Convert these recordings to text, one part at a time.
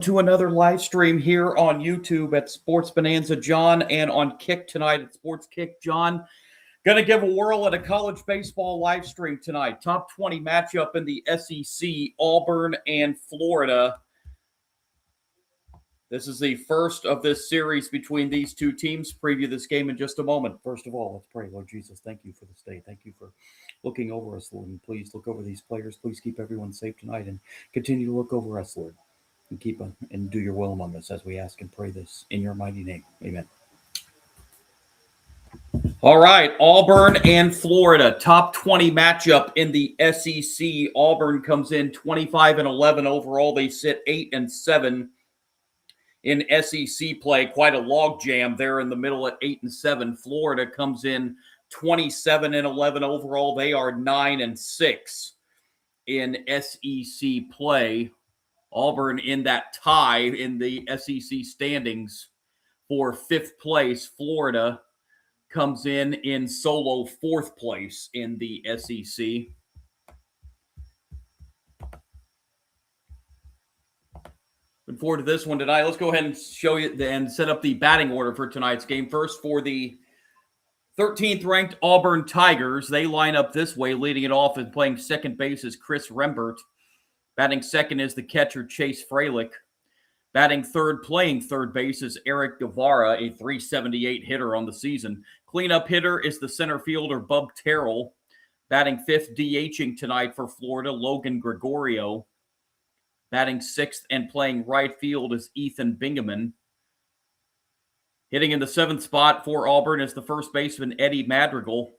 To another live stream here on YouTube at Sports Bonanza John and on Kick tonight at Sports Kick John. Going to give a whirl at a college baseball live stream tonight. Top 20 matchup in the SEC, Auburn and Florida. This is the first of this series between these two teams. Preview this game in just a moment. First of all, let's pray. Lord Jesus, thank you for this day. Thank you for looking over us, Lord. And please look over these players. Please keep everyone safe tonight and continue to look over us, Lord. And keep and do your will among us as we ask and pray this in your mighty name. Amen. All right, Auburn and Florida, top 20 matchup in the SEC. Auburn comes in 25-11 overall. They sit 8-7 in SEC play. Quite a log jam there in the middle at 8-7. Florida comes in 27-11 overall. They are 9-6 in SEC play. Auburn in that tie in the SEC standings for fifth place. Florida comes in solo fourth place in the SEC. Looking forward to this one tonight. Let's go ahead and show you and set up the batting order for tonight's game. First, for the 13th ranked Auburn Tigers, they line up this way, leading it off and playing second base is Chris Rembert. Batting second is the catcher, Chase Freilich. Batting third, playing third base is Eric Guevara, a .378 hitter on the season. Cleanup hitter is the center fielder, Bub Terrell. Batting fifth, DHing tonight for Florida, Logan Gregorio. Batting sixth and playing right field is Ethan Bingaman. Hitting in the seventh spot for Auburn is the first baseman, Eddie Madrigal.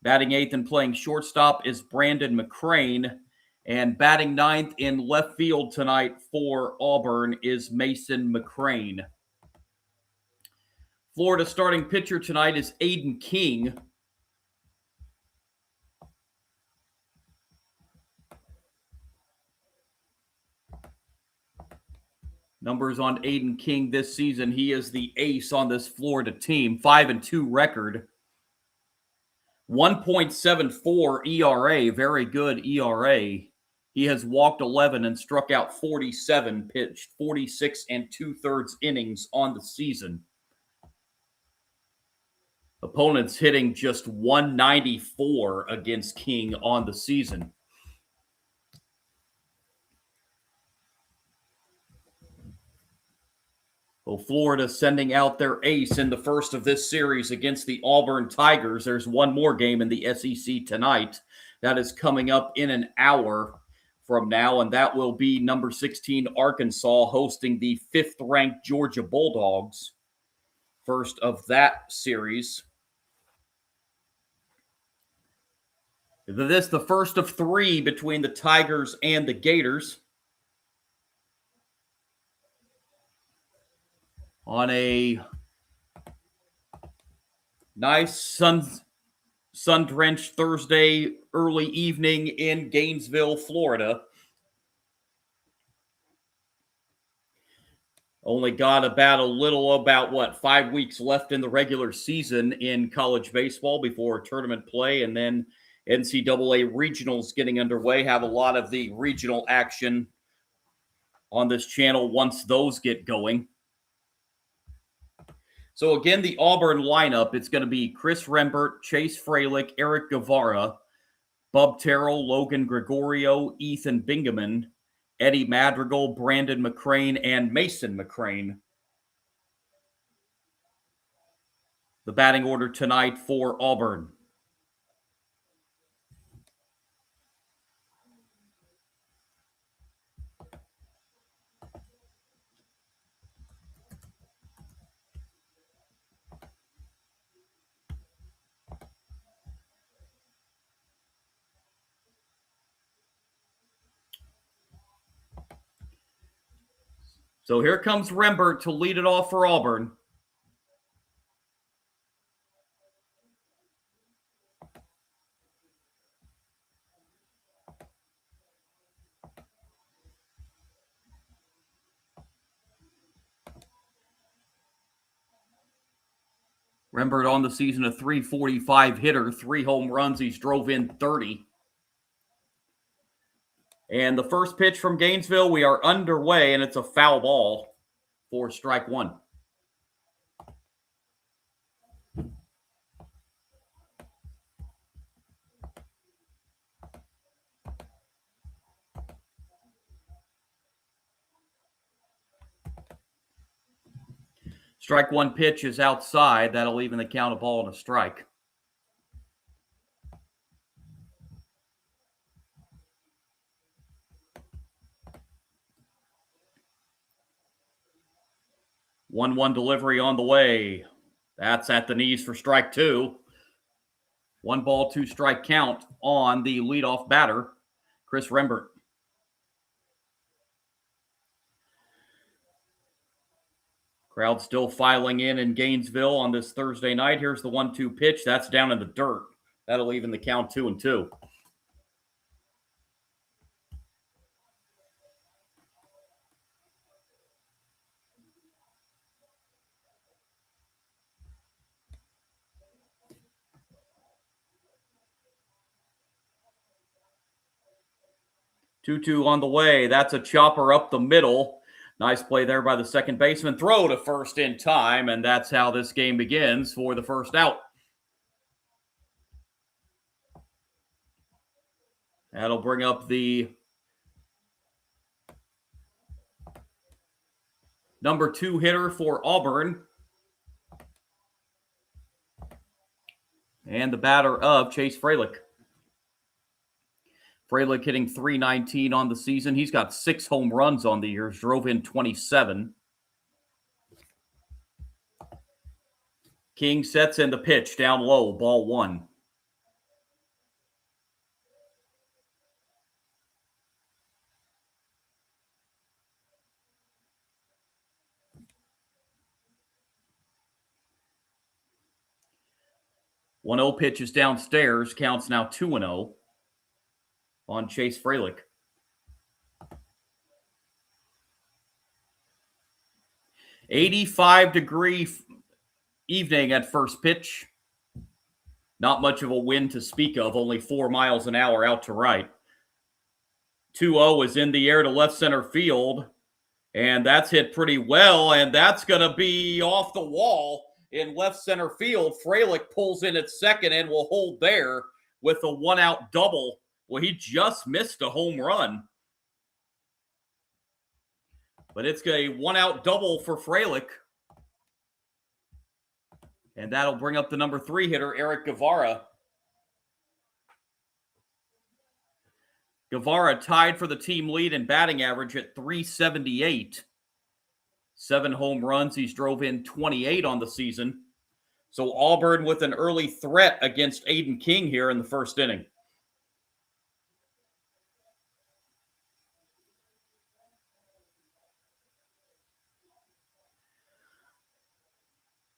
Batting eighth and playing shortstop is Brandon McCrane. And batting ninth in left field tonight for Auburn is Mason McCrane. Florida starting pitcher tonight is Aiden King. Numbers on Aiden King this season. He is the ace on this Florida team. 5-2 record. 1.74 ERA. Very good ERA. He has walked 11 and struck out 47, pitched 46 2/3 innings on the season. Opponents hitting just 194 against King on the season. Well, Florida sending out their ace in the first of this series against the Auburn Tigers. There's one more game in the SEC tonight. That is coming up in an hour from now, and that will be number 16 Arkansas hosting the 5th-ranked Georgia Bulldogs. First of that series. This the first of three between the Tigers and the Gators. On a nice sun-drenched Thursday early evening in Gainesville, Florida. Only got about 5 weeks left in the regular season in college baseball before tournament play, and then NCAA regionals getting underway. Have a lot of the regional action on this channel once those get going. So again, the Auburn lineup, it's going to be Chris Rembert, Chase Freilich, Eric Guevara, Bub Terrell, Logan Gregorio, Ethan Bingaman, Eddie Madrigal, Brandon McCrane, and Mason McCrane. The batting order tonight for Auburn. So here comes Rembert to lead it off for Auburn. Rembert on the season a .345 hitter, 3 home runs. He's drove in 30. And the first pitch from Gainesville, we are underway, and it's a foul ball for strike one. Strike one pitch is outside. That'll even the count, a ball and a strike. One delivery on the way. That's at the knees for strike two. 1 ball, 2 strike count on the leadoff batter, Chris Rembert. Crowd still filing in Gainesville on this Thursday night. Here's the 1-2 pitch. That's down in the dirt. That'll even the count 2-2. Two on the way. That's a chopper up the middle. Nice play there by the second baseman. Throw to first in time, and that's how this game begins for the first out. That'll bring up the number 2 hitter for Auburn, and the batter of Chase Freilich. Freilich hitting .319 on the season. He's got 6 home runs on the year, drove in 27. King sets in the pitch, down low, ball 1. One 0 pitch is downstairs, counts now 2-0 on Chase Freilich. $85-degree evening at first pitch. Not much of a wind to speak of, only 4 miles an hour out to right. 2-0 is in the air to left center field, and that's hit pretty well, and that's going to be off the wall in left center field. Freilich pulls in at second and will hold there with a 1-out double. Well, he just missed a home run. But it's a 1-out double for Freilich. And that'll bring up the number 3 hitter, Eric Guevara. Guevara tied for the team lead in batting average at .378. 7 home runs. He's drove in 28 on the season. So Auburn with an early threat against Aiden King here in the first inning.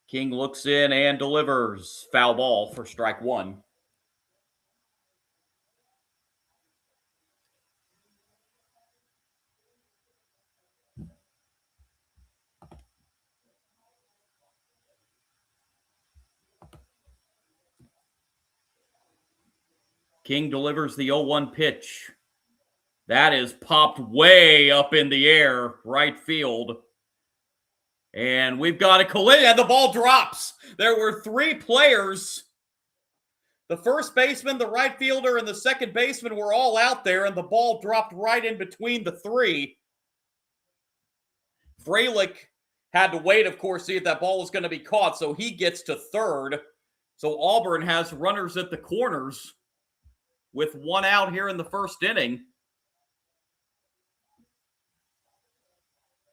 King looks in and delivers. Foul ball for strike 1. King delivers the 0-1 pitch. That is popped way up in the air, right field. And we've got a collision, and the ball drops. There were 3 players. The first baseman, the right fielder, and the second baseman were all out there, and the ball dropped right in between the 3. Freilich had to wait, of course, see if that ball was going to be caught, so he gets to third. So Auburn has runners at the corners with 1 out here in the first inning.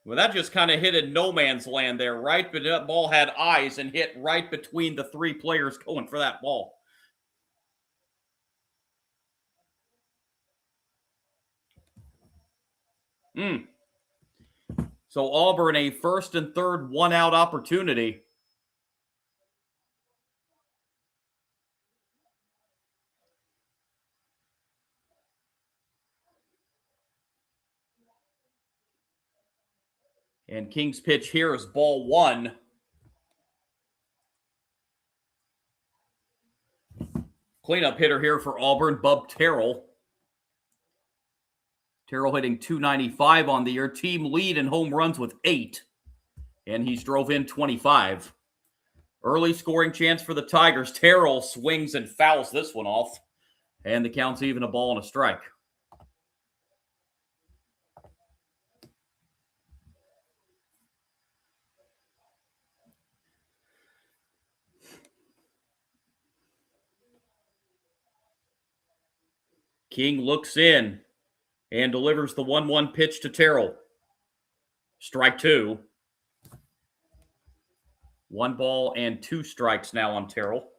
Well, that just kind of hit in no man's land there, right? But that ball had eyes and hit right between the 3 players going for that ball. So Auburn, a first and third 1-out opportunity. And King's pitch here is ball 1. Cleanup hitter here for Auburn, Bub Terrell. Terrell hitting .295 on the year. Team lead in home runs with 8. And he's drove in 25. Early scoring chance for the Tigers. Terrell swings and fouls this one off. And the count's even, a ball and a strike. King looks in and delivers the 1-1 pitch to Terrell. Strike 2. 1 ball and 2 strikes now on Terrell.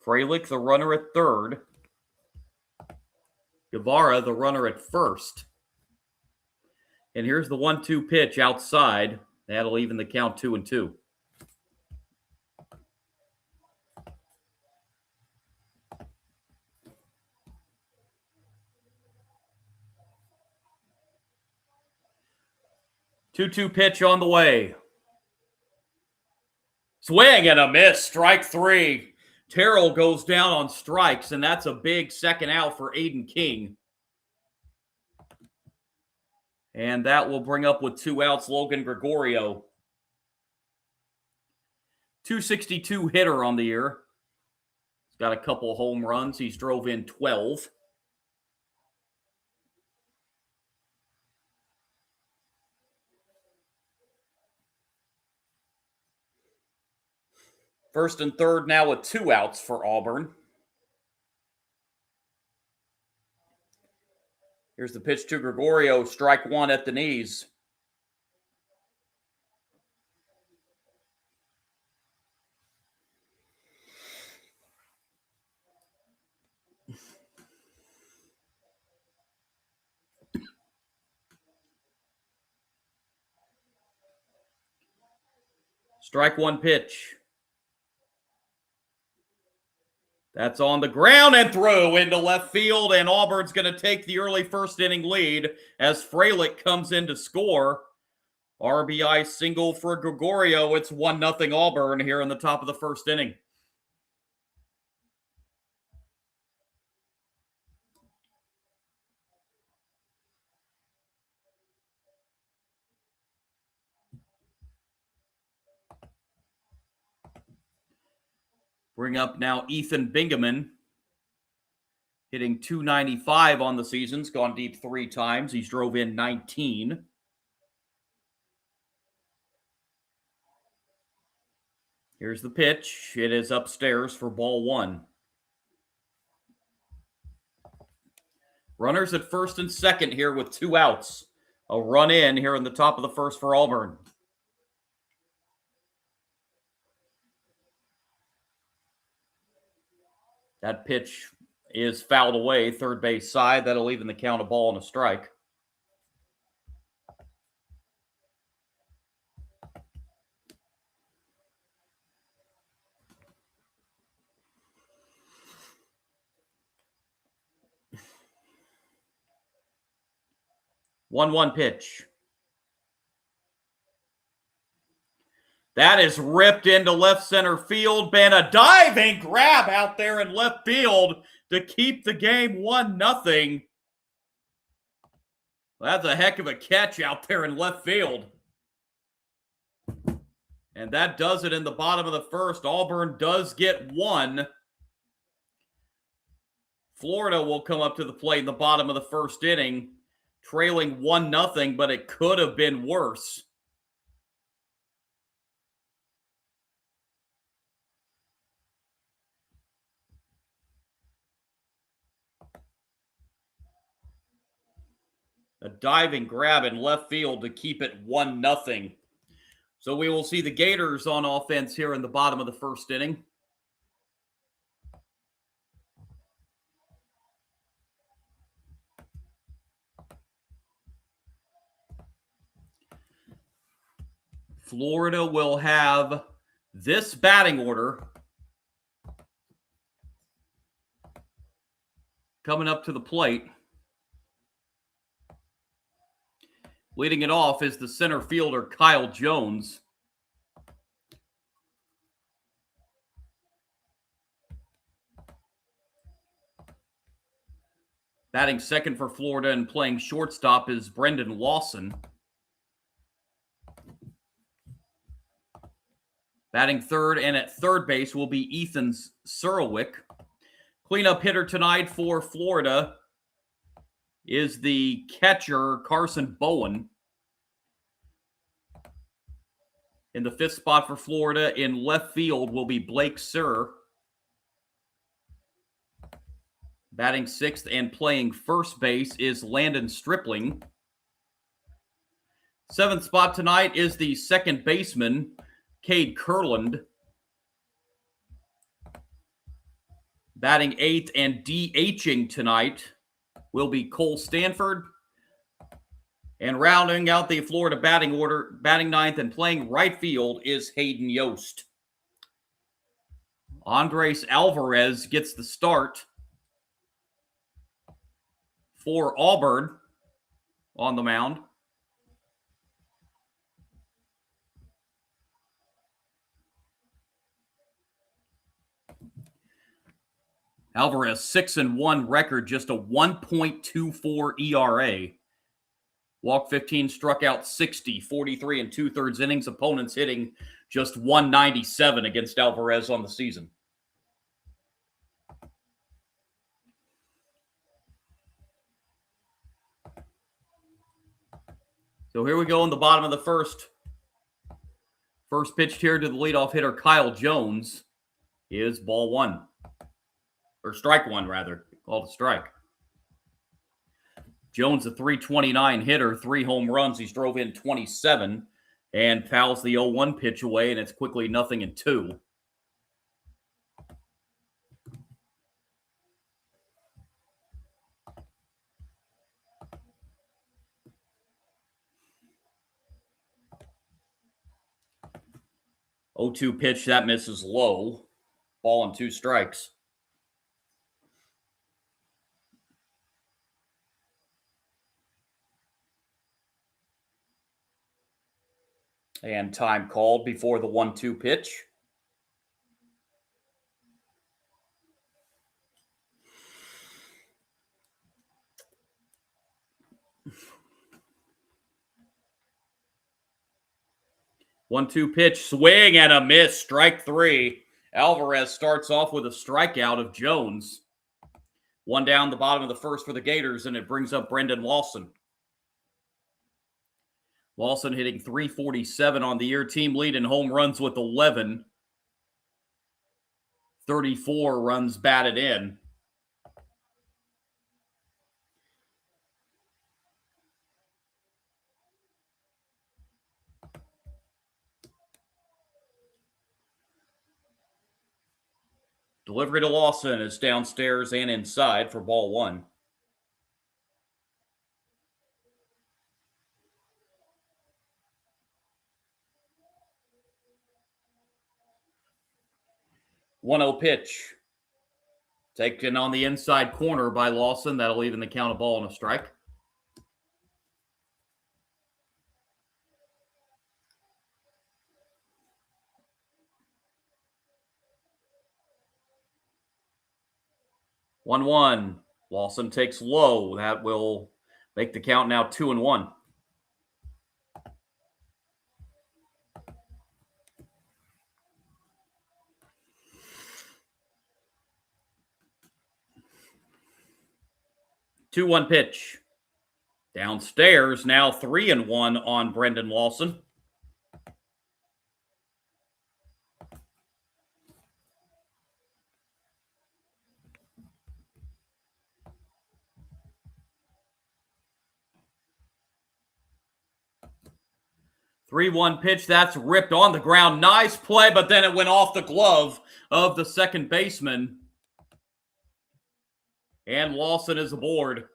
Fralick, the runner at third. Guevara, the runner at first. And here's the 1-2 pitch outside. That'll even the count 2-2. Two pitch on the way. Swing and a miss. Strike 3. Terrell goes down on strikes, and that's a big second out for Aiden King. And that will bring up with 2 outs Logan Gregorio. .262 hitter on the year. He's got a couple of home runs. He's drove in 12. First and third now with 2 outs for Auburn. Here's the pitch to Gregorio. Strike 1 at the knees. Strike 1 pitch. That's on the ground and through into left field, and Auburn's going to take the early first inning lead as Fralick comes in to score. RBI single for Gregorio. It's 1-0 Auburn here in the top of the first inning. Bring up now Ethan Bingaman, hitting .295 on the season. He's gone deep 3 times. He's drove in 19. Here's the pitch. It is upstairs for ball 1. Runners at first and second here with 2 outs. A run in here in the top of the first for Auburn. That pitch is fouled away, third base side. That'll even the count, a ball and a strike. One pitch. That is ripped into left center field. Been a diving grab out there in left field to keep the game 1-0. That's a heck of a catch out there in left field. And that does it in the bottom of the first. Auburn does get 1. Florida will come up to the plate in the bottom of the first inning, trailing 1-0, but it could have been worse. A diving grab in left field to keep it 1-0. So we will see the Gators on offense here in the bottom of the first inning. Florida will have this batting order coming up to the plate. Leading it off is the center fielder, Kyle Jones. Batting second for Florida and playing shortstop is Brendan Lawson. Batting third and at third base will be Ethan Surlwick. Cleanup hitter tonight for Florida is the catcher Carson Bowen. In the fifth spot for Florida in left field will be Blake Sirr. Batting sixth and playing first base is Landon Stripling. Seventh spot tonight is the second baseman, Cade Kurland. Batting eighth and DHing tonight will be Cole Stanford. And rounding out the Florida batting order, batting ninth and playing right field is Hayden Yost. Andres Alvarez gets the start for Auburn on the mound. Alvarez 6-1 record, just a 1.24 ERA. Walked 15, struck out 60, 43 and 2/3 innings. Opponents hitting just 197 against Alvarez on the season. So here we go in the bottom of the first. First pitch here to the leadoff hitter, Kyle Jones, is ball one. Or strike one, rather. Called a strike. Jones, a .329 hitter, 3 home runs. He's drove in 27 and fouls the 0-1 pitch away, and it's quickly 0-2. .02 pitch, that misses low. Ball and 2 strikes. And time called before the 1-2 pitch. One-two pitch, swing and a miss, strike 3. Alvarez starts off with a strikeout of Jones. One down the bottom of the first for the Gators, and it brings up Brendan Lawson. Lawson hitting .347 on the year. Team lead in home runs with 11. 34 runs batted in. Delivery to Lawson is downstairs and inside for ball one. One-oh pitch. Taken on the inside corner by Lawson. That'll even the count a ball and a strike. One-one. Lawson takes low. That will make the count now 2-1. Two-one pitch. Downstairs, now 3-1 on Brendan Lawson. Three-one pitch, that's ripped on the ground. Nice play, but then it went off the glove of the second baseman. And Lawson is aboard.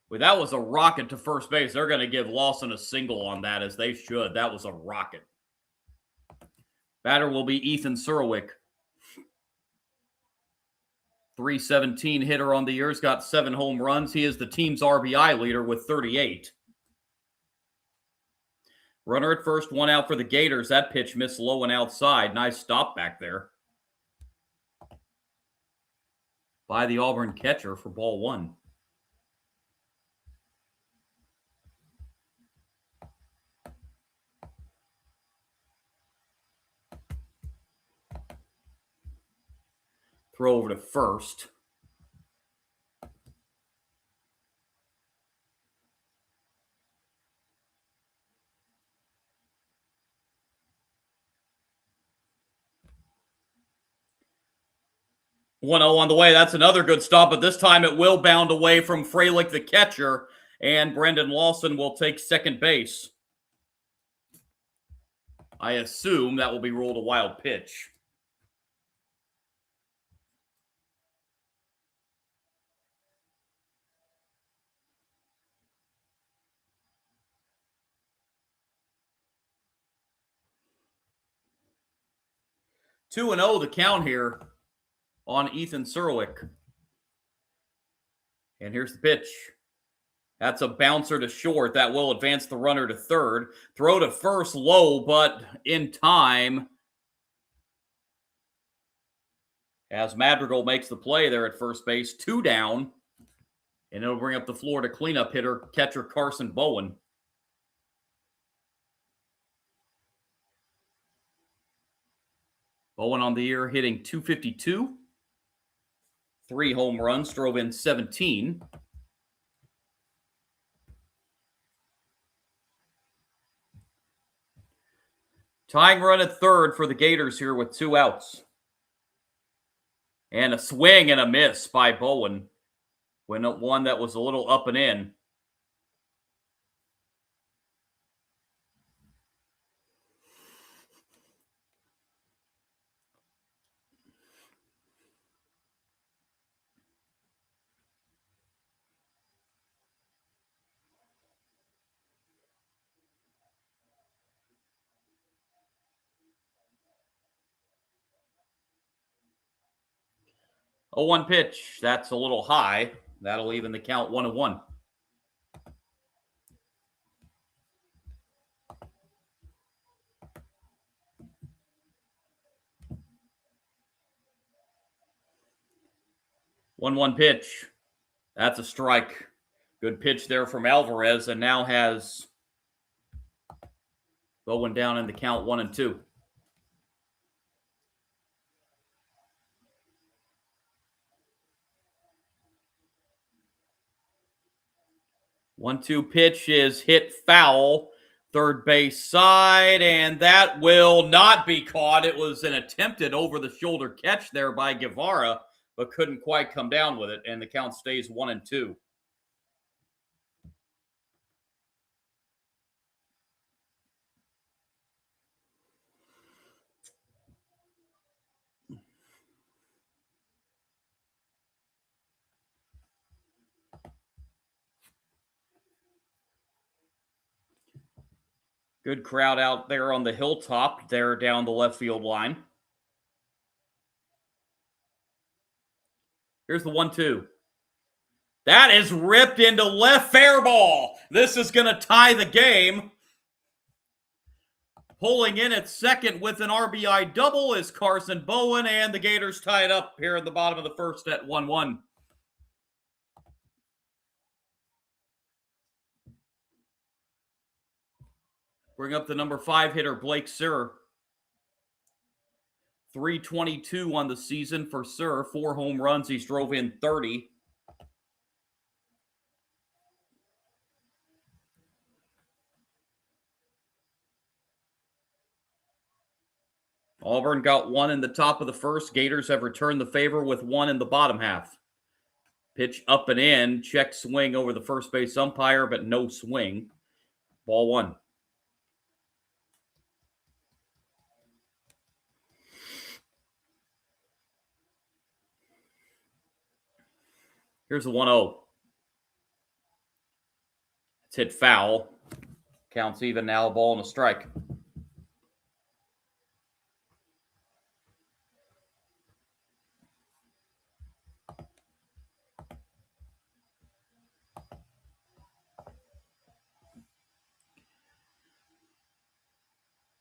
Well, that was a rocket to first base. They're going to give Lawson a single on that, as they should. That was a rocket. Batter will be Ethan Surlwick. .317 hitter on the year. He's got 7 home runs. He is the team's RBI leader with 38. Runner at first, one out for the Gators. That pitch missed low and outside. Nice stop back there by the Auburn catcher for ball one. Throw over to first. One 0 on the way. That's another good stop, but this time it will bound away from Freilich, the catcher, and Brendan Lawson will take second base. I assume that will be ruled a wild pitch. Two and 0 the count here on Ethan Serwick. And here's the pitch. That's a bouncer to short. That will advance the runner to third. Throw to first low, but in time, as Madrigal makes the play there at first base. 2 down. And it'll bring up the Florida cleanup hitter, catcher Carson Bowen. Bowen on the year hitting .252. 3 home runs, drove in 17. Tying run at third for the Gators here with 2 outs. And a swing and a miss by Bowen. One that was a little up and in. A 1 pitch. That's a little high. That'll even the count 1-1. One pitch. That's a strike. Good pitch there from Alvarez, and now has Bowen down in the count 1-2. 1-2 pitch is hit foul, third base side, and that will not be caught. It was an attempted over-the-shoulder catch there by Guevara, but couldn't quite come down with it, and the count stays 1-2. Good crowd out there on the hilltop there down the left field line. Here's the 1-2. That is ripped into left, fair ball. This is going to tie the game. Pulling in at second with an RBI double is Carson Bowen, and the Gators tie it up here at the bottom of the first at 1-1. Bring up the number 5 hitter, Blake Sir. .322 on the season for Sir. 4 home runs. He's drove in 30. Auburn got 1 in the top of the first. Gators have returned the favor with 1 in the bottom half. Pitch up and in. Check swing over the first base umpire, but no swing. Ball 1. Here's the 1-0. It's hit foul. Counts even now, a ball and a strike.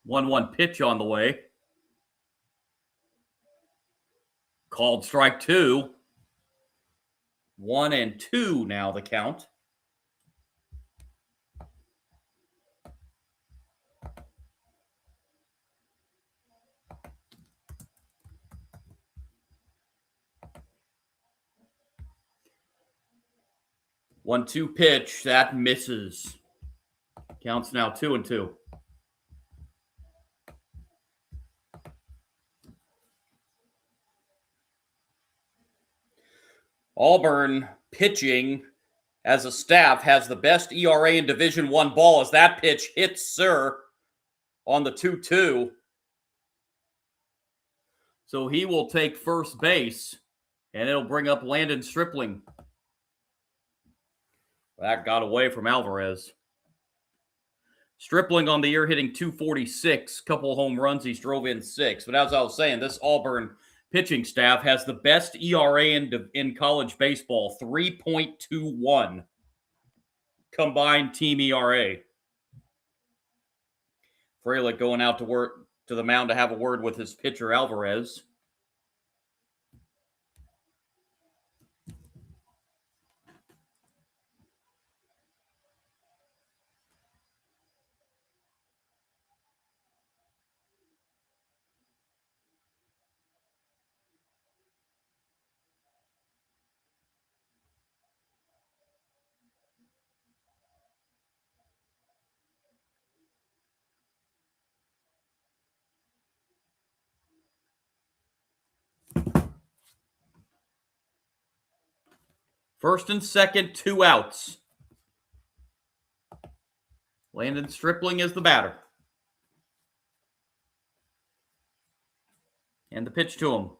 1-1 pitch on the way. Called strike two. 1-2 now the count. One-two pitch, that misses. Counts now 2-2. Auburn pitching as a staff has the best ERA in Division I ball as that pitch hits Sir on the 2-2. So he will take first base, and it'll bring up Landon Stripling. That got away from Alvarez. Stripling on the year hitting .246, couple home runs, he's drove in 6. But as I was saying, this Auburn pitching staff has the best ERA in college baseball, 3.21 combined team ERA. Frelick going out to the mound to have a word with his pitcher Alvarez. First and second, 2 outs. Landon Stripling is the batter. And the pitch to him.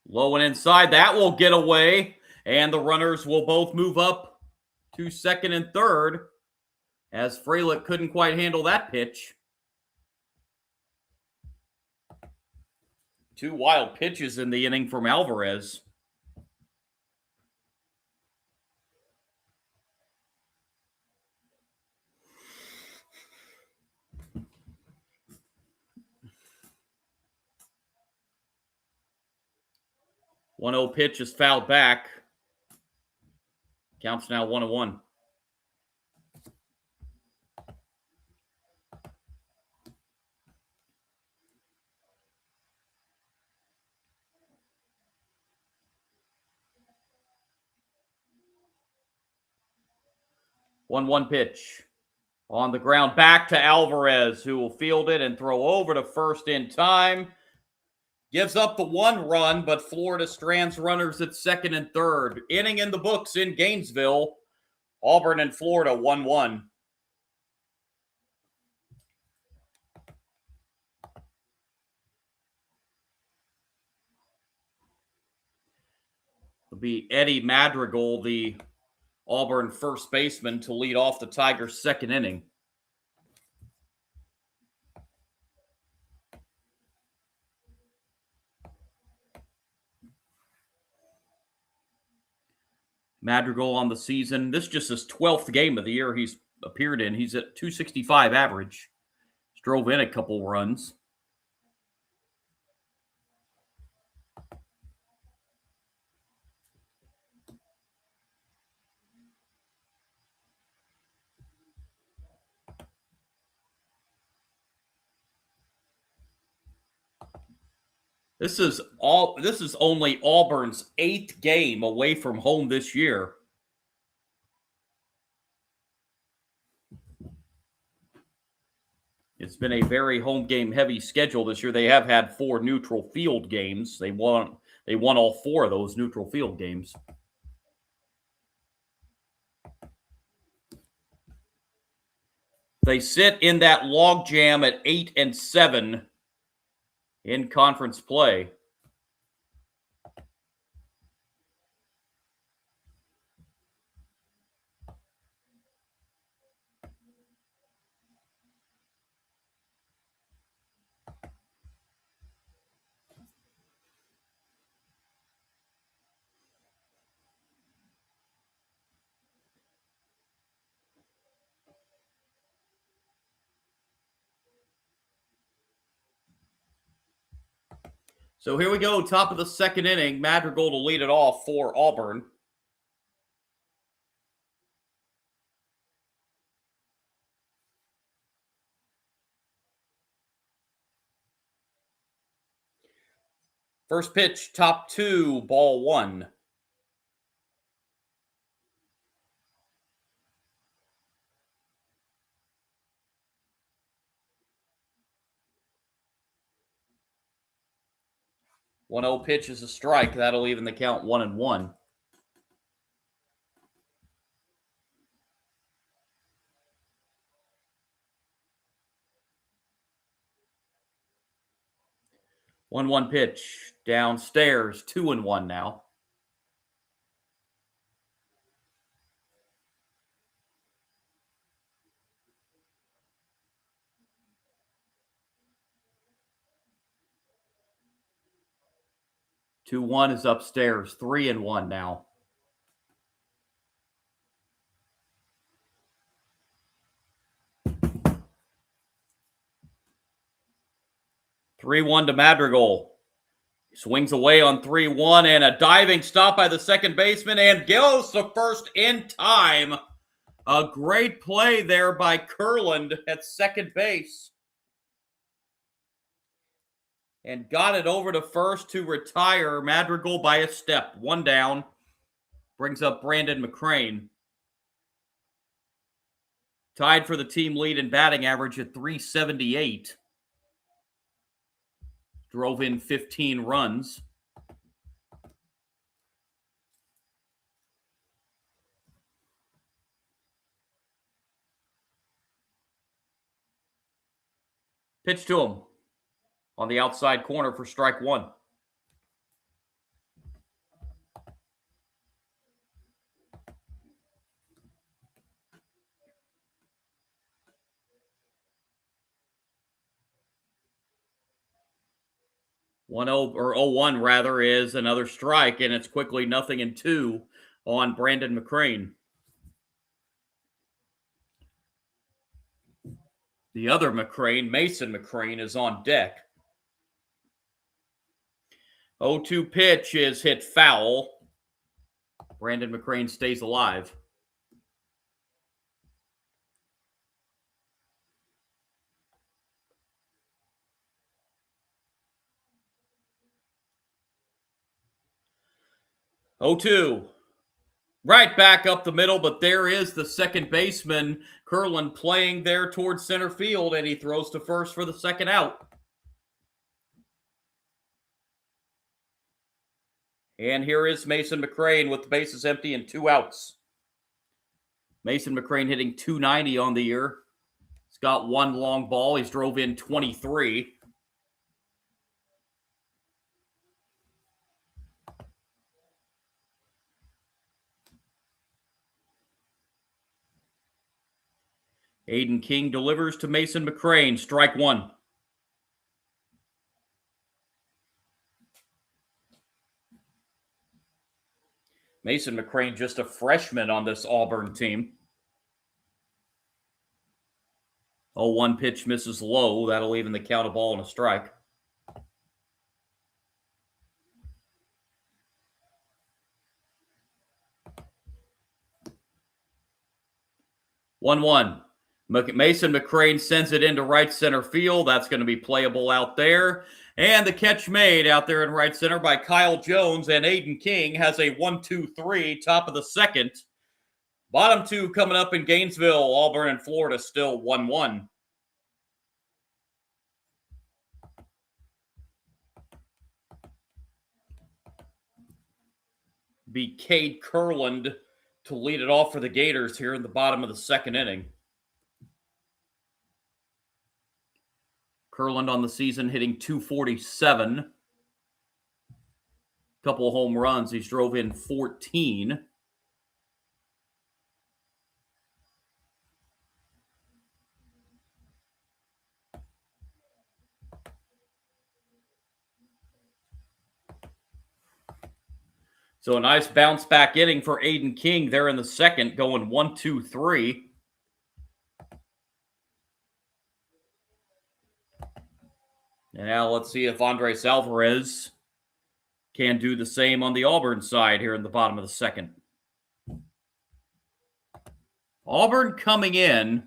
Low and inside. That will get away. And the runners will both move up to second and third as Frelick couldn't quite handle that pitch. 2 wild pitches in the inning from Alvarez. One 0 pitch is fouled back. Counts now 1-1. One pitch. On the ground, back to Alvarez, who will field it and throw over to first in time. Gives up the 1 run, but Florida strands runners at second and third. Inning in the books in Gainesville. Auburn and Florida 1-1. It'll be Eddie Madrigal, the Auburn first baseman, to lead off the Tigers' second inning. Madrigal on the season. This is just his 12th game of the year he's appeared in. He's at .265 average. He's drove in a couple runs. This is only Auburn's 8th game away from home this year. It's been a very home game heavy schedule this year. They have had 4 neutral field games. They won all 4 of those neutral field games. They sit in that logjam at 8-7 in conference play. So here we go, top of the second inning. Madrigal to lead it off for Auburn. First pitch, top 2, ball 1. One 0 pitch is a strike. That'll even the count 1-1. One pitch downstairs, 2-1 now. Two one is upstairs, 3-1 now. Three one to Madrigal. Swings away on 3-1 and a diving stop by the second baseman and goes to first in time. A great play there by Kurland at second base. And got it over to first to retire Madrigal by a step. One down. Brings up Brandon McCrane. Tied for the team lead in batting average at .378. Drove in 15 runs. Pitch to him on the outside corner for strike 1. One 0 or 0-1 rather is another strike, and it's quickly 0-2 on Brandon McCrane. The other McCrane, Mason McCrane, is on deck. 0-2 pitch is hit foul. Brandon McCrane stays alive. Oh, 2. Right back up the middle, but there is the second baseman, Kurland, playing there towards center field, and he throws to first for the second out. And here is Mason McCrane with the bases empty and 2 outs. Mason McCrane hitting .290 on the year. He's got 1 long ball. He's drove in 23. Aiden King delivers to Mason McCrane. Strike 1. Mason McCrane, just a freshman on this Auburn team. 0-1 pitch misses low. That'll even the count, a ball and a strike. One. Mason McCrane sends it into right center field. That's going to be playable out there. And the catch made out there in right center by Kyle Jones, and Aiden King has a 1-2-3, top of the second. Bottom 2 coming up in Gainesville. Auburn and Florida still 1-1. Be Cade Kurland to lead it off for the Gators here in the bottom of the second inning. Kurland on the season hitting .247. Couple of home runs. He's drove in 14. So a nice bounce back inning for Aiden King there in the second, going 1-2-3. And now let's see if Andres Alvarez can do the same on the Auburn side here in the bottom of the second. Auburn coming in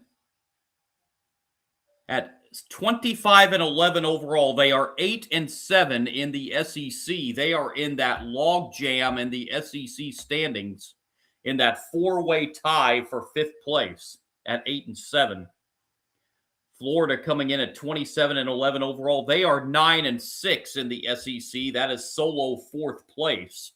at 25-11 overall. They are 8-7 in the SEC. They are in that log jam in the SEC standings in that four-way tie for fifth place at 8-7. Florida coming in at 27-11 overall. They are 9-6 in the SEC. That is solo fourth place.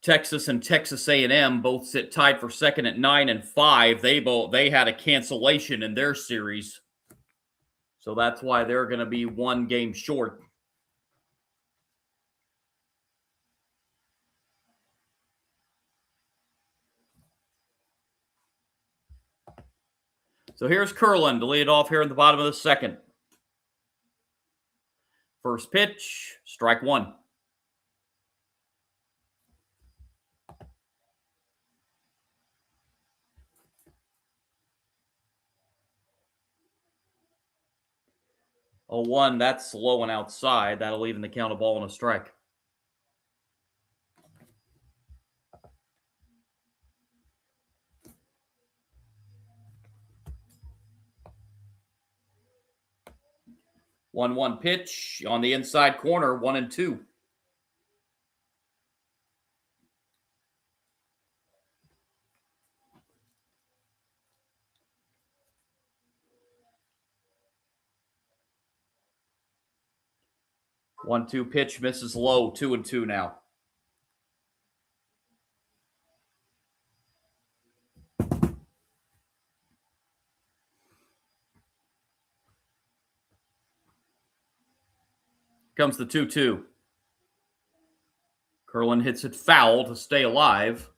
Texas and Texas A&M both sit tied for second at 9-5. They had a cancellation in their series, so that's why they're going to be one game short. So here's Curlin to lead it off here in the bottom of the second. First pitch, strike one. Oh, 1, that's low and outside. That'll even the count a ball and a strike. One pitch on the inside corner, 1-2. One-two pitch misses low, 2-2 now. Comes the 2-2. Curlin hits it foul to stay alive.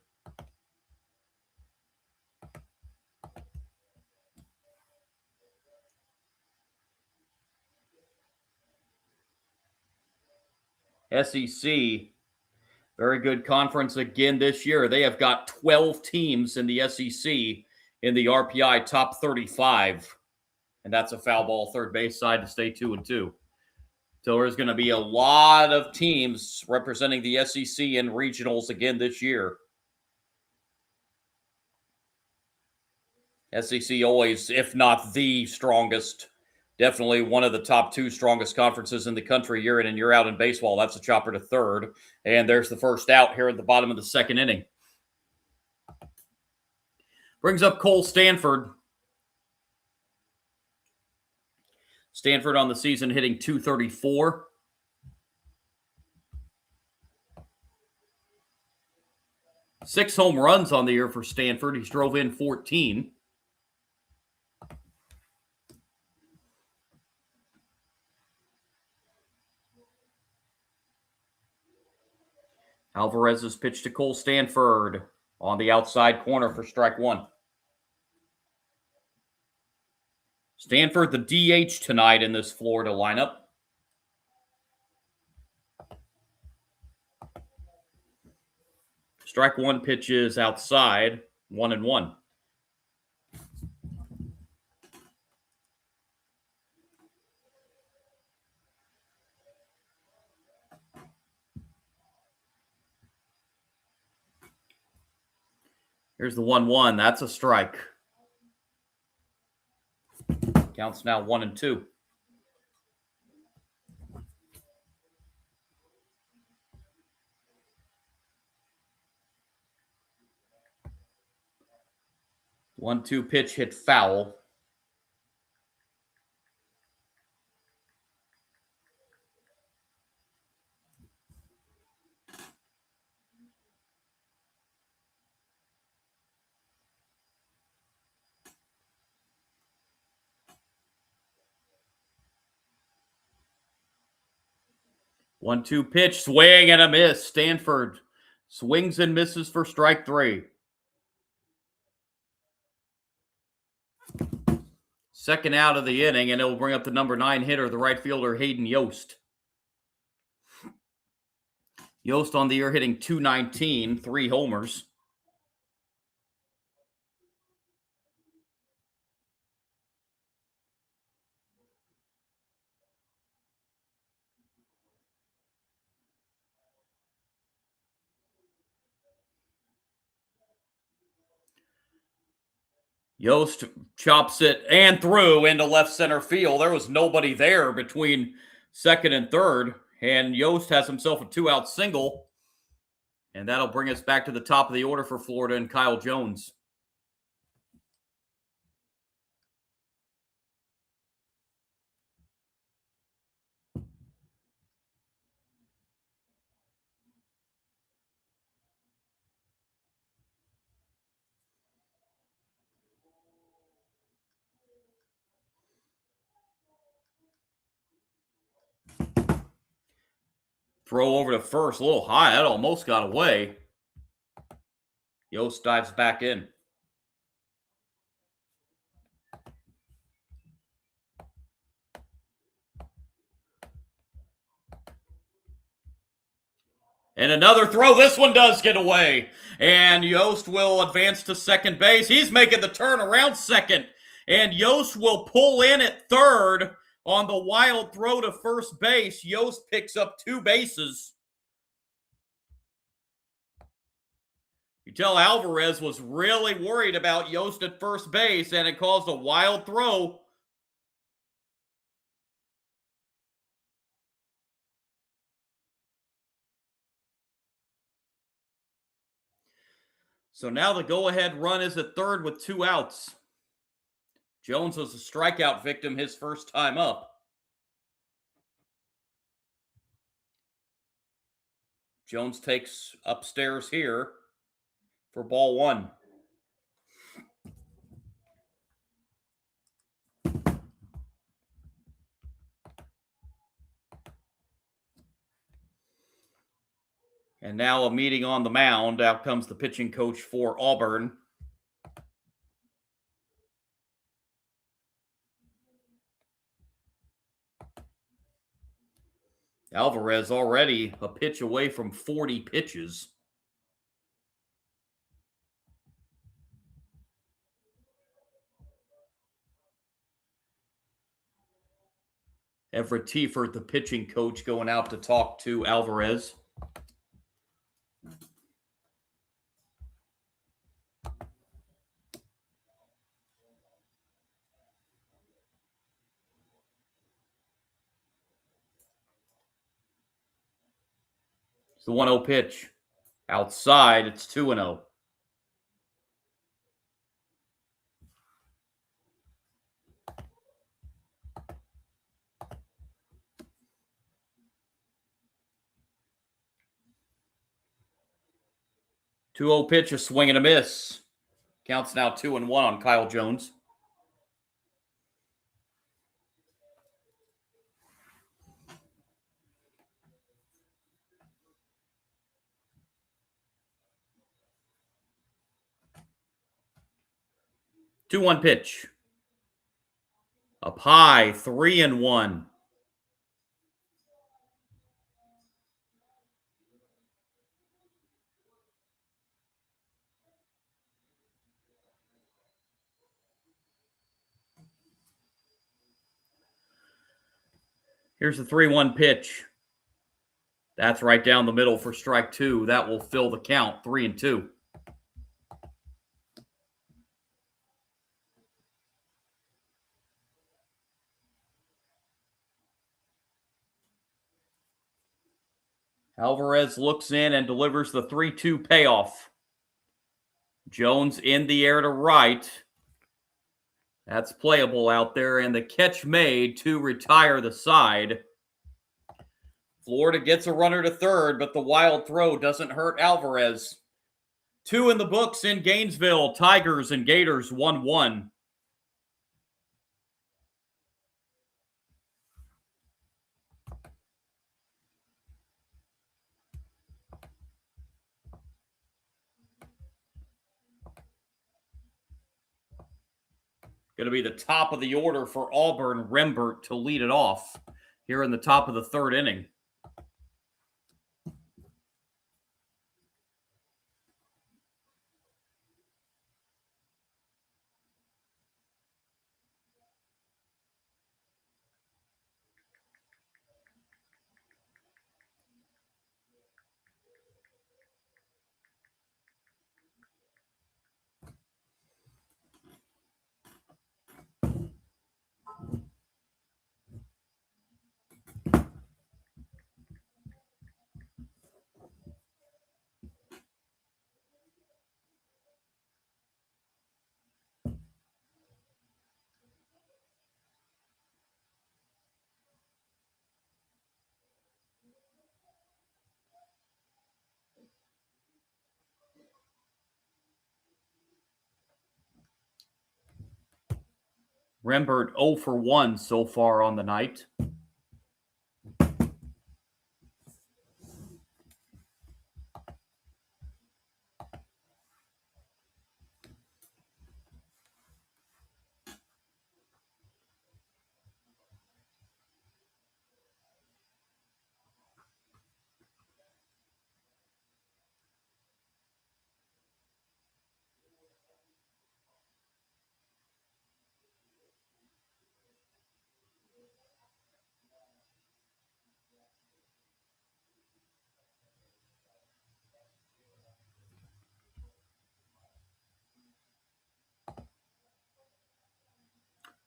SEC, very good conference again this year. They have got 12 teams in the SEC in the RPI top 35. And that's a foul ball third base side to stay 2-2. So there's going to be a lot of teams representing the SEC in regionals again this year. SEC always, if not the strongest, definitely one of the top two strongest conferences in the country year in and year out in baseball. That's a chopper to third. And there's the first out here at the bottom of the second inning. Brings up Cole Stanford. Stanford on the season hitting .234. Six home runs on the year for Stanford. He's drove in 14. Alvarez's pitch to Cole Stanford on the outside corner for strike one. Stanford, the DH tonight in this Florida lineup. Strike one pitches outside, 1-1. Here's the 1-1. That's a strike. Counts now 1-2. One-two pitch hit foul. One-two pitch, swing and a miss. Stanford swings and misses for strike three. Second out of the inning, and it will bring up the number 9 hitter, the right fielder, Hayden Yost. Yost on the year hitting .219, 3 homers. Yost chops it and threw into left center field. There was nobody there between second and third, and Yost has himself a 2-out single, and that'll bring us back to the top of the order for Florida and Kyle Jones. Throw over to first, a little high. That almost got away. Yost dives back in. And another throw. This one does get away. And Yost will advance to second base. He's making the turn around second. And Yost will pull in at third on the wild throw to first base. Yost picks up 2 bases. You tell Alvarez was really worried about Yost at first base, and it caused a wild throw. So now the go-ahead run is at third with 2 outs. Jones was a strikeout victim his first time up. Jones takes upstairs here for ball 1. And now a meeting on the mound. Out comes the pitching coach for Auburn. Alvarez already a pitch away from 40 pitches. Everett Tiefert, the pitching coach, going out to talk to Alvarez. It's the 1-0 pitch. Outside, it's 2-0. Two-0 pitch, a swing and a miss. Counts now 2-1 on Kyle Jones. Two-one pitch. Up high, 3-1. Here's the 3-1 pitch. That's right down the middle for strike 2. That will fill the count, 3-2. Alvarez looks in and delivers the 3-2 payoff. Jones in the air to right. That's playable out there, and the catch made to retire the side. Florida gets a runner to third, but the wild throw doesn't hurt Alvarez. 2 in the books in Gainesville. Tigers and Gators 1-1. Going to be the top of the order for Auburn, Rembert, to lead it off here in the top of the third inning. Rembert 0 for 1 so far on the night.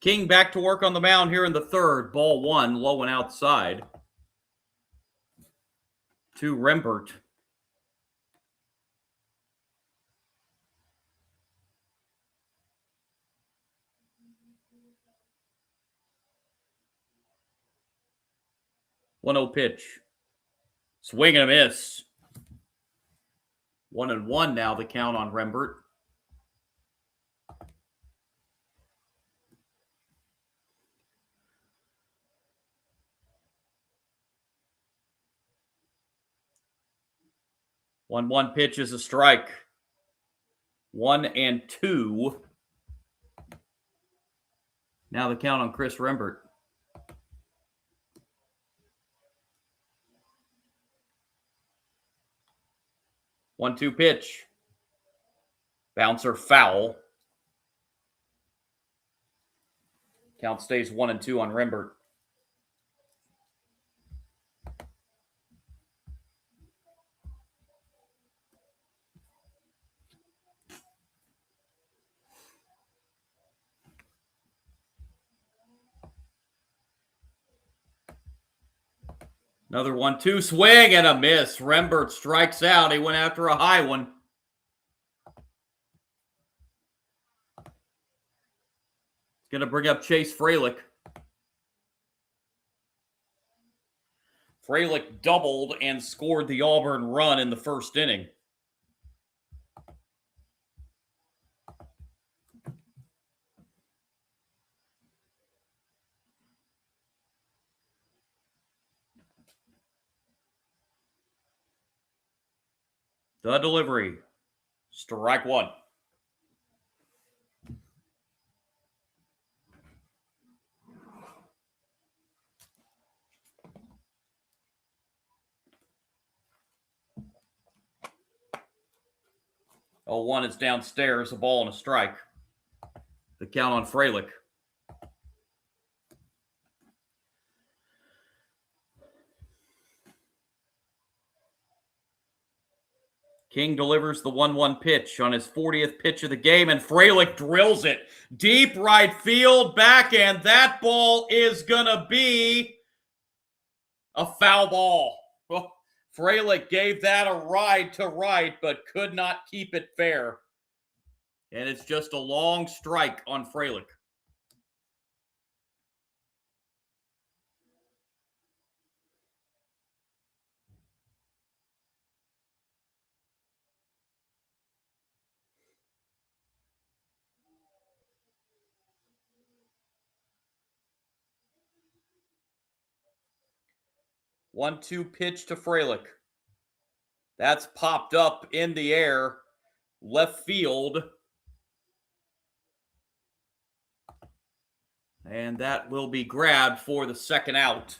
King back to work on the mound here in the third. Ball 1, low and outside to Rembert. One 0 pitch. Swing and a miss. 1-1 now the count on Rembert. One pitch is a strike. 1-2. Now the count on Chris Rembert. One-two pitch. Bouncer foul. Count stays 1-2 on Rembert. Another 1-2 swing and a miss. Rembert strikes out. He went after a high one. It's going to bring up Chase Fralick. Fralick doubled and scored the Auburn run in the first inning. The delivery. Strike one. Oh, 1 is downstairs, a ball and a strike. The count on Fralick. King delivers the 1-1 pitch on his 40th pitch of the game, and Fralick drills it deep right field back, and that ball is going to be a foul ball. Well, Fralick gave that a ride to right, but could not keep it fair. And it's just a long strike on Fralick. One-two pitch to Fralick. That's popped up in the air, left field. And that will be grabbed for the second out.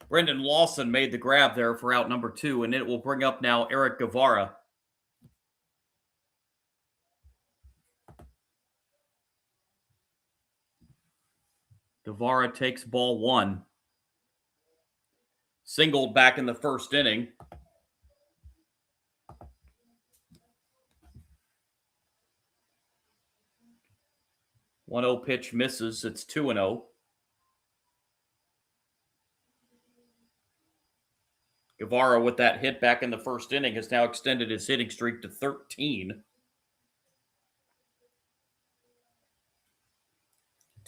Brendan Lawson made the grab there for out number 2, and it will bring up now Eric Guevara. Guevara takes ball 1. Singled back in the first inning. One 0 pitch misses. It's 2-0. Guevara, with that hit back in the first inning, has now extended his hitting streak to 13.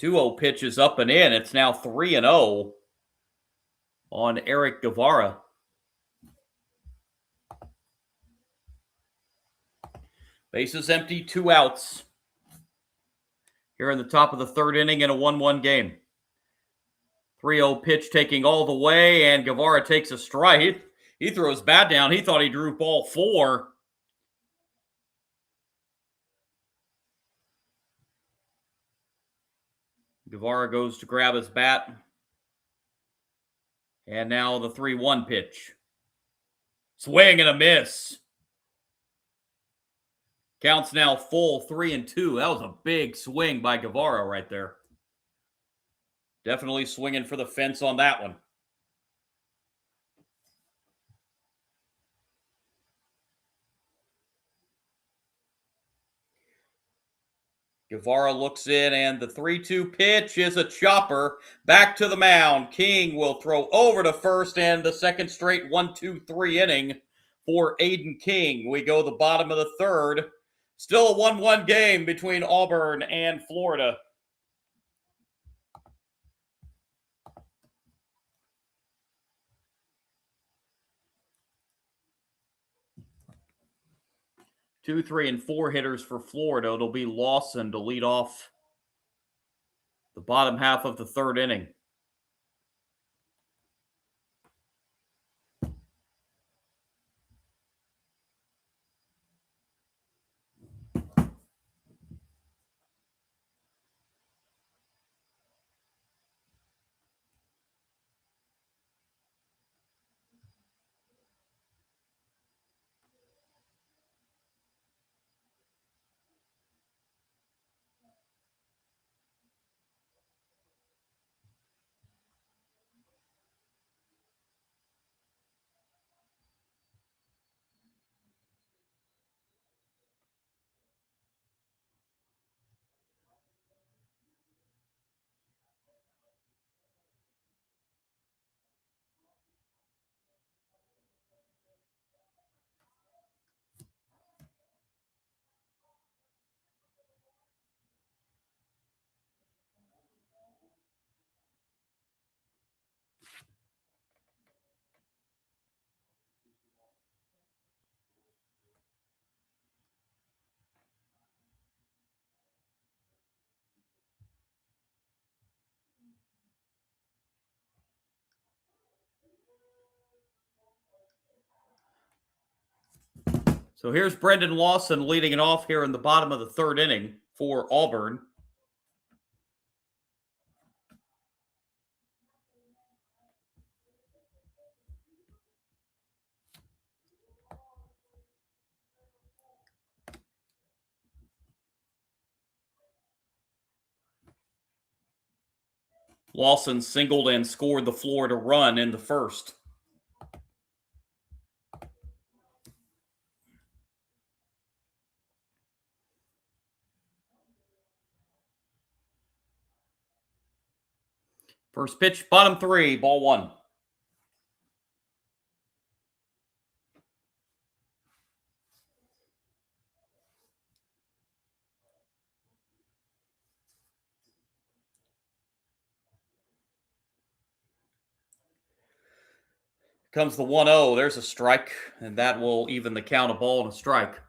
2-0 pitch is up and in. It's now 3-0 on Eric Guevara. Bases empty, 2 outs. Here in the top of the third inning in a 1-1 game. 3-0 pitch taking all the way, and Guevara takes a strike. He throws bat down. He thought he drew ball 4. Guevara goes to grab his bat. And now the 3-1 pitch. Swing and a miss. Counts now full 3-2. That was a big swing by Guevara right there. Definitely swinging for the fence on that one. Guevara looks in, and the 3-2 pitch is a chopper. Back to the mound. King will throw over to first, and the second straight 1-2-3 inning for Aiden King. We go the bottom of the third. Still a 1-1 game between Auburn and Florida. Two, 3, and 4 hitters for Florida. It'll be Lawson to lead off the bottom half of the third inning. So here's Brendan Lawson leading it off here in the bottom of the third inning for Auburn. Lawson singled and scored the Florida run in the first. First pitch, bottom 3, ball 1. Comes the 1-0. There's a strike, and that will even the count, a ball and a strike.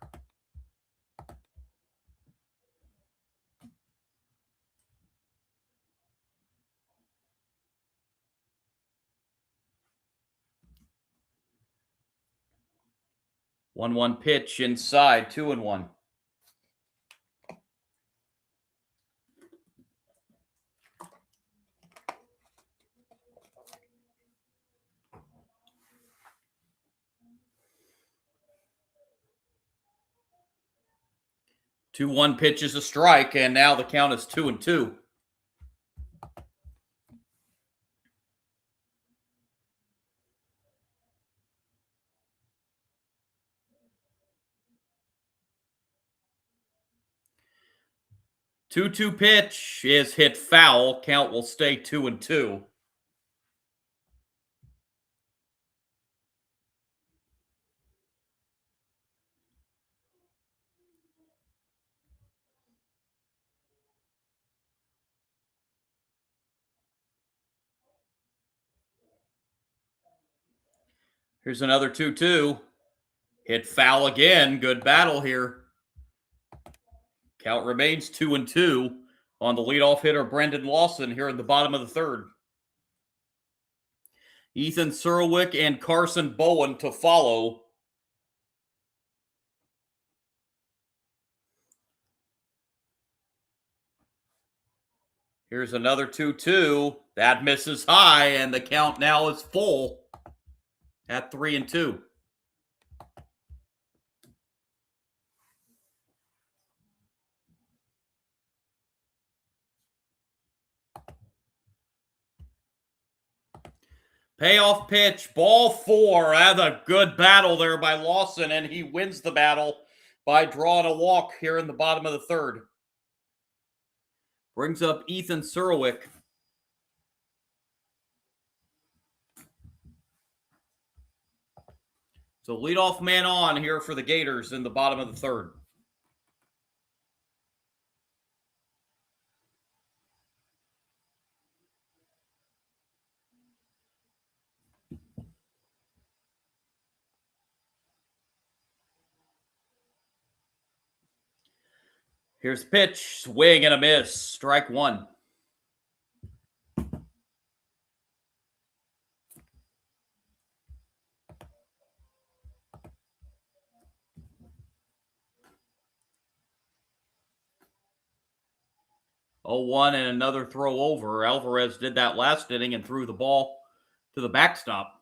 One pitch inside, 2-1. Two-one pitch is a strike, and now the count is 2-2. Two-two pitch is hit foul. Count will stay 2-2. Here's another 2-2. Hit foul again. Good battle here. Count remains 2-2 on the leadoff hitter, Brendan Lawson, here in the bottom of the third. Ethan Surwick and Carson Bowen to follow. Here's another 2-2. That misses high, and the count now is full at 3-2. Payoff pitch, ball 4. That's a good battle there by Lawson, and he wins the battle by drawing a walk here in the bottom of the third. Brings up Ethan Surwick. So leadoff man on here for the Gators in the bottom of the third. Here's the pitch, swing and a miss, strike 1. Oh, 1 and another throw over. Alvarez did that last inning and threw the ball to the backstop.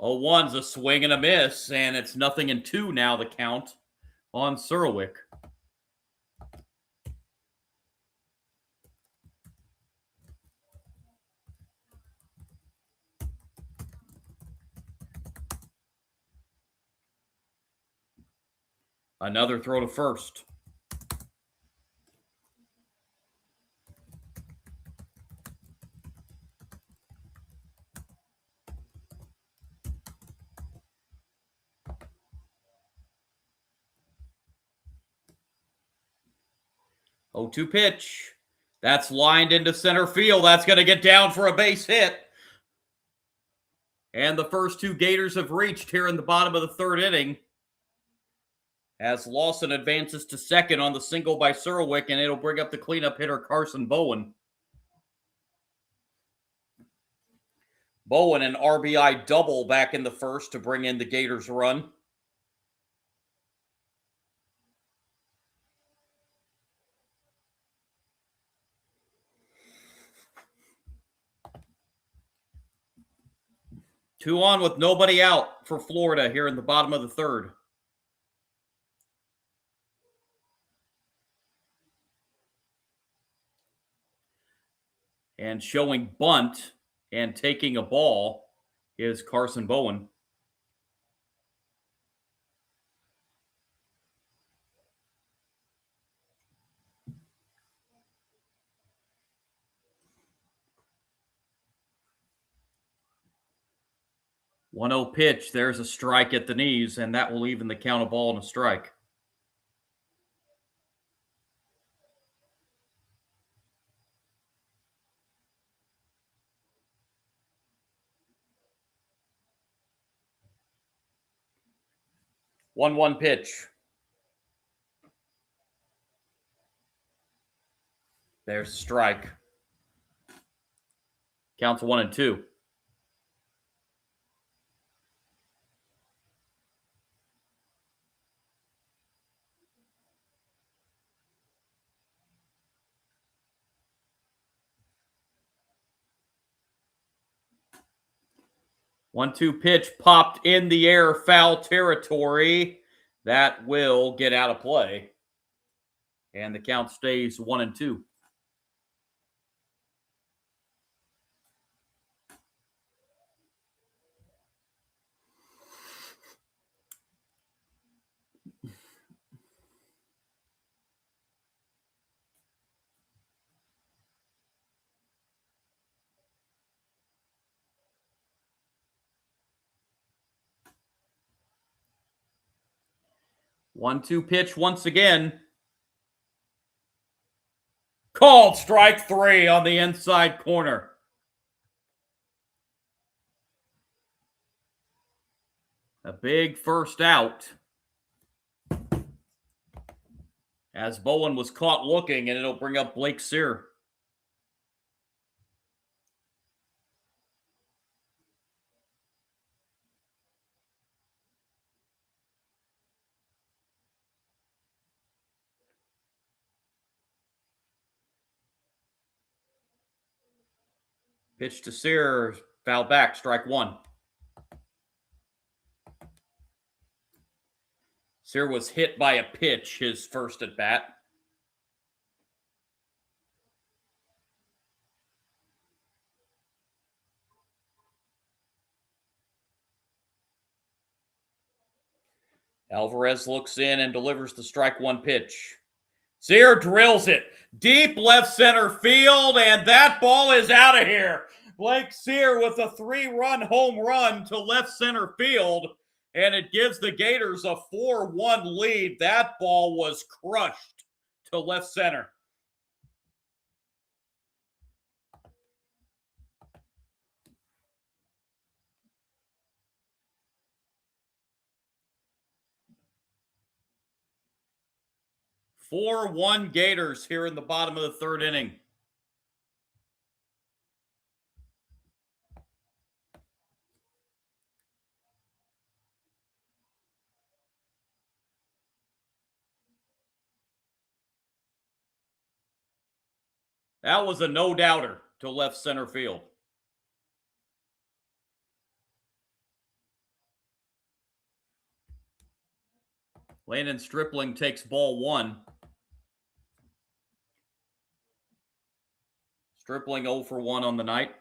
Oh, 1's a swing and a miss, and it's 0-2 now, the count on Surwick. Another throw to first. Oh, 2 pitch. That's lined into center field. That's going to get down for a base hit. And the first 2 Gators have reached here in the bottom of the third inning, as Lawson advances to second on the single by Surwick, and it'll bring up the cleanup hitter, Carson Bowen. Bowen an RBI double back in the first to bring in the Gators run. Two on with nobody out for Florida here in the bottom of the third. And showing bunt and taking a ball is Carson Bowen. One-zero pitch. There's a strike at the knees, and that will even the count, a ball and a strike. One pitch. There's a strike. Counts 1-2. One-two pitch popped in the air, foul territory. That will get out of play. And the count stays 1-2. 1-2 pitch once again. Called strike 3 on the inside corner. A big first out. As Bowen was caught looking, and it'll bring up Blake Sear. Pitch to Sear, foul back, strike 1. Sear was hit by a pitch his first at bat. Alvarez looks in and delivers the strike 1 pitch. Sear drills it deep left center field, and that ball is out of here. Blake Sear with a 3-run home run to left center field, and it gives the Gators a 4-1 lead. That ball was crushed to left center. "4-1 Gators here in the bottom of the 3rd inning. That was a no-doubter to left center field. Landon Stripling takes ball 1. Stripling 0 for 1 on the night.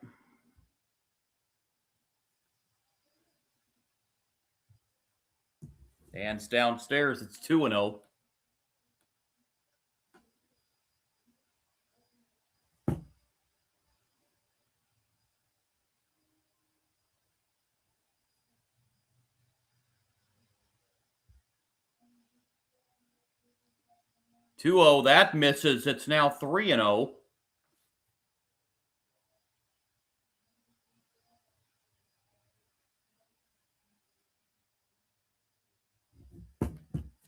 Dan's downstairs. It's 2-0. That misses. It's now 3-0.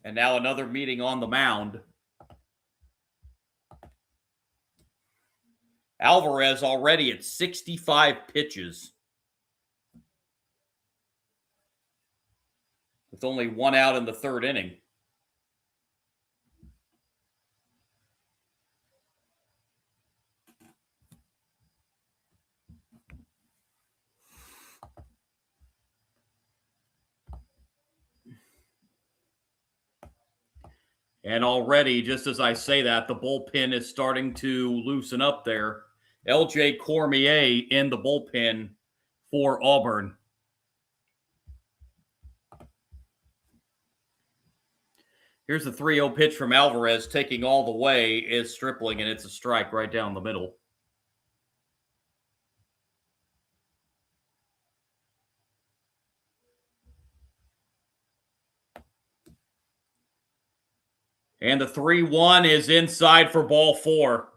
And now another meeting on the mound. Alvarez already at 65 pitches. With only 1 out in the 3rd inning. And already, just as I say that, the bullpen is starting to loosen up there. LJ Cormier in the bullpen for Auburn. Here's the 3-0 pitch from Alvarez, taking all the way is Stripling, and it's a strike right down the middle. And the 3-1 is inside for ball 4.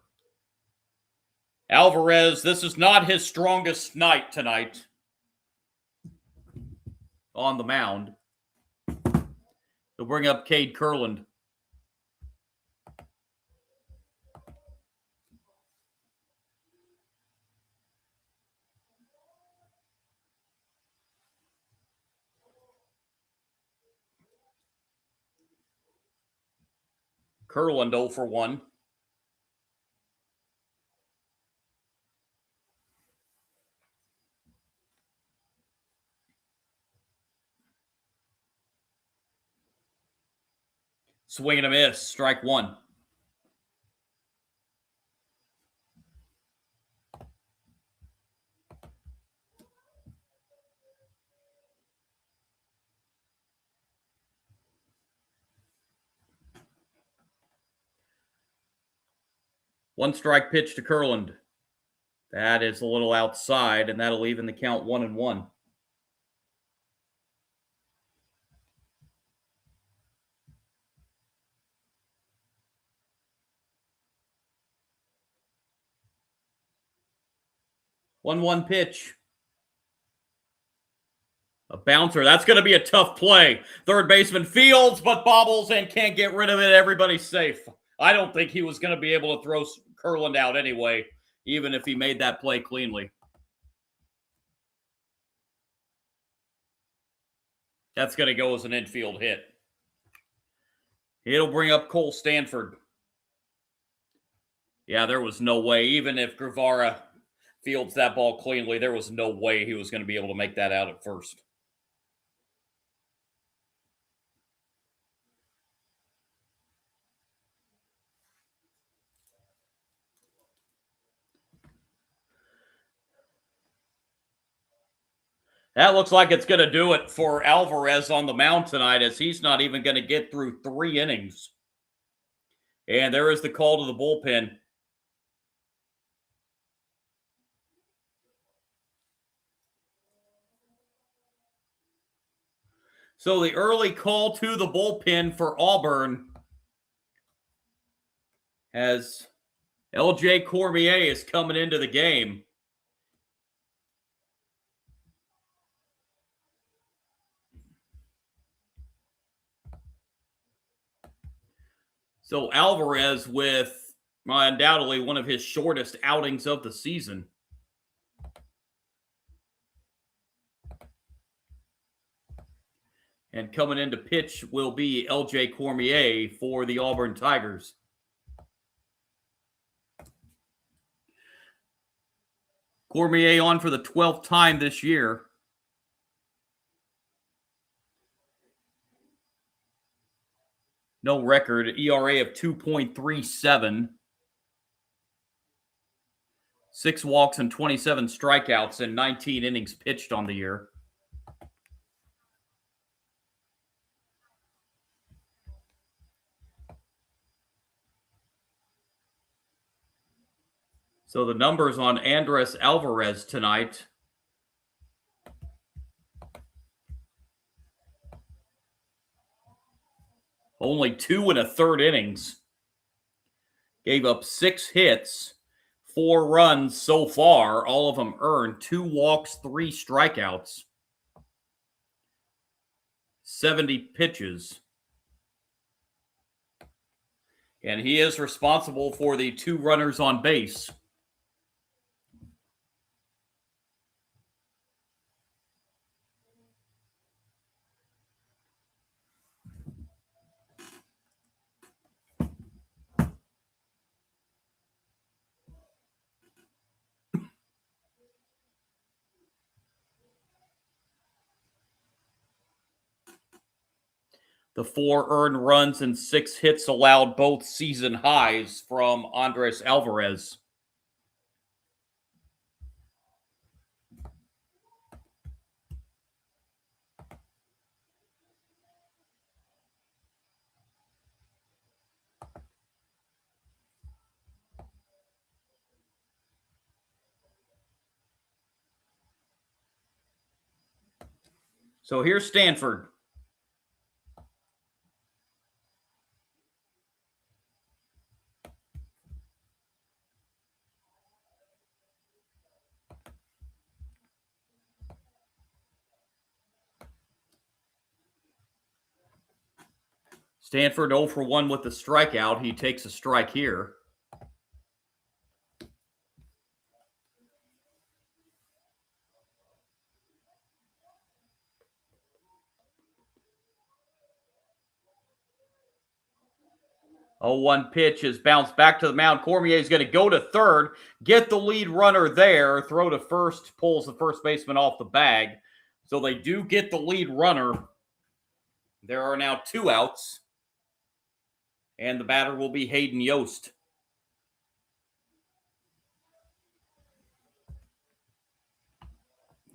Alvarez, this is not his strongest night tonight on the mound. He'll bring up Cade Kurland. Kurland 0 for 1. Swing and a miss, strike 1. One strike pitch to Kurland. That is a little outside, and that'll even the count 1-1. 1-1 pitch. A bouncer. That's going to be a tough play. Third baseman fields, but bobbles and can't get rid of it. Everybody's safe. I don't think he was going to be able to throw Kurland out anyway, even if he made that play cleanly. That's going to go as an infield hit. It'll bring up Cole Stanford. Yeah, there was no way. Even if Guevara fields that ball cleanly, there was no way he was going to be able to make that out at first. That looks like it's going to do it for Alvarez on the mound tonight, as he's not even going to get through 3 innings. And there is the call to the bullpen. So the early call to the bullpen for Auburn, as L.J. Cormier is coming into the game. So Alvarez with undoubtedly one of his shortest outings of the season. And coming in to pitch will be L.J. Cormier for the Auburn Tigers. Cormier on for the 12th time this year. No record, ERA of 2.37. 6 walks and 27 strikeouts and 19 innings pitched on the year. So the numbers on Andres Alvarez tonight. Only 2 1/3 innings. Gave up 6 hits, 4 runs so far, all of them earned, 2 walks, 3 strikeouts, 70 pitches. And he is responsible for the 2 runners on base. The 4 earned runs and 6 hits allowed, both season highs from Andres Alvarez. So here's Stanford. Stanford 0 for 1 with the strikeout. He takes a strike here. Oh, 1 pitch is bounced back to the mound. Cormier is going to go to third, get the lead runner there, throw to first, pulls the first baseman off the bag. So they do get the lead runner. There are now 2 outs. And the batter will be Hayden Yost.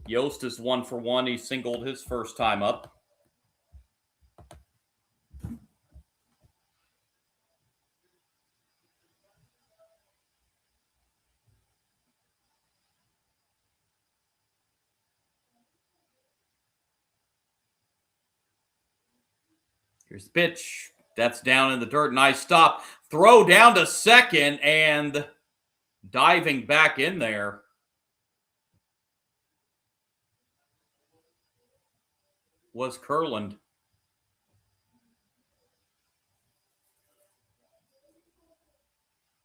Yost is 1 for 1. He singled his first time up. Here's the pitch. That's down in the dirt. Nice stop. Throw down to second and diving back in there. was Kurland.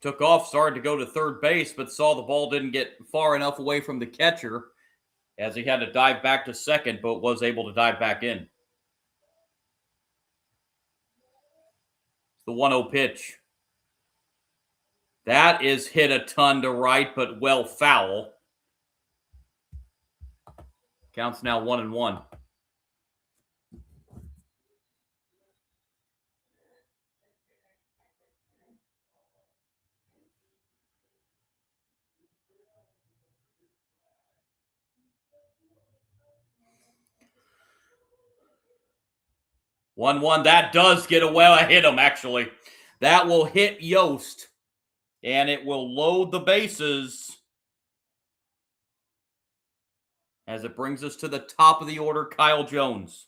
Took off, started to go to third base, but saw the ball didn't get far enough away from the catcher as he had to dive back to second, but was able to dive back in. The 1-0 pitch. That is hit a ton to right, but well foul. Counts now 1-1. One. That does get away. I hit him, actually. That will hit Yost, and it will load the bases as it brings us to the top of the order, Kyle Jones.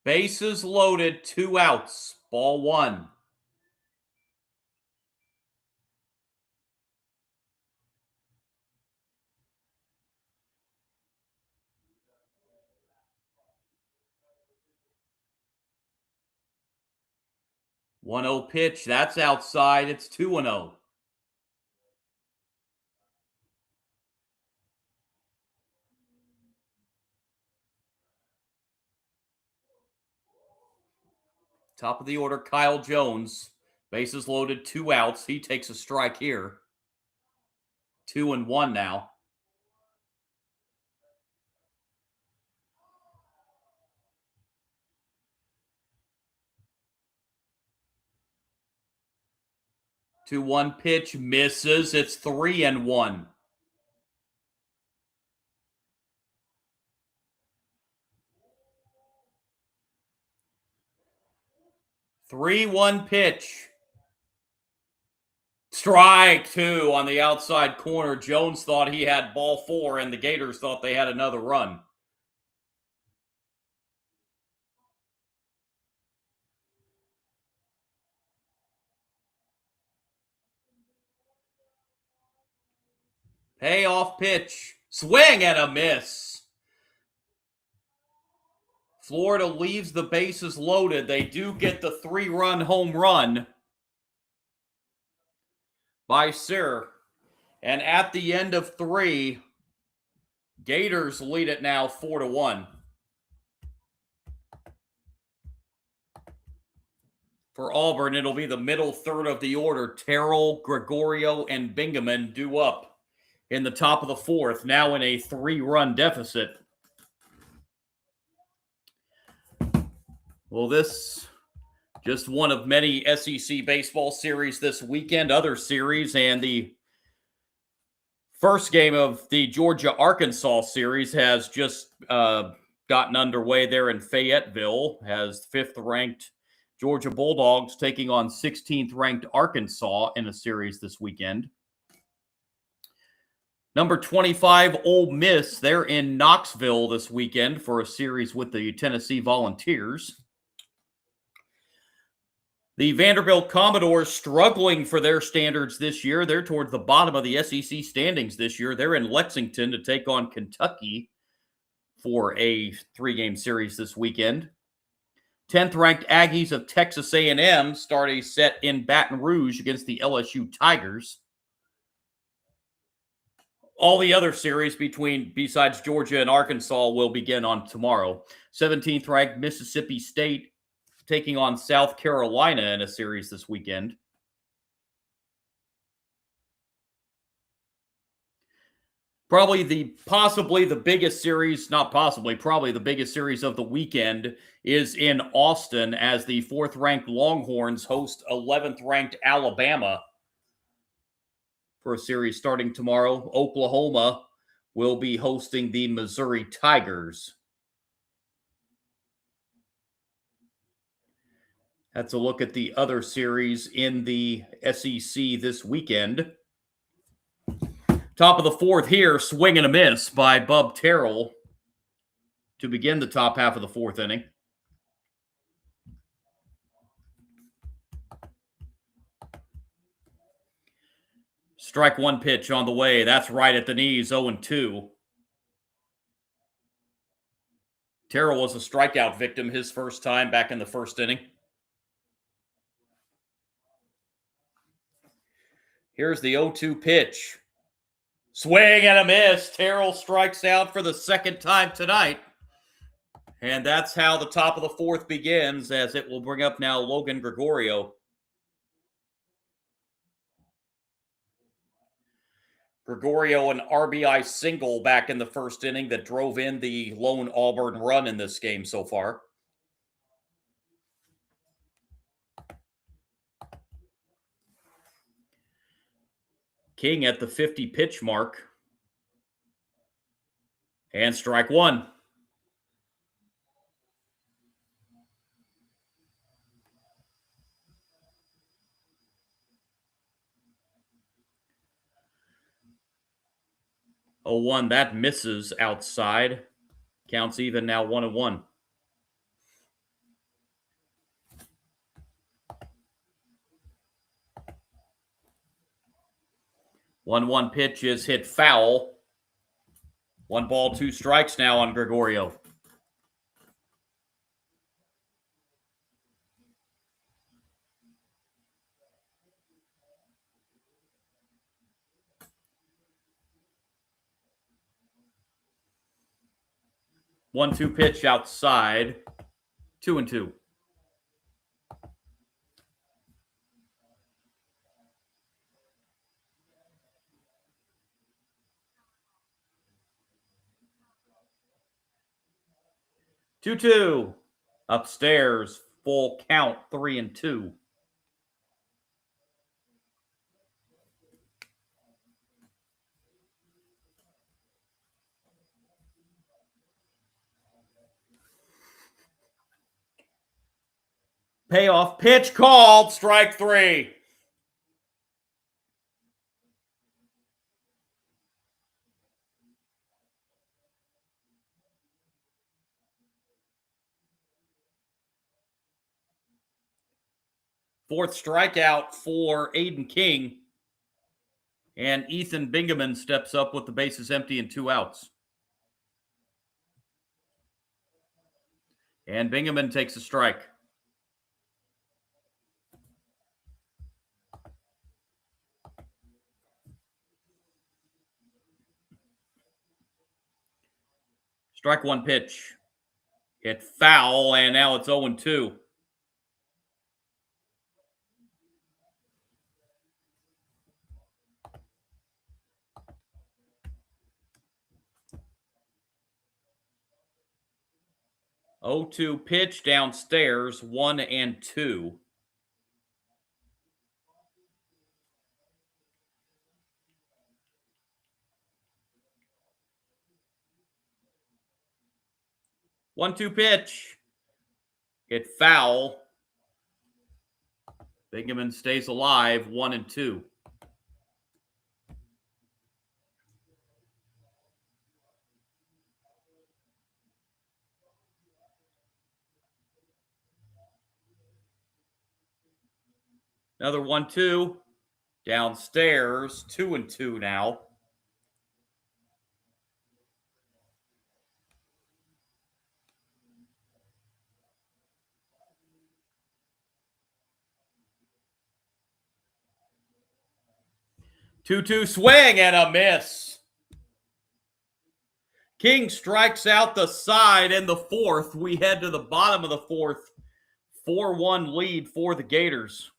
Bases loaded, 2 outs, ball 1. One 0 pitch, that's outside. It's 2-0. Top of the order, Kyle Jones. Bases loaded, 2 outs. He takes a strike here. 2-1 now. Two 1 pitch misses. It's 3-1. 3-1 pitch. Strike 2 on the outside corner. Jones thought he had ball 4, and the Gators thought they had another run. Payoff pitch. Swing and a miss. Florida leaves the bases loaded. They do get the 3-run home run by Sir. And at the end of 3, Gators lead it now 4-1. For Auburn, it'll be the middle third of the order. Terrell, Gregorio, and Bingaman due up in the top of the 4th, now in a 3-run deficit. Well, this just one of many SEC baseball series this weekend, other series, and the first game of the Georgia-Arkansas series has just gotten underway there in Fayetteville, as 5th-ranked Georgia Bulldogs taking on 16th-ranked Arkansas in a series this weekend. Number 25, Ole Miss, they're in Knoxville this weekend for a series with the Tennessee Volunteers. The Vanderbilt Commodores struggling for their standards this year. They're towards the bottom of the SEC standings this year. They're in Lexington to take on Kentucky for a 3-game series this weekend. 10th-ranked Aggies of Texas A&M start a set in Baton Rouge against the LSU Tigers. All the other series besides Georgia and Arkansas will begin on tomorrow. 17th-ranked Mississippi State taking on South Carolina in a series this weekend. Probably the biggest series of the weekend is in Austin as the 4th-ranked Longhorns host 11th-ranked Alabama for a series starting tomorrow. Oklahoma will be hosting the Missouri Tigers. That's a look at the other series in the SEC this weekend. Top of the fourth here, swing and a miss by Bub Terrell to begin the top half of the fourth inning. Strike one pitch on the way. That's right at the knees, 0-2. Terrell was a strikeout victim his first time back in the first inning. Here's the 0-2 pitch. Swing and a miss. Terrell strikes out for the second time tonight. And that's how the top of the fourth begins, as it will bring up now Logan Gregorio. Gregorio, an RBI single back in the first inning that drove in the lone Auburn run in this game so far. King at the 50 pitch mark. And strike one. Oh, 1, that misses outside. Counts even now 1-1. 1-1 pitch is hit foul. 1 ball, 2 strikes now on Gregorio. One-two pitch outside. 2-2. Two-two. Upstairs. Full count. 3-2. Payoff pitch called. Strike 3. Fourth strikeout for Aiden King. And Ethan Bingaman steps up with the bases empty and 2 outs. And Bingaman takes a strike. Strike one pitch. Hit foul, and now it's 0-2. Oh, 2 pitch downstairs, 1-2. One-two pitch. Hit foul. Bingaman stays alive, 1-2. Another 1-2. Downstairs, 2-2 now. Two-two swing and a miss. King strikes out the side in the fourth. We head to the bottom of the fourth. 4-1 lead for the Gators.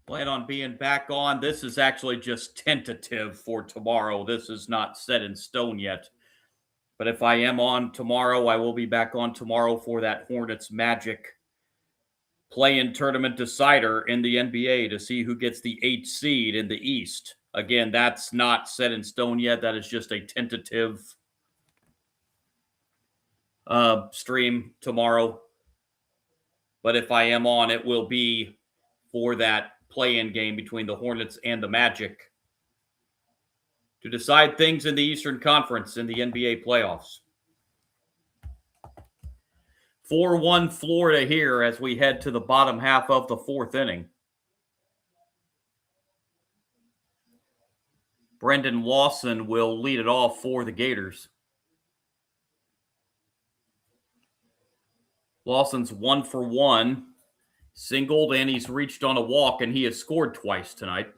Plan on being back on. This is actually just tentative for tomorrow. This is not set in stone yet. But if I am on tomorrow, I will be back on tomorrow for that Hornets Magic play-in tournament decider in the NBA to see who gets the 8th seed in the East. Again, that's not set in stone yet. That is just a tentative stream tomorrow. But if I am on, it will be for that play-in game between the Hornets and the Magic to decide things in the Eastern Conference in the NBA playoffs. 4-1 Florida here as we head to the bottom half of the 4th inning. Brendan Lawson will lead it off for the Gators. Lawson's 1 for 1, singled, and he's reached on a walk, and he has scored twice tonight.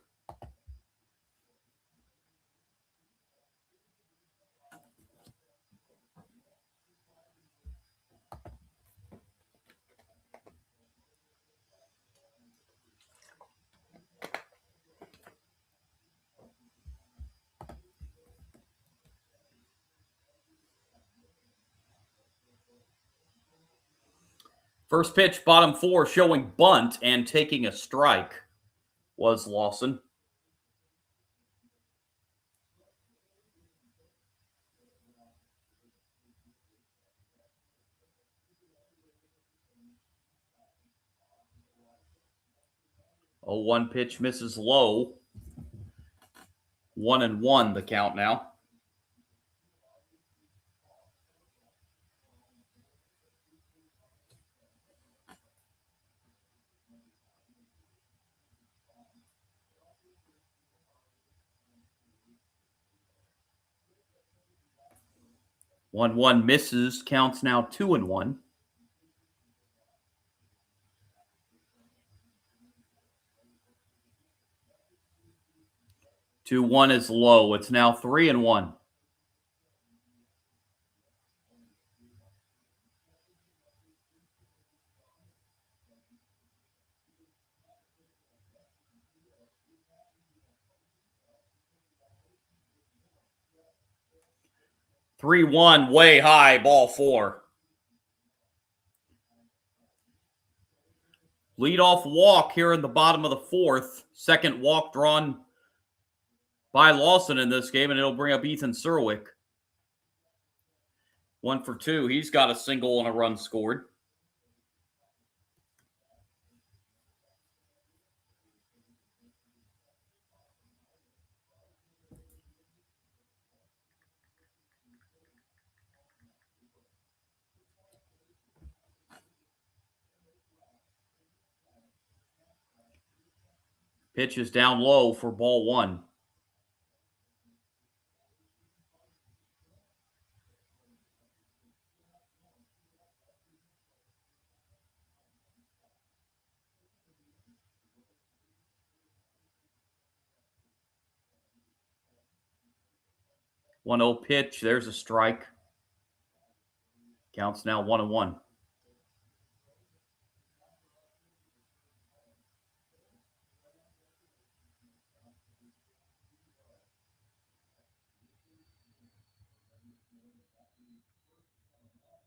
First pitch, bottom 4, showing bunt and taking a strike was Lawson. Oh, 1 pitch misses low. 1-1 the count now. One misses, counts now 2-1. 2-1 is low. It's now 3-1. Three one, way high, ball 4. Leadoff walk here in the bottom of the 4th. Second walk drawn by Lawson in this game, and it'll bring up Ethan Serwick. 1 for 2. He's got a single and a run scored. Pitch is down low for ball 1. One 0 pitch. There's a strike. Counts now 1-1.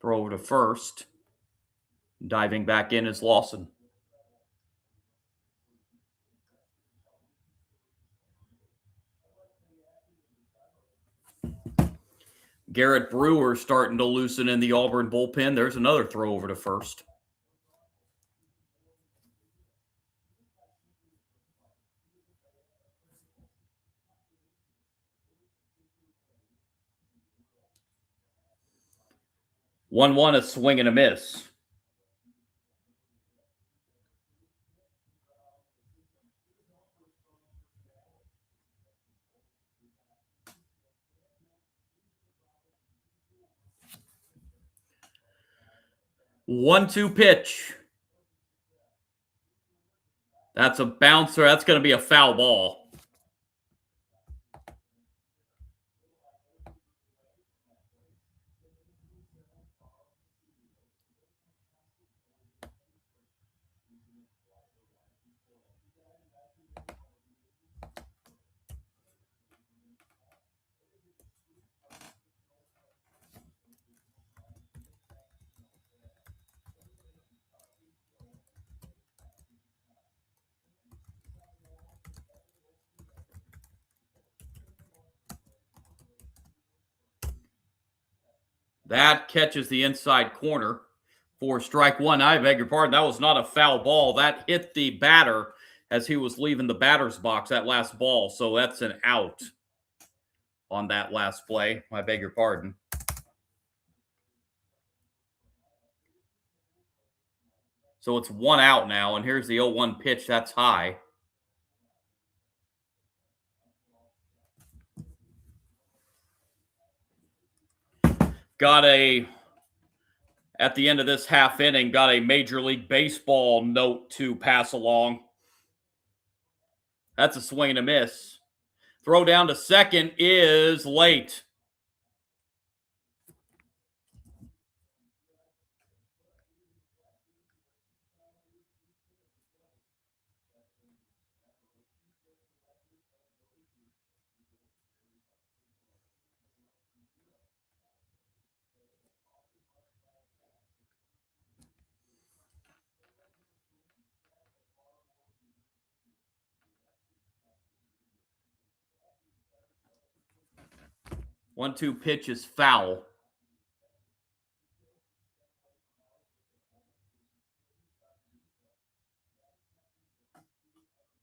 Throw over to first. Diving back in is Lawson. Garrett Brewer starting to loosen in the Auburn bullpen. There's another throw over to first. One, a swing and a miss. One-two pitch. That's a bouncer. That's going to be a foul ball. That catches the inside corner for strike one. I beg your pardon. That was not a foul ball. That hit the batter as he was leaving the batter's box, that last ball. So that's an out on that last play. I beg your pardon. So it's 1 out now, and here's the 0-1 pitch. That's high. At the end of this half inning, got a Major League Baseball note to pass along. That's a swing and a miss. Throw down to second is late. One-two pitch is foul.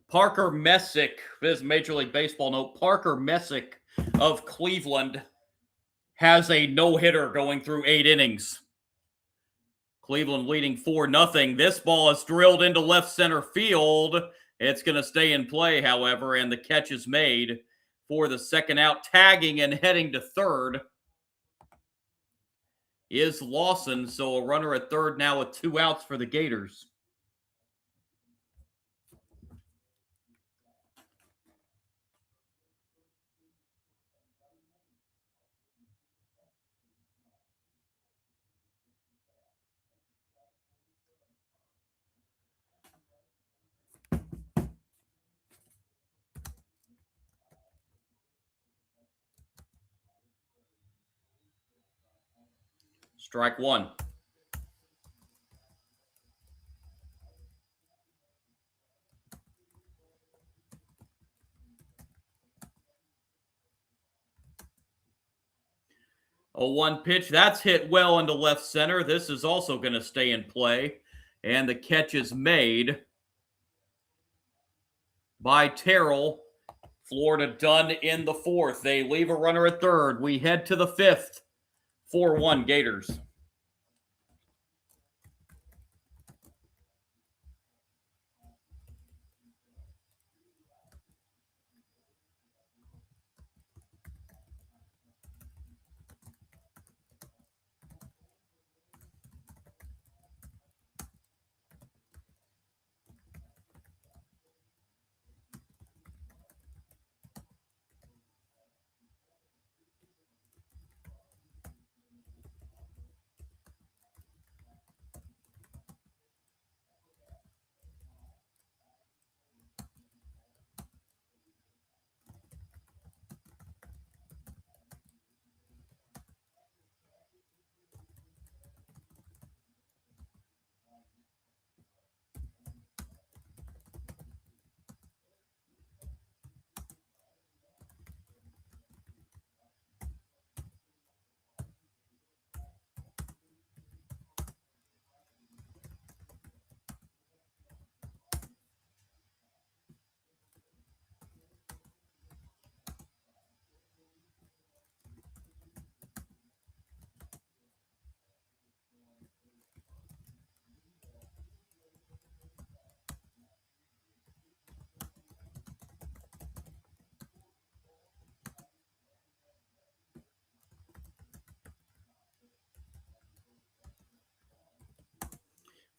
Parker Messick, this Major League Baseball note, Parker Messick of Cleveland has a no-hitter going through 8 innings. Cleveland leading 4-0. This ball is drilled into left center field. It's going to stay in play, however, and the catch is made for the second out. Tagging and heading to third is Lawson, so a runner at third now with 2 outs for the Gators. Strike one. A 1 pitch. That's hit well into left center. This is also going to stay in play. And the catch is made by Terrell. Florida done in the 4th. They leave a runner at third. We head to the 5th. 4-1 Gators.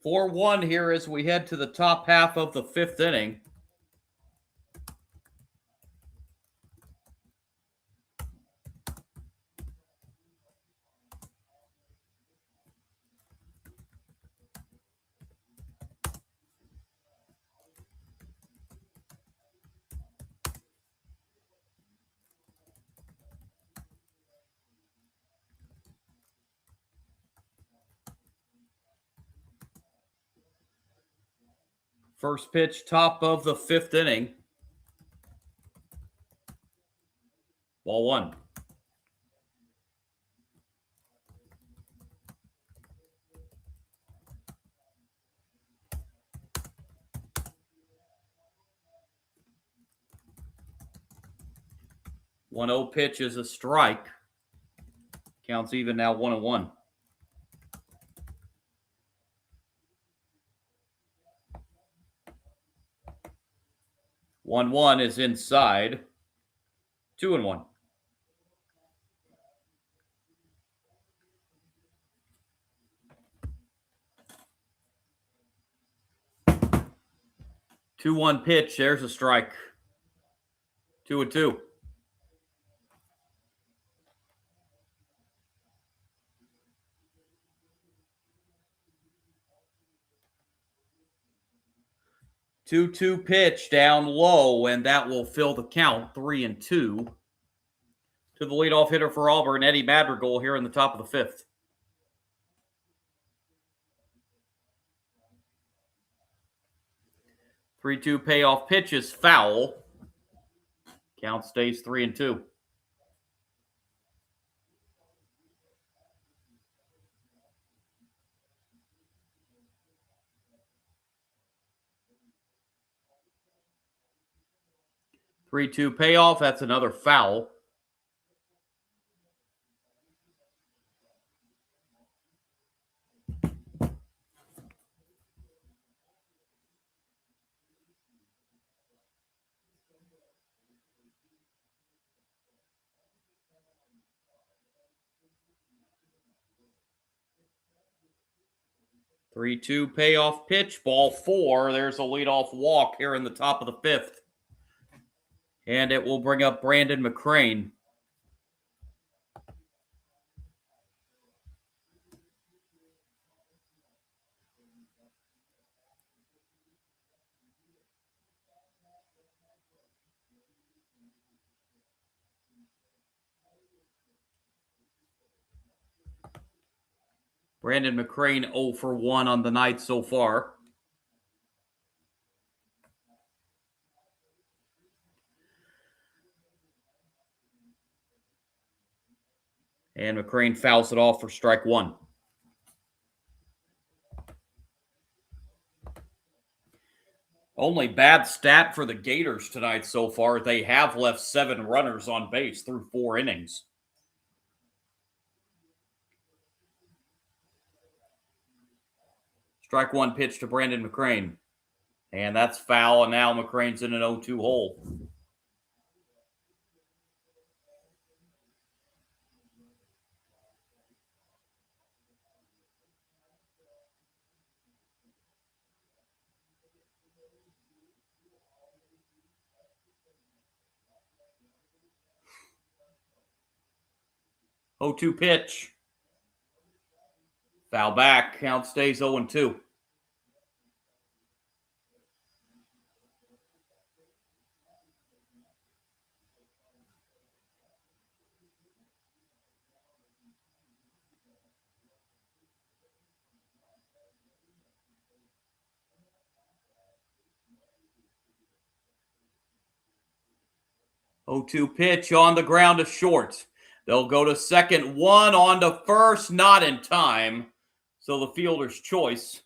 Four-one here as we head to the top half of the 5th inning. First pitch, top of the 5th inning. Ball 1. 1-0 pitch is a strike. Counts even now 1-1. 1-1 is inside. 2-1. Two-one pitch. There's a strike. 2-2. 2-2 pitch down low, and that will fill the count 3-2 to the leadoff hitter for Auburn, Eddie Madrigal, here in the top of the fifth. 3-2 payoff pitch is foul. Count stays 3-2. Three-two payoff. That's another foul. Three-two payoff pitch. Ball 4. There's a leadoff walk here in the top of the fifth. And it will bring up Brandon McCrane. Brandon McCrane 0 for 1 on the night so far. And McCrane fouls it off for strike 1. Only bad stat for the Gators tonight so far. They have left 7 runners on base through 4 innings. Strike 1 pitch to Brandon McCrane. And that's foul, and now McCrane's in an 0-2 hole. Oh, 2 pitch. Foul back. Count stays 0-2. Oh, 2 pitch on the ground to short. They'll go to second. 1 on to first, not in time. So the fielder's choice.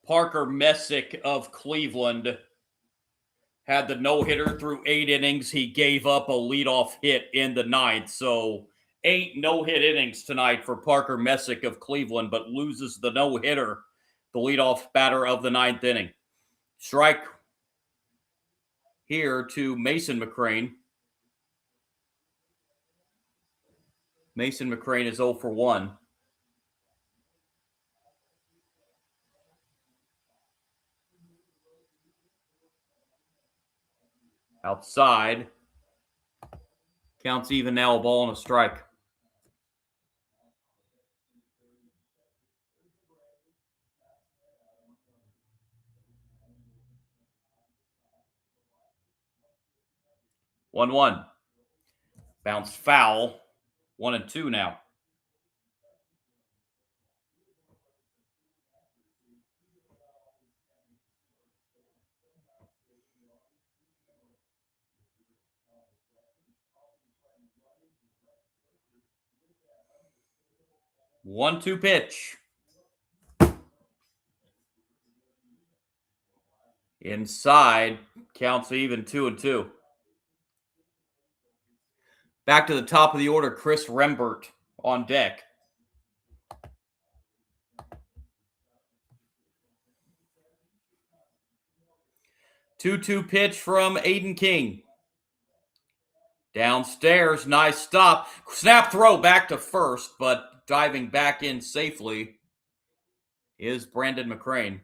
Parker Messick of Cleveland had the no-hitter through 8 innings. He gave up a leadoff hit in the ninth. So 8 no-hit innings tonight for Parker Messick of Cleveland, but loses the no-hitter, the leadoff batter of the 9th inning. Strike here to Mason McCrane. Mason McCrane is 0 for 1. Outside. Counts even now, a ball and a strike. One. Bounce foul. 1-2 now. 1-2 pitch. Inside, counts even 2-2. Back to the top of the order, Chris Rembert on deck. Two-two pitch from Aiden King. Downstairs, nice stop. Snap throw back to first, but diving back in safely is Brandon McCrane.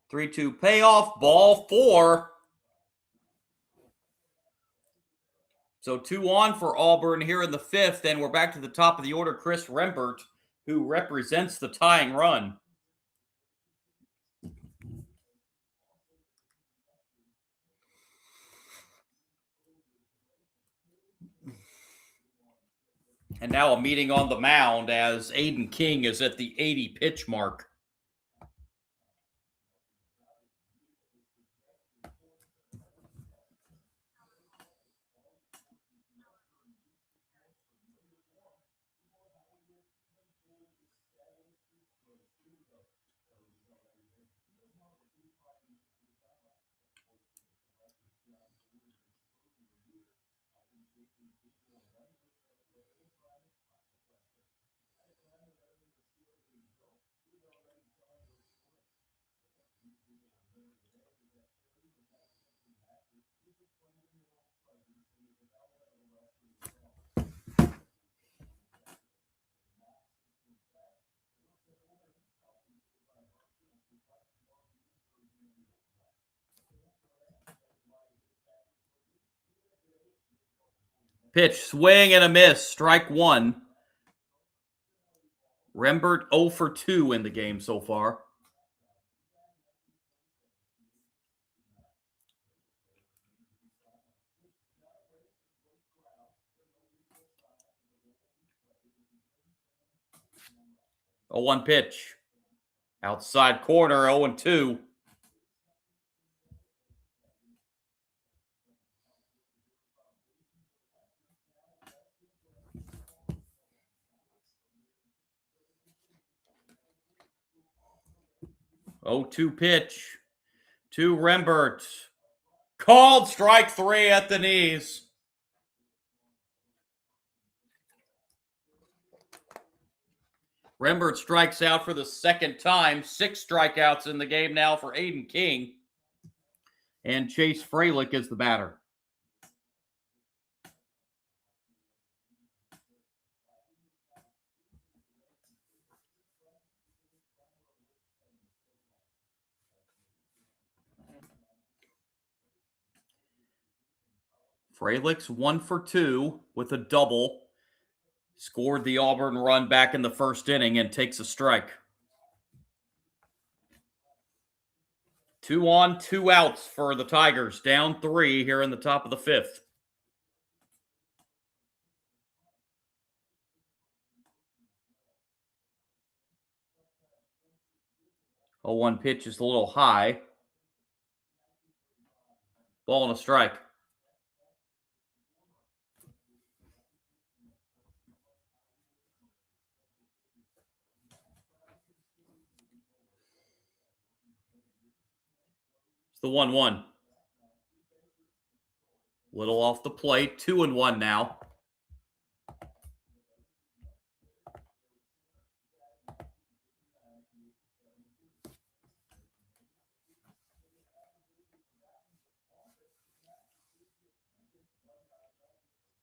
Three-two payoff, ball 4. So 2 on for Auburn here in the 5th, and we're back to the top of the order, Chris Rembert, who represents the tying run. And now a meeting on the mound as Aiden King is at the 80 pitch mark. Pitch, swing and a miss, strike 1. Rembert 0 for 2 in the game so far. A 1 pitch. Outside corner, 0-2. Oh, 2 pitch to Rembert. Called strike 3 at the knees. Rembert strikes out for the second time. 6 strikeouts in the game now for Aiden King. And Chase Freilich is the batter. Freilich's 1 for 2 with a double. Scored the Auburn run back in the first inning and takes a strike. 2 on, 2 outs for the Tigers. Down 3 here in the top of the 5th. A 1 pitch is a little high. Ball and a strike. It's the 1-1. Little off the plate. 2-1 now.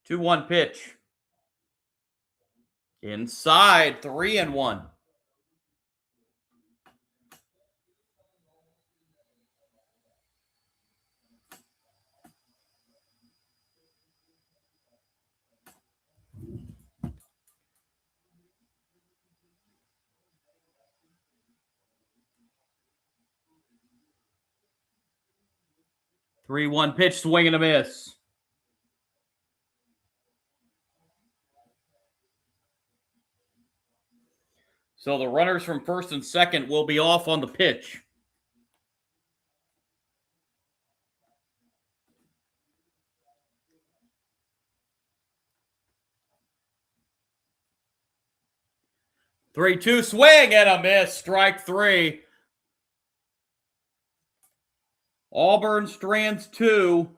Two-one pitch. Inside, 3-1. Three-one pitch, swing and a miss. So the runners from first and second will be off on the pitch. Three-two swing and a miss. Strike three. Auburn strands two.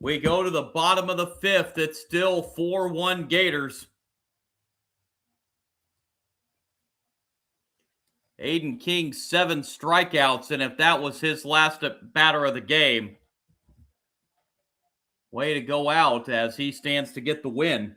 We go to the bottom of the fifth. It's still 4-1 Gators. Aiden King, 7 strikeouts, and if that was his last batter of the game, way to go out as he stands to get the win.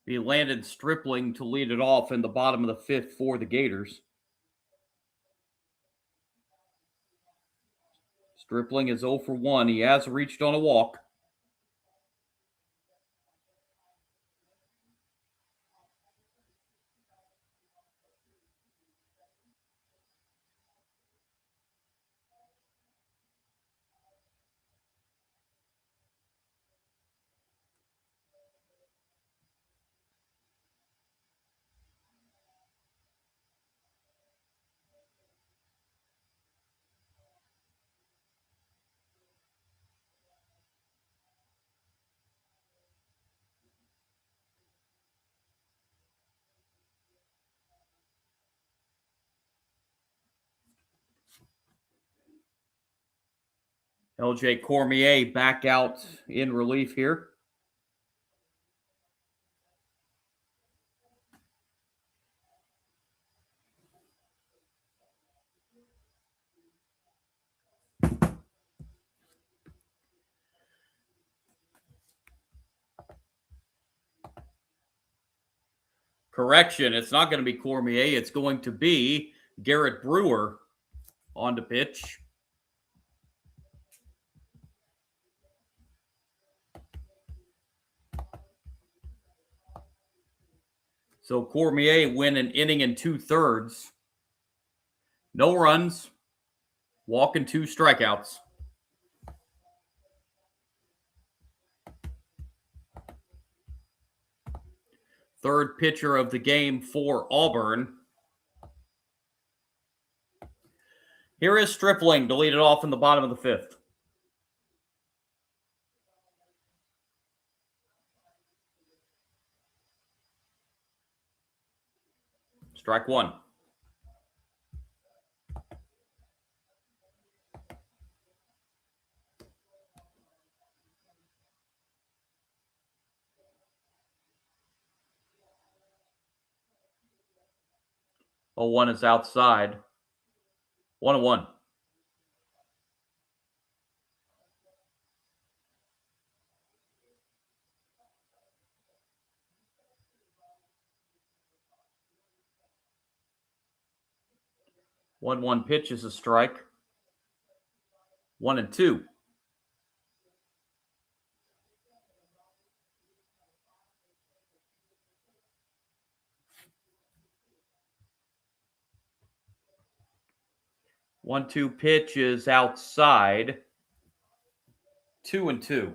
Be Landon Stripling to lead it off in the bottom of the fifth for the Gators. Stripling is 0 for 1. He has reached on a walk. LJ Cormier back out in relief here. Correction, it's not going to be Cormier. It's going to be Garrett Brewer on the pitch. So Cormier win an inning and 2/3. No runs, walk and 2 strikeouts. Third pitcher of the game for Auburn. Here is Stripling to lead it off in the bottom of the fifth. Strike one. Oh, 1 is outside. 1-1. One pitch is a strike. 1-2. One-two pitch is outside. 2-2.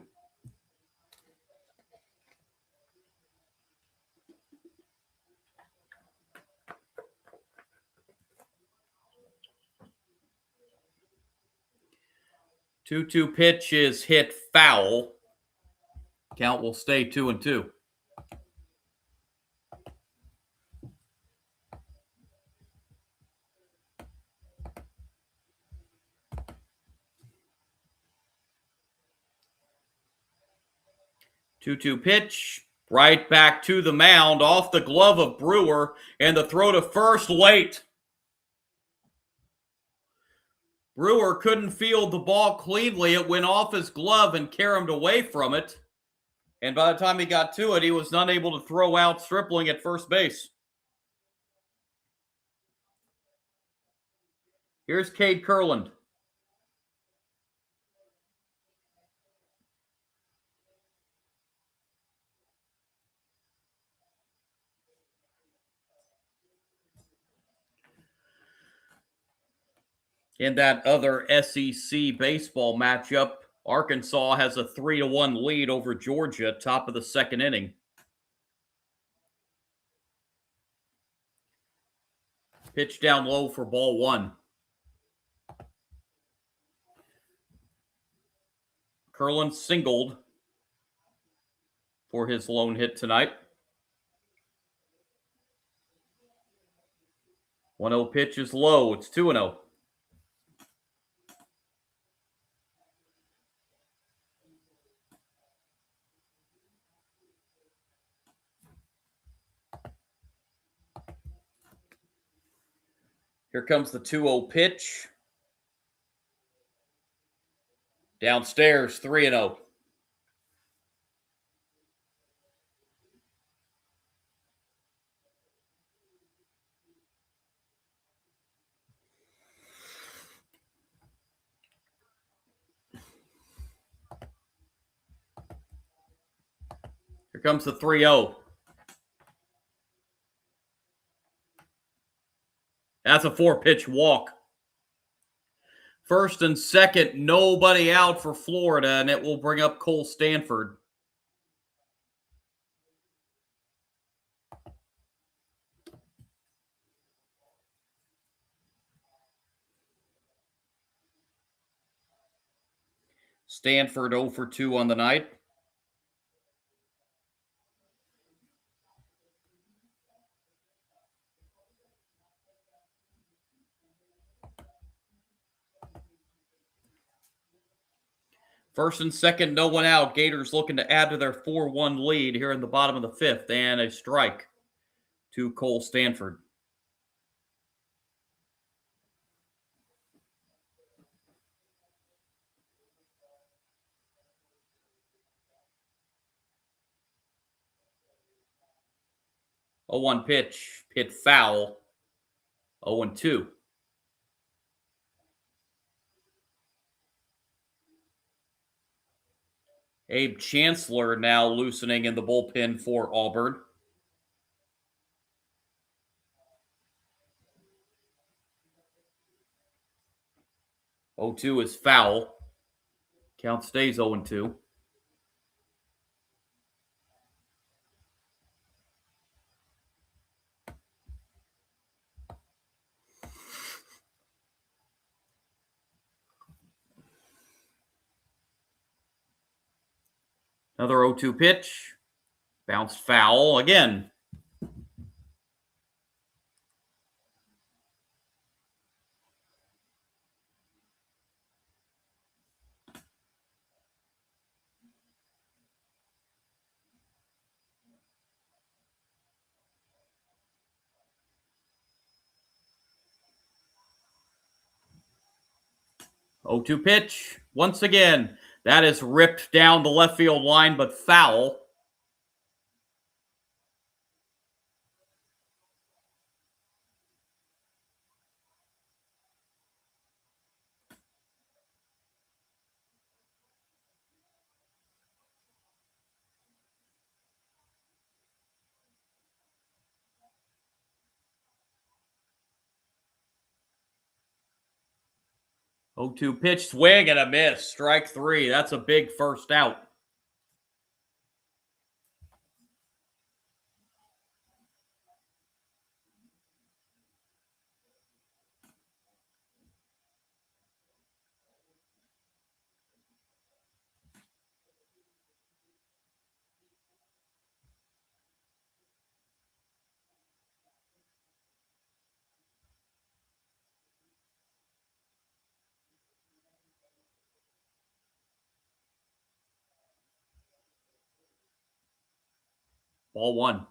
Two pitch is hit foul. Count will stay 2-2. Two pitch, right back to the mound, off the glove of Brewer, and the throw to first late. Brewer couldn't field the ball cleanly. It went off his glove and caromed away from it. And by the time he got to it, he was not able to throw out Stripling at first base. Here's Cade Kurland. In that other SEC baseball matchup, Arkansas has a 3-1 lead over Georgia, top of the second inning. Pitch down low for ball one. Kurland singled for his lone hit tonight. 1-0 pitch is low. It's 2-0. Here comes the 2-0 pitch. Downstairs, 3-0. Here comes the 3-0. That's a 4-pitch walk. First and second, nobody out for Florida, and it will bring up Cole Stanford. Stanford 0 for 2 on the night. First and second, no one out. Gators looking to add to their 4-1 lead here in the bottom of the fifth, and a strike to Cole Stanford. A 1 pitch, hit foul. 0-2. Abe Chancellor now loosening in the bullpen for Auburn. 0-2 is foul. Count stays 0-2. Another 0-2 pitch. Bounced foul again. Oh, 2 pitch. Once again, that is ripped down the left field line, but foul. Oh, 2 pitch, swing and a miss. Strike 3. That's a big first out. Ball 1.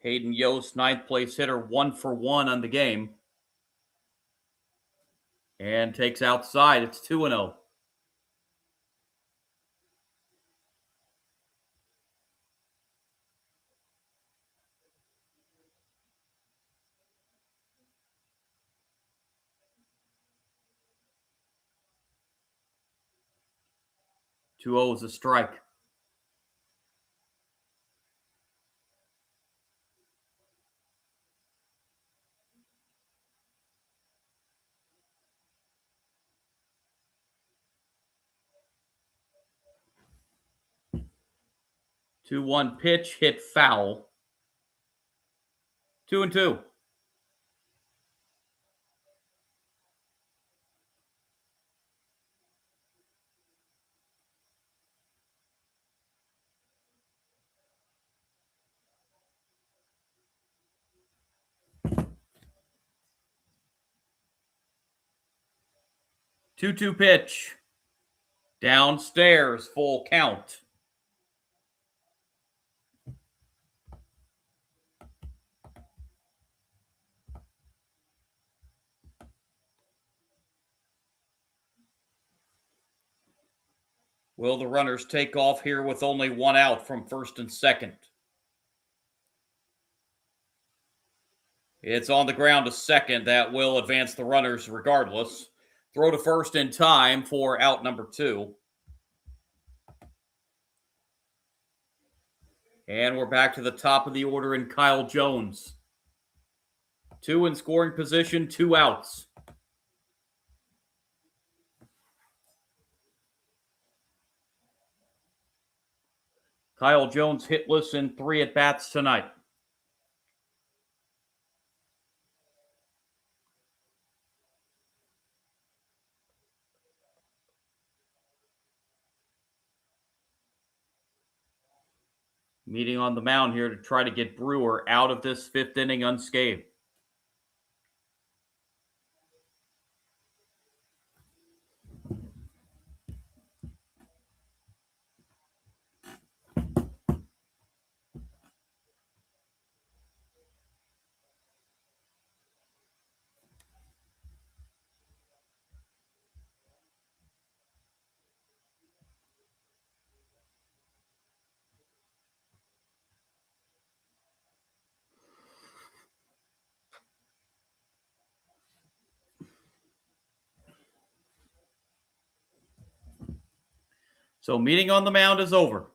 Hayden Yost, ninth place hitter, 1 for 1 on the game. And takes outside. It's 2-0. Two 0 is a strike. Two 1 pitch, hit foul. 2-2. Two pitch. Downstairs, full count. Will the runners take off here with only one out from first and second? It's on the ground to second. That will advance the runners regardless. Throw to first in time for out number 2. And we're back to the top of the order in Kyle Jones. 2 in scoring position, 2 outs. Kyle Jones hitless in 3 at-bats tonight. Meeting on the mound here to try to get Brewer out of this 5th inning unscathed. So meeting on the mound is over.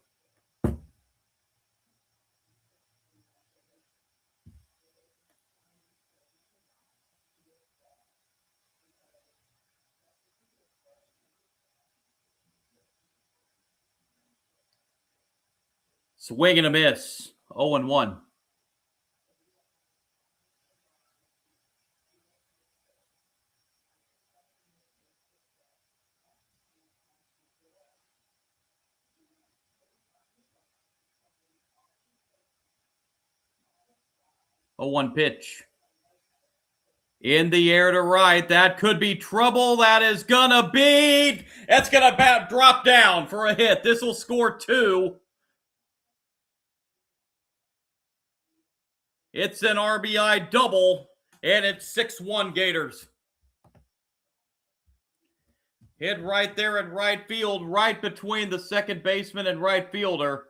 Swing and a miss. 0-1. A 1 pitch. In the air to right. That could be trouble. That is gonna be. That's gonna drop down for a hit. This will score 2. It's an RBI double, and it's 6-1 Gators. Hit right there in right field, right between the second baseman and right fielder.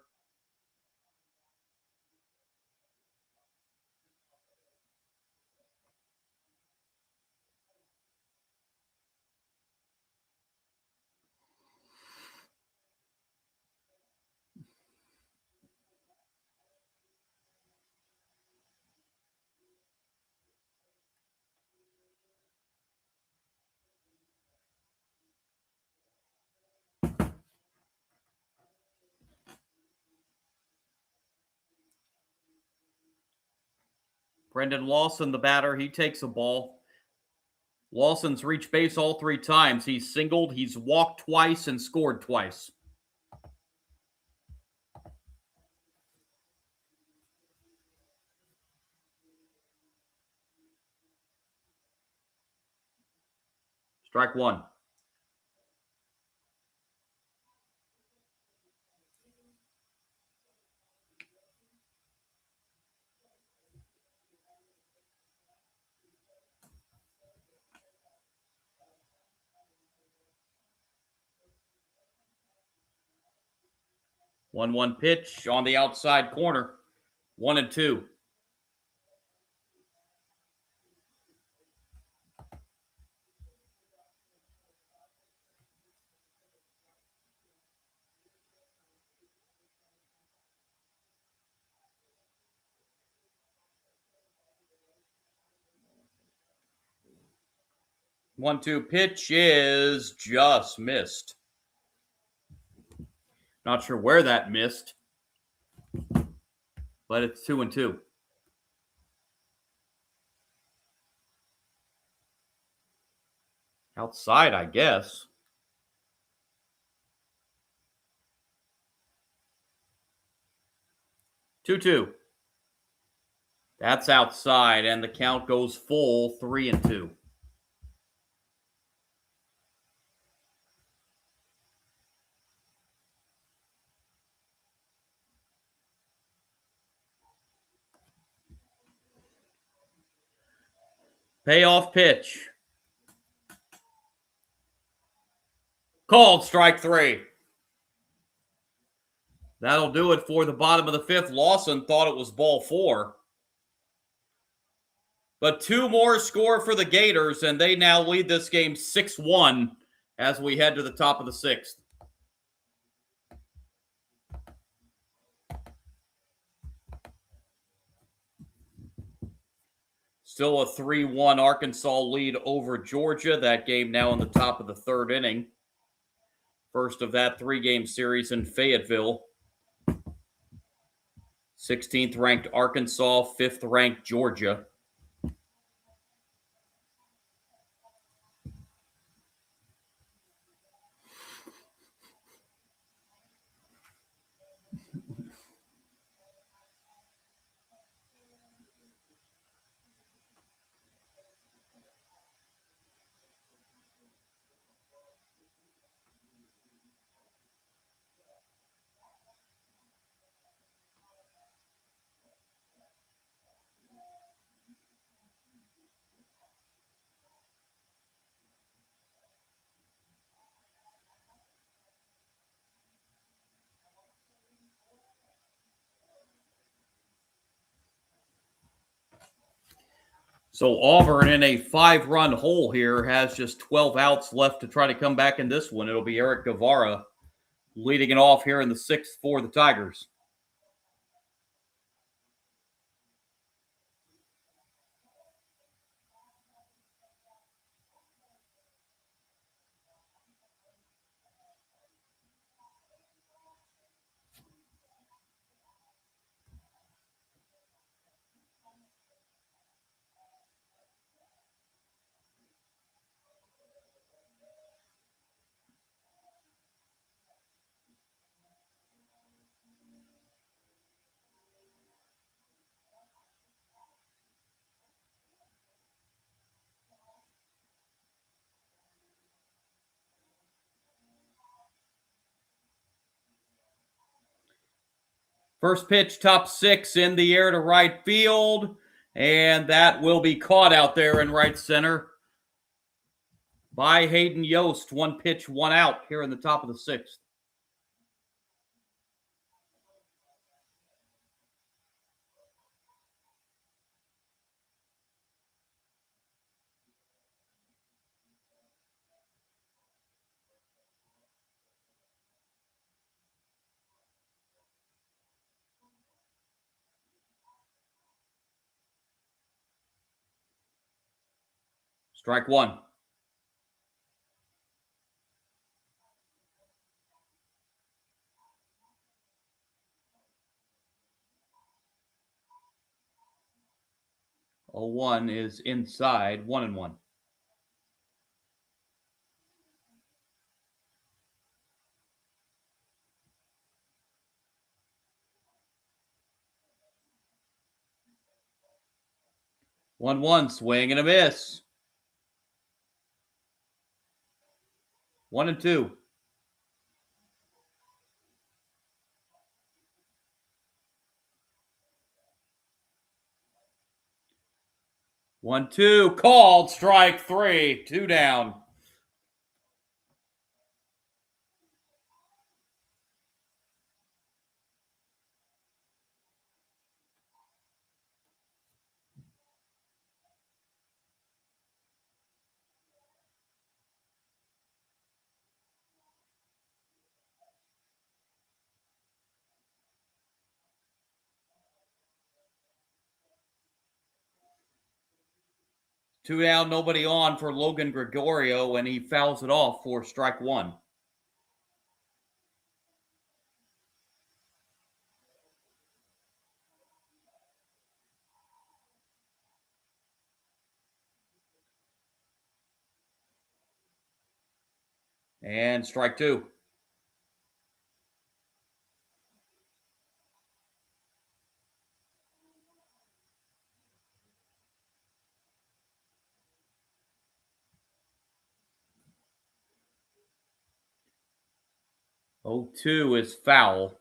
Brendan Lawson, the batter, he takes a ball. Lawson's reached base all 3 times. He's singled, he's walked twice, and scored twice. Strike 1. 1-1 pitch on the outside corner. 1-2. One-two pitch is just missed. Not sure where that missed, but it's 2-2. Outside, I guess. 2-2. That's outside, and the count goes full 3-2. Payoff pitch. Called strike 3. That'll do it for the bottom of the 5th. Lawson thought it was ball 4. But 2 more score for the Gators, and they now lead this game 6-1 as we head to the top of the 6th. Still a 3-1 Arkansas lead over Georgia. That game now in the top of the 3rd inning. First of that 3-game series in Fayetteville. 16th ranked Arkansas, 5th ranked Georgia. So Auburn in a 5-run hole here has just 12 outs left to try to come back in this one. It'll be Eric Guevara leading it off here in the 6th for the Tigers. First pitch, top 6 in the air to right field, and that will be caught out there in right center by Hayden Yost. 1 pitch, 1 out here in the top of the 6th. Strike 1. A 1 is inside, 1-1. One, swing and a miss. 1-2. One, two, called strike 3, 2 down. 2 down, nobody on for Logan Gregorio, and he fouls it off for strike one. And strike two. Oh, 2 is foul.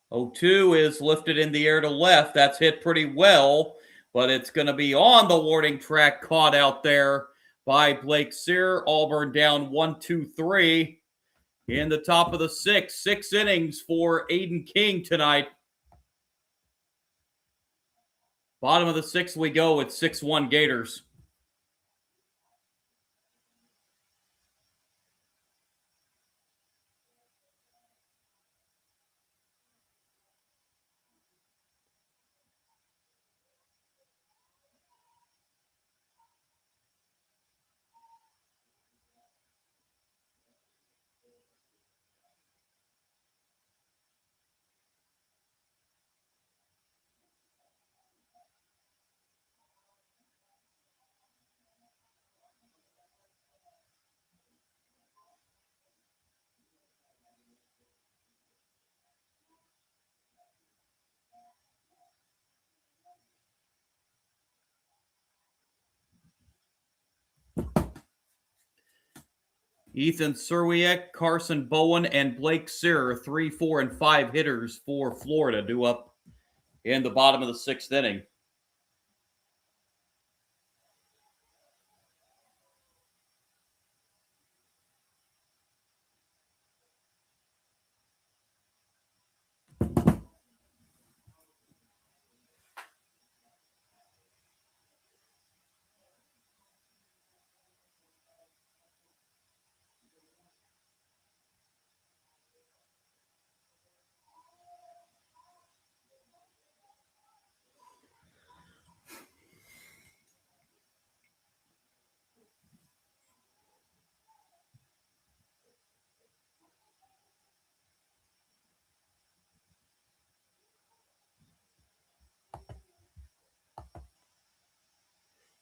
Oh, 2 is lifted in the air to left. That's hit pretty well, but it's going to be on the warning track, caught out there by Blake Sear. Auburn down 1-2-3 in the top of the sixth. 6 innings for Aiden King tonight. Bottom of the sixth we go with 6-1 Gators. Ethan Serwiak, Carson Bowen, and Blake Sear, 3, 4, and 5 hitters for Florida, due up in the bottom of the sixth inning.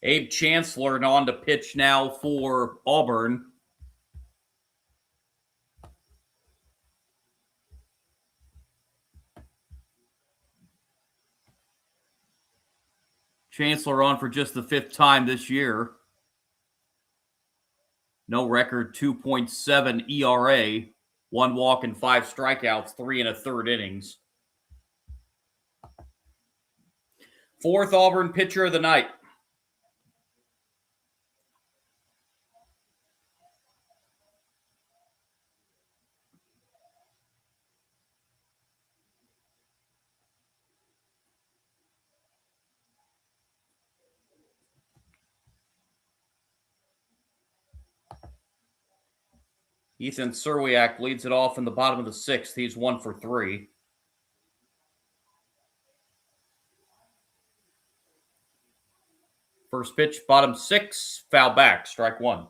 Abe Chancellor on to pitch now for Auburn. Chancellor on for just the 5th time this year. No record, 2.7 ERA, 1 walk and 5 strikeouts, 3 1/3 innings. 4th Auburn pitcher of the night. Ethan Serwiak leads it off in the bottom of the 6th. He's 1 for 3. First pitch, bottom 6, foul back, strike 1.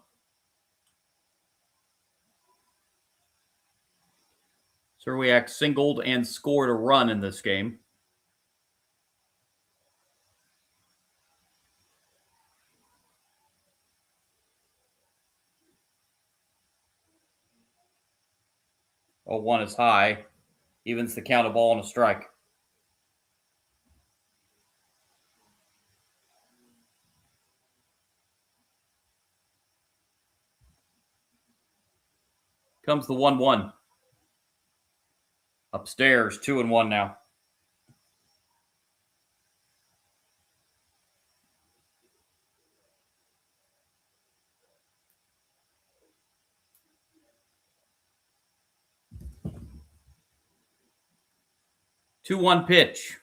Serwiak singled and scored a run in this game. Oh, 1 is high. Evens the count, of ball and a strike. Comes the 1-1. Upstairs, 2-1 now. Two-one pitch.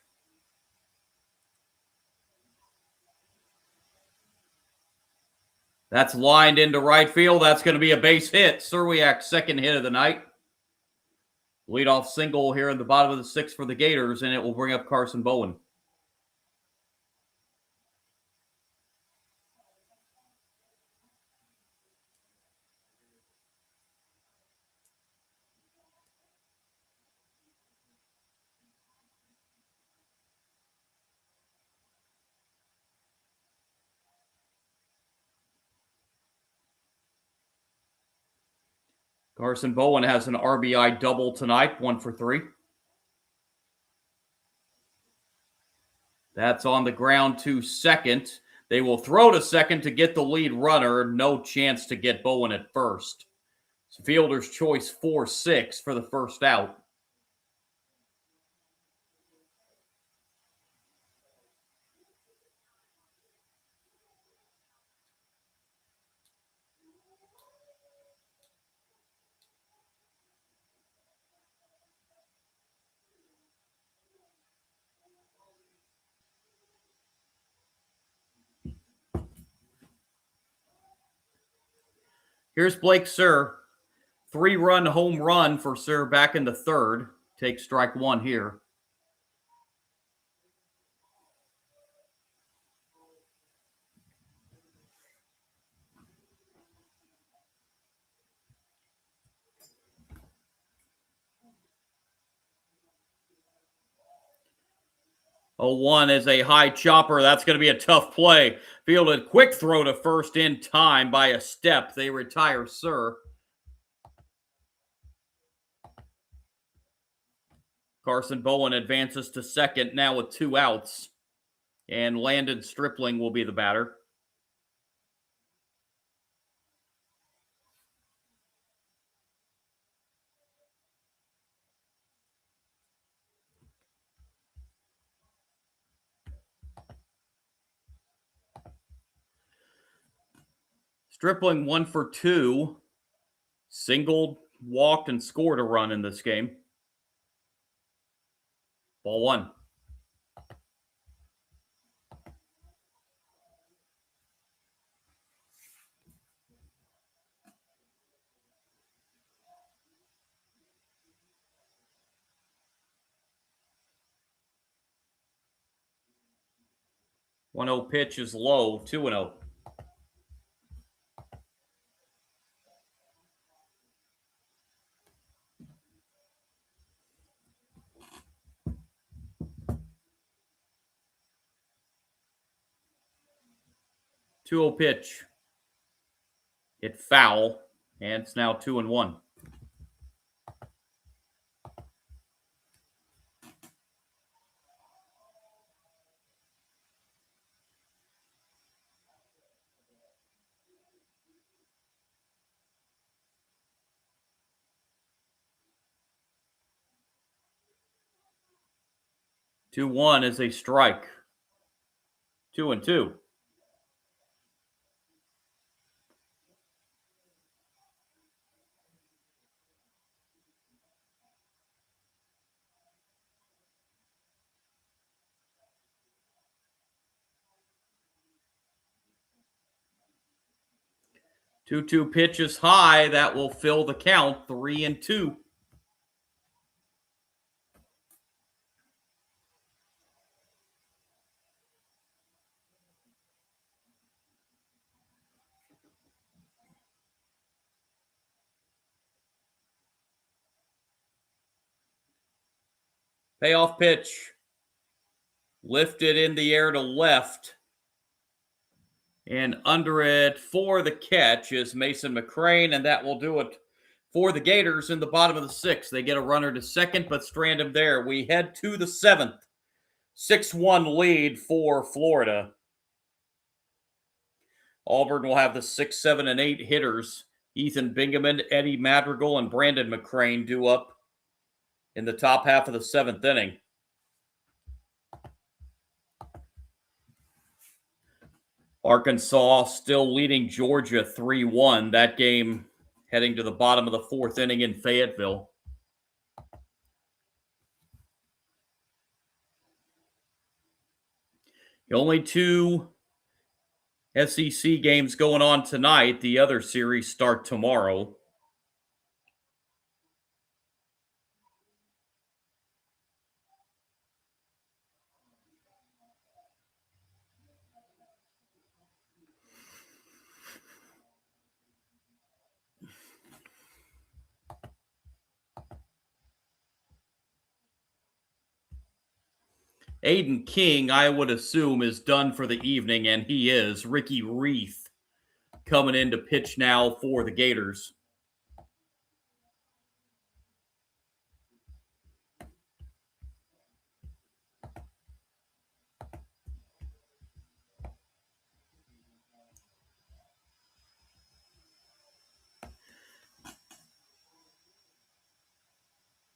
That's lined into right field. That's going to be a base hit. Serwiak's second hit of the night. Leadoff single here in the bottom of the sixth for the Gators, and it will bring up Carson Bowen. Carson Bowen has an RBI double tonight, 1 for 3. That's on the ground to second. They will throw to second to get the lead runner. No chance to get Bowen at first. It's fielder's choice 4-6 for the first out. Here's Blake Sir. 3-run home run for Sir back in the third. Take strike one here. Oh, 1 is a high chopper. That's going to be a tough play. Fielded quick throw to first in time by a step. They retire Sir. Carson Bowen advances to second now with 2 outs. And Landon Stripling will be the batter. Stripling 1 for 2. Singled, walked, and scored a run in this game. Ball 1. One 0 pitch is low, 2-0. Two 0 pitch. It foul, and it's now 2-1. Two 1 is a strike. 2-2. Two pitch is high. That will fill the count. 3-2. Payoff pitch. Lifted in the air to left. And under it for the catch is Mason McCrane, and that will do it for the Gators in the bottom of the sixth. They get a runner to second, but strand him there. We head to the seventh. 6-1 lead for Florida. Auburn will have the 6, 7, and 8 hitters. Ethan Bingaman, Eddie Madrigal, and Brandon McCrane due up in the top half of the seventh inning. Arkansas still leading Georgia 3-1. That game heading to the bottom of the fourth inning in Fayetteville. The only two SEC games going on tonight. The other series start tomorrow. Aiden King, I would assume, is done for the evening, and he is. Ricky Reith coming in to pitch now for the Gators.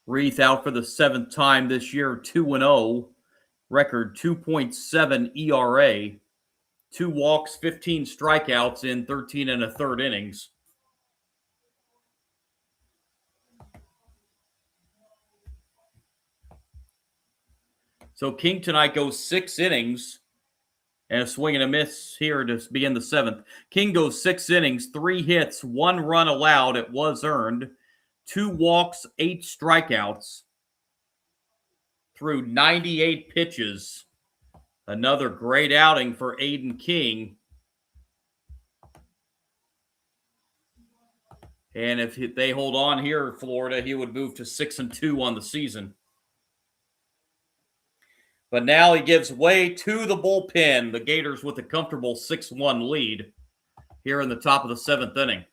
Reith out for the 7th time this year, 2-0. Record 2.7 ERA. 2 walks, 15 strikeouts in 13 1/3 innings. So King tonight goes 6 innings and a swing and a miss here to begin the 7th. King goes 6 innings, 3 hits, 1 run allowed. It was earned. 2 walks, 8 strikeouts through 98 pitches. Another great outing for Aiden King. And if they hold on here, Florida, he would move to 6-2 on the season. But now he gives way to the bullpen. The Gators with a comfortable 6-1 lead here in the top of the 7th inning.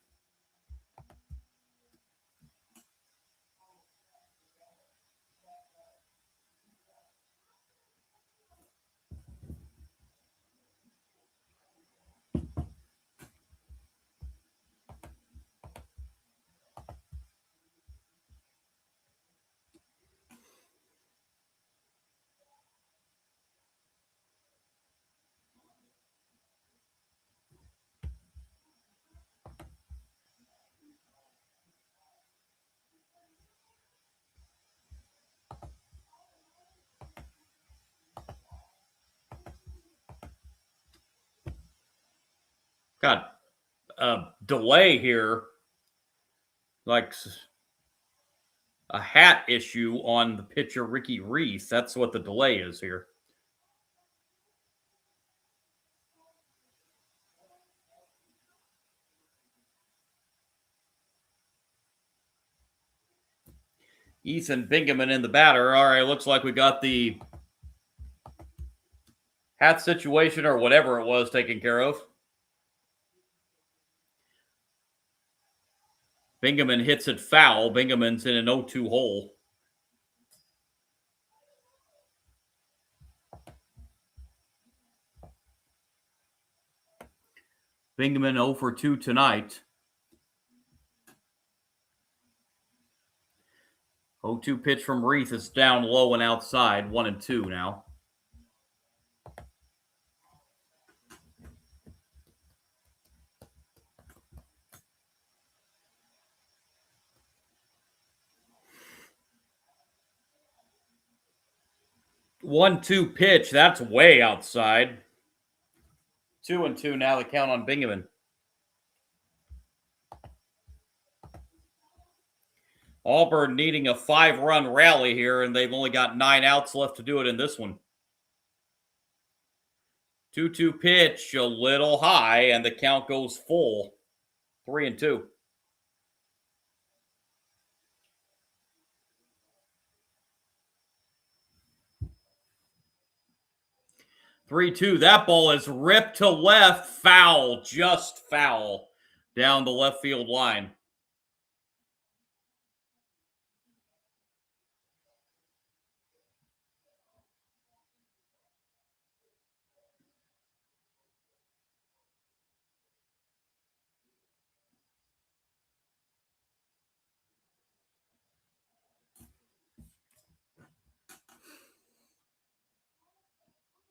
Got a delay here, like a hat issue on the pitcher Ricky Reith. That's what the delay is here. Ethan Bingaman in the batter. All right, looks like we got the hat situation or whatever it was taken care of. Bingaman hits it foul. Bingaman's in an 0-2 hole. Bingaman 0 for 2 tonight. 0-2 pitch from Reith is down low and outside. 1-2 now. One-two pitch. That's way outside. 2-2 now. The count on Bingaman. Auburn needing a 5-run rally here, and they've only got 9 outs left to do it in this one. 2-2 pitch, a little high, and the count goes full. 3-2. 3-2. That ball is ripped to left. Foul. Just foul. Down the left field line.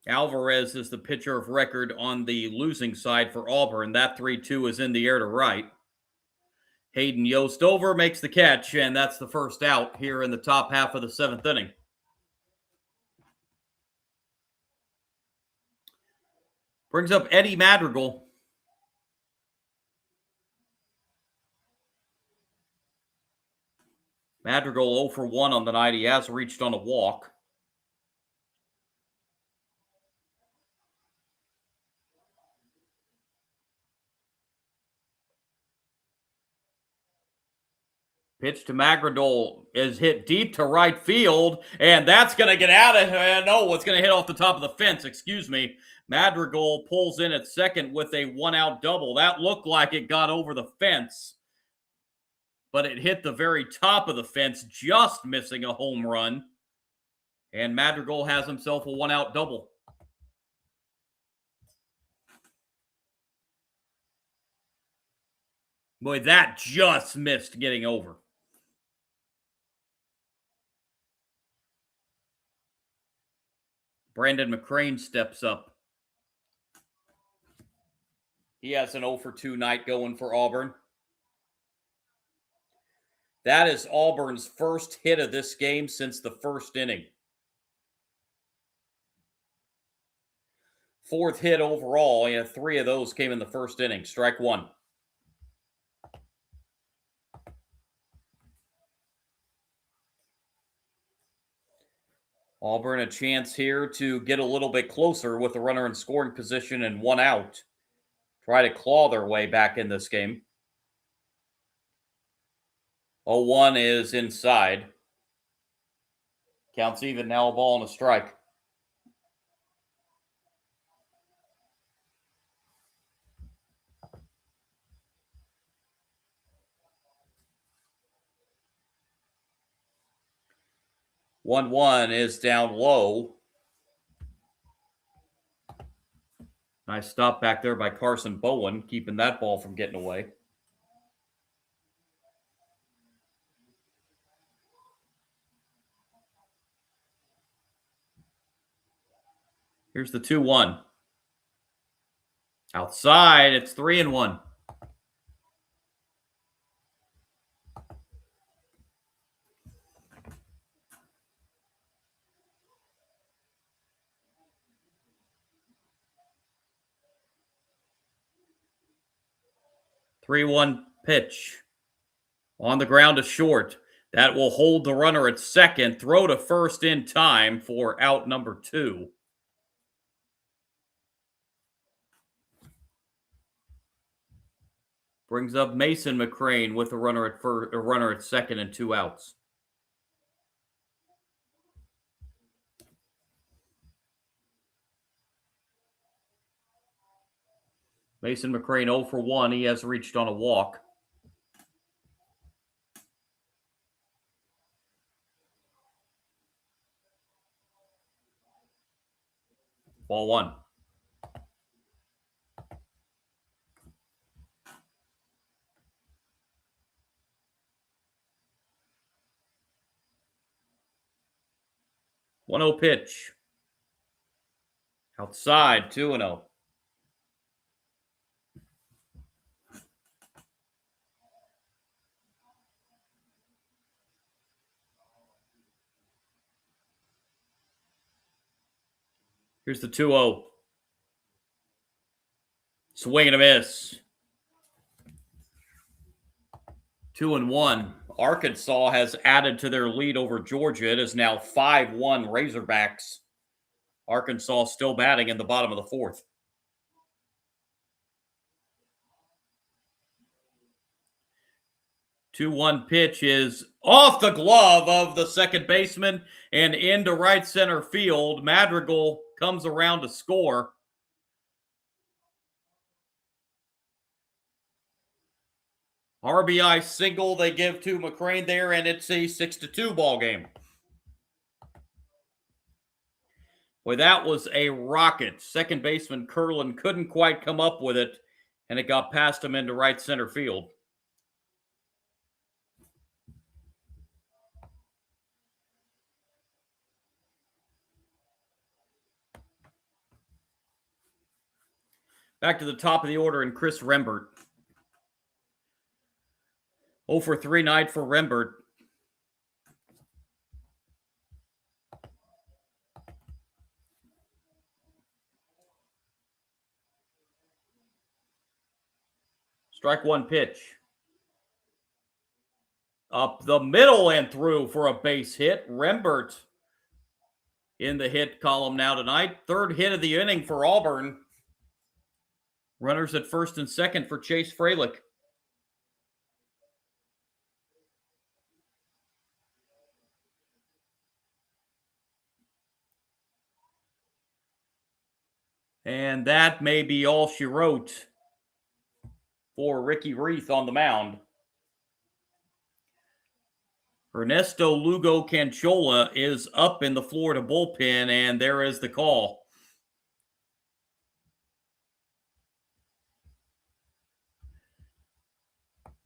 Alvarez is the pitcher of record on the losing side for Auburn. That 3-2 is in the air to right. Hayden Yost over, makes the catch, and that's the first out here in the top half of the 7th inning. Brings up Eddie Madrigal. Madrigal 0 for 1 on the night. He has reached on a walk. Pitch to Madrigal is hit deep to right field, and that's going to get out of here. No, it's going to hit off the top of the fence. Excuse me. Madrigal pulls in at second with a one-out double. That looked like it got over the fence, but it hit the very top of the fence, just missing a home run. And Madrigal has himself a one-out double. Boy, that just missed getting over. Brandon McCrane steps up. He has an 0 for 2 night going for Auburn. That is Auburn's first hit of this game since the first inning. Fourth hit overall. Yeah, 3 of those came in the first inning. Strike 1. Auburn a chance here to get a little bit closer with a runner in scoring position and 1 out. Try to claw their way back in this game. 0-1 is inside. Counts even now, a ball and a strike. One is down low. Nice stop back there by Carson Bowen, keeping that ball from getting away. Here's the 2-1. Outside, it's 3-1. Three-one pitch. On the ground to short. That will hold the runner at second. Throw to first in time for out number 2. Brings up Mason McCrane with a runner at second and 2 outs. Mason McCrane 0 for 1. He has reached on a walk. Ball 1. One 0 pitch. Outside, 2-0. Here's the 2-0. Swing and a miss. 2-1. Arkansas has added to their lead over Georgia. It is now 5-1 Razorbacks. Arkansas still batting in the bottom of the 4th. 2-1 pitch is off the glove of the second baseman and into right center field. Madrigal comes around to score. RBI single they give to McCrane there, and it's a 6-2 ball game. Boy, that was a rocket. Second baseman Curlin couldn't quite come up with it, and it got past him into right center field. Back to the top of the order, and Chris Rembert. 0 for 3 night for Rembert. Strike one pitch. Up the middle and through for a base hit. Rembert in the hit column now tonight. Third hit of the inning for Auburn. Runners at first and second for Chase Freilich. And that may be all she wrote for Ricky Reith on the mound. Ernesto Lugo Canchola is up in the Florida bullpen, and there is the call.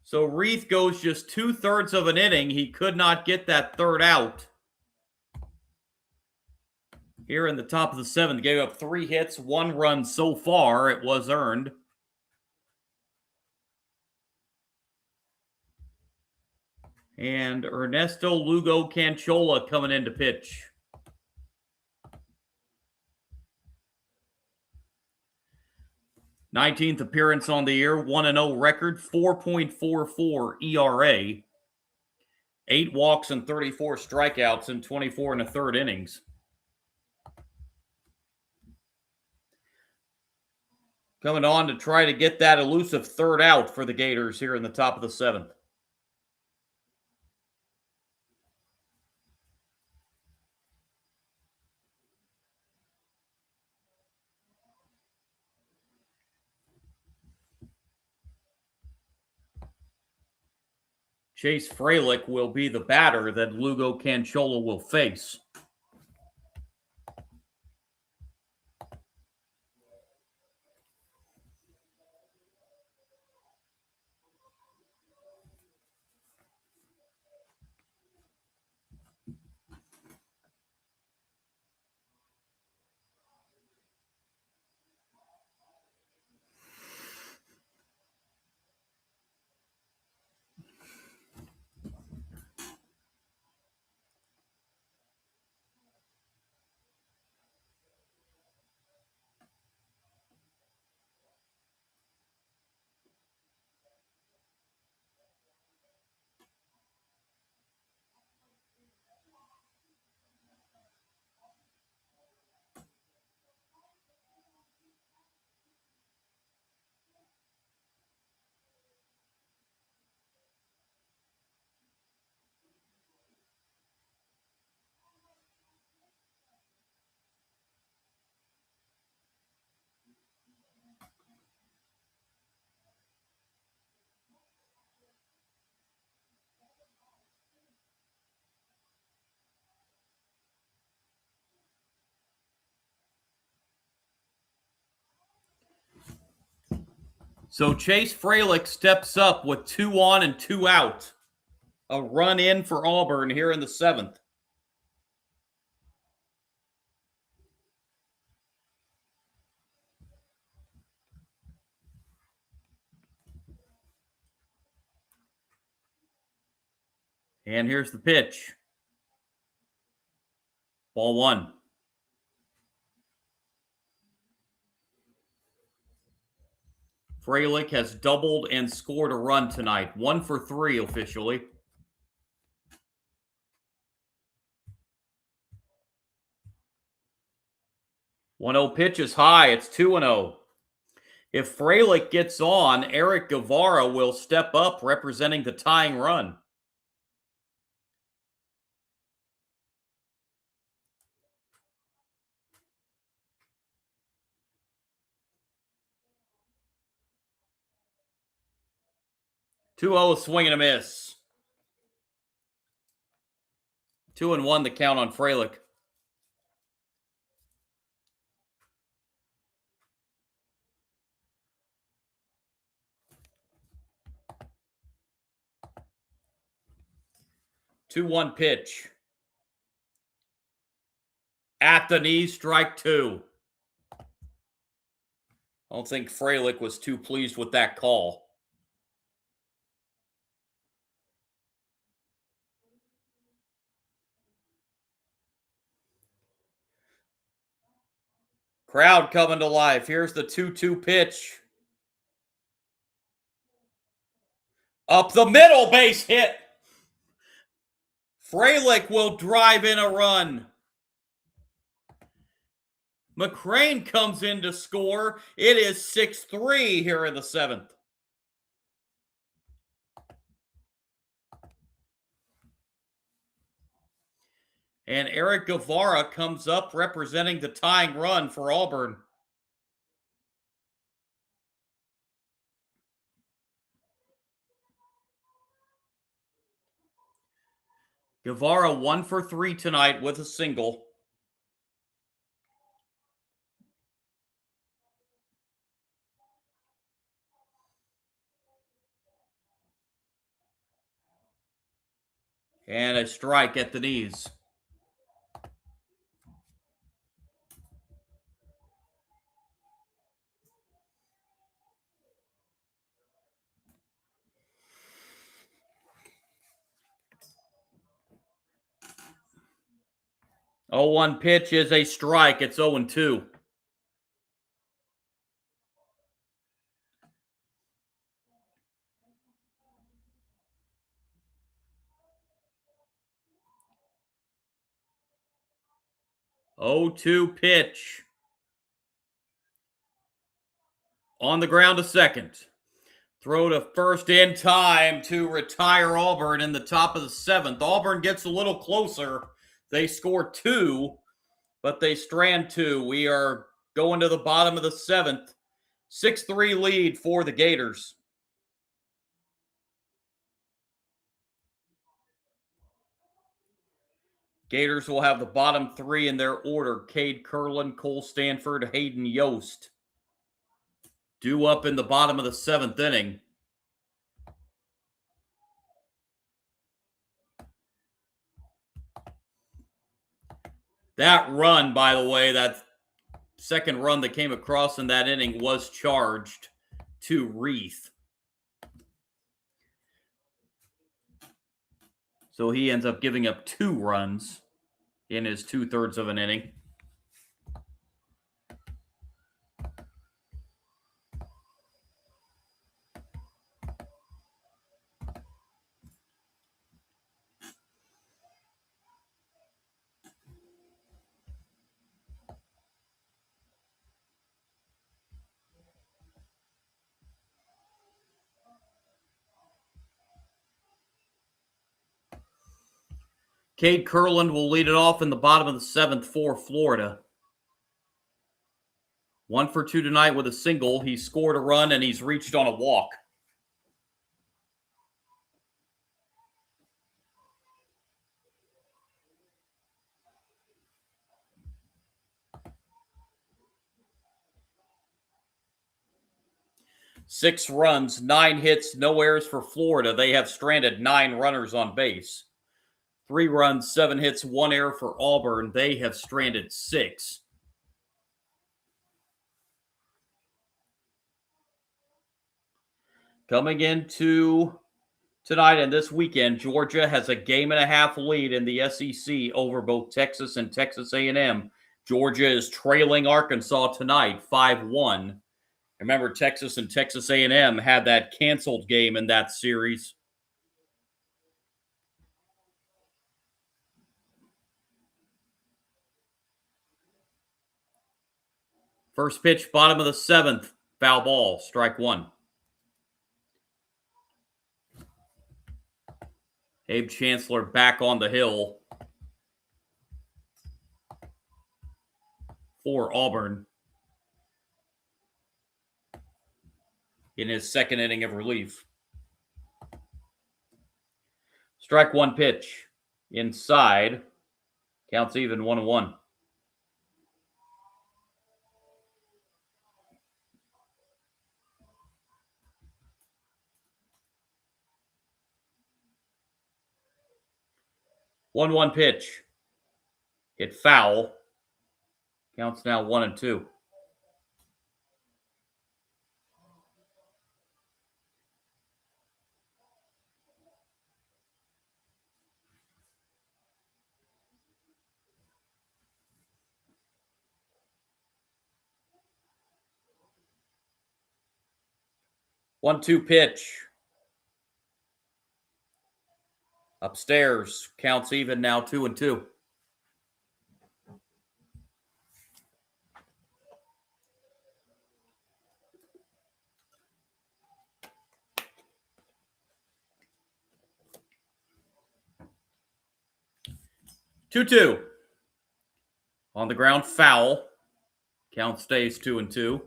So Reith goes just 2/3 of an inning. He could not get that third out. Here in the top of the seventh, gave up 3 hits, 1 run so far. It was earned. And Ernesto Lugo Canchola coming in to pitch. Nineteenth appearance on the year, 1-0 record, 4.44 ERA, 8 walks and 34 strikeouts in 24 and a third innings. Coming on to try to get that elusive third out for the Gators here in the top of the seventh. Chase Freilich will be the batter that Lugo Canchola will face. So Chase Freilich steps up with 2 on and 2 out. A run in for Auburn here in the seventh. And here's the pitch. Ball 1. Freilich has doubled and scored a run tonight. 1 for 3 officially. 1-0 pitch is high. It's 2-0. If Freilich gets on, Eric Guevara will step up representing the tying run. A swing and a miss. 2-1 the count on Freilich. Two-one pitch. At the knee, strike 2. I don't think Freilich was too pleased with that call. Crowd coming to life. Here's the 2-2 pitch. Up the middle, base hit. Fralick will drive in a run. McCrane comes in to score. It is 6-3 here in the seventh. And Eric Guevara comes up representing the tying run for Auburn. Guevara 1 for 3 tonight with a single. And a strike at the knees. Oh, 1 pitch is a strike. It's 0-2. Oh, 2 pitch. On the ground to second. Throw to first in time to retire Auburn in the top of the seventh. Auburn gets a little closer. They score 2, but they strand 2. We are going to the bottom of the seventh. 6-3 lead for the Gators. Gators will have the bottom 3 in their order. Cade Curlin, Cole Stanford, Hayden Yost. Due up in the bottom of the seventh inning. That run, by the way, that second run that came across in that inning was charged to Reith. So he ends up giving up 2 runs in his 2/3 of an inning. Cade Curlin will lead it off in the bottom of the seventh for Florida. 1 for 2 tonight with a single. He scored a run and he's reached on a walk. Six runs, 9 hits, no errors for Florida. They have stranded 9 runners on base. 3 runs, 7 hits, 1 error for Auburn. They have stranded 6. Coming into tonight and this weekend, Georgia has a 1.5 game lead in the SEC over both Texas and Texas A&M. Georgia is trailing Arkansas tonight, 5-1. Remember, Texas and Texas A&M had that canceled game in that series. First pitch, bottom of the seventh, foul ball, strike 1. Abe Chancellor back on the hill for Auburn in his second inning of relief. Strike 1 pitch. Inside. Counts even, 1-1. One pitch. Hit foul. Counts now 1-2. One-two pitch. Upstairs, counts even now, 2-2. Two. On the ground, foul. Count stays 2-2.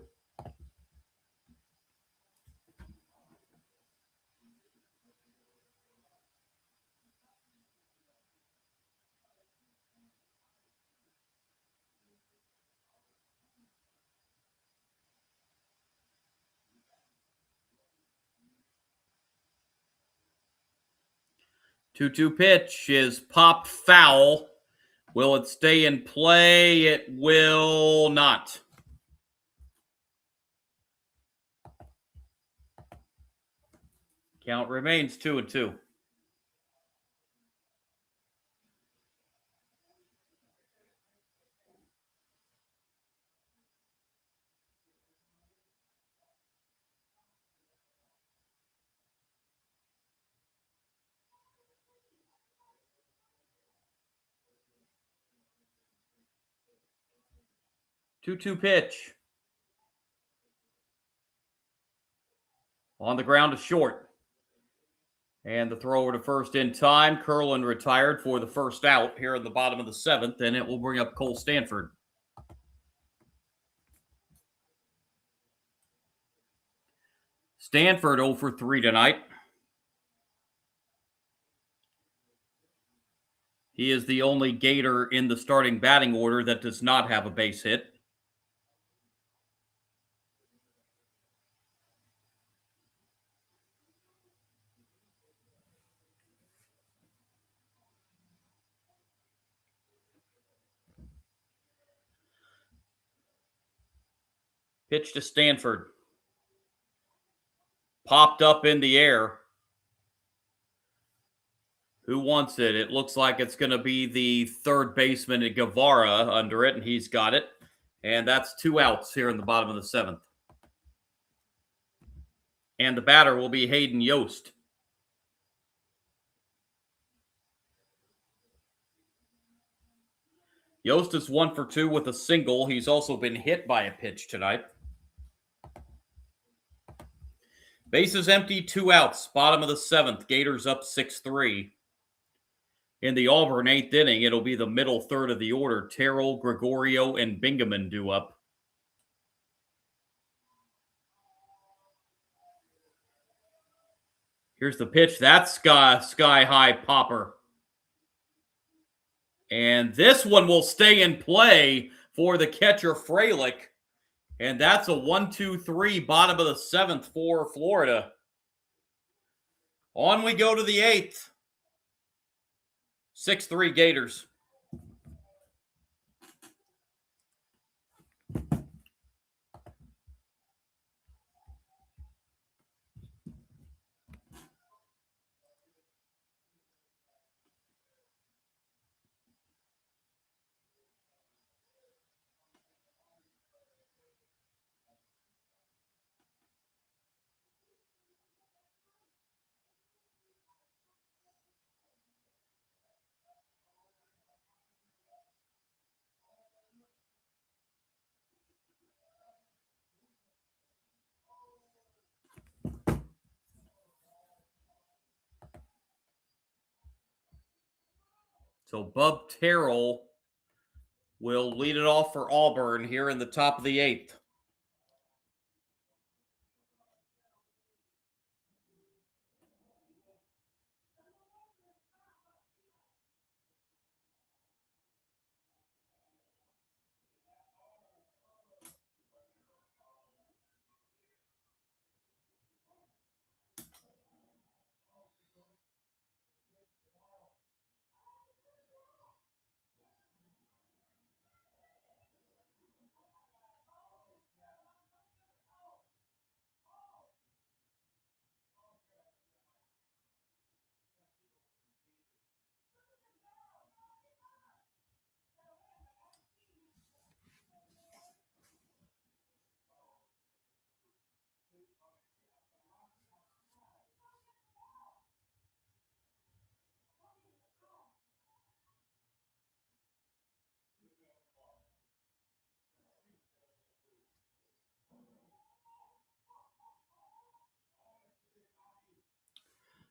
Two pitch is pop foul. Will it stay in play? It will not. Count remains 2-2. Two pitch. On the ground to short. And the throw over to first in time. Curlin retired for the first out here in the bottom of the seventh, and it will bring up Cole Stanford. Stanford 0 for 3 tonight. He is the only Gator in the starting batting order that does not have a base hit. Pitch to Stanford. Popped up in the air. Who wants it? It looks like it's going to be the third baseman Guevara under it, and he's got it. And that's 2 outs here in the bottom of the seventh. And the batter will be Hayden Yost. Yost is 1 for 2 with a single. He's also been hit by a pitch tonight. Bases empty, 2 outs. Bottom of the seventh. Gators up 6-3. In the Auburn 8th inning, it'll be the middle third of the order. Terrell, Gregorio, and Bingaman due up. Here's the pitch. That's sky high popper. And this one will stay in play for the catcher Freilich. And that's a 1-2-3 bottom of the seventh for Florida. On we go to the eighth. 6-3 Gators. So Bub Terrell will lead it off for Auburn here in the top of the eighth.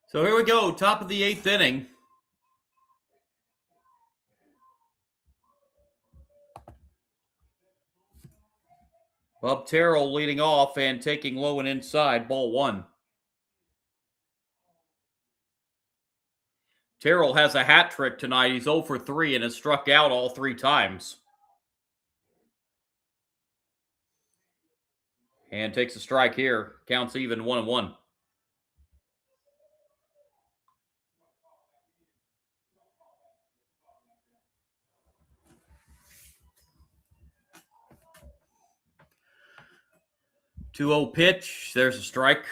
So here we go, top of the 8th inning. Bub Terrell leading off and taking low and inside, ball 1. Terrell has a hat trick tonight. He's 0 for 3 and has struck out all 3 times. And takes a strike here. Counts even 1-1. Two-0 pitch. There's a strike.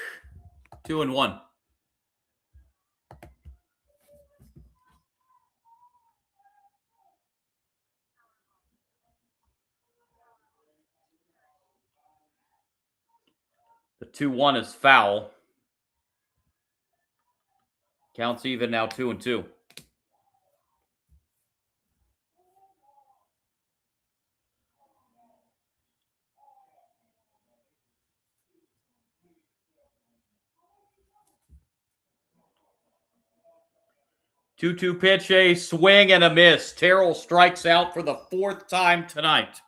2-1. The 2-1 is foul. Counts even now 2-2. Two-two pitch, a swing and a miss. Terrell strikes out for the 4th time tonight.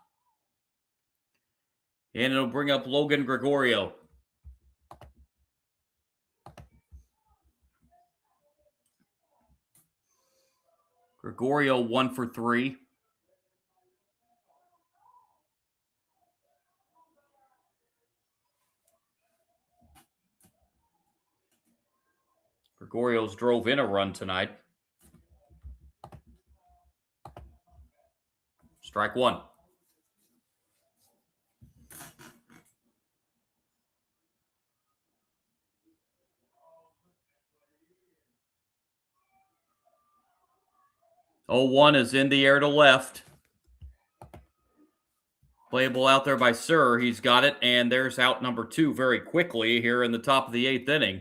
And it'll bring up Logan Gregorio. Gregorio 1 for 3. Gregorio's drove in a run tonight. Strike 1. Oh, 1 is in the air to left. Playable out there by Sir. He's got it, and there's out number 2 very quickly here in the top of the 8th inning.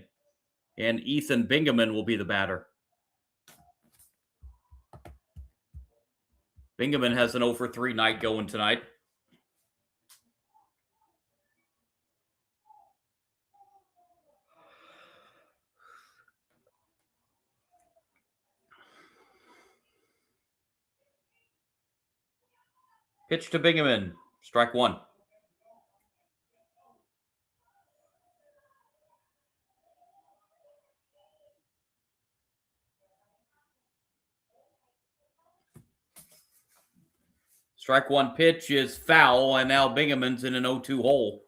And Ethan Bingaman will be the batter. Bingaman has an 0 for 3 night going tonight. Pitch to Bingaman. Strike 1. Strike 1 pitch is foul, and now Bingaman's in an 0-2 hole.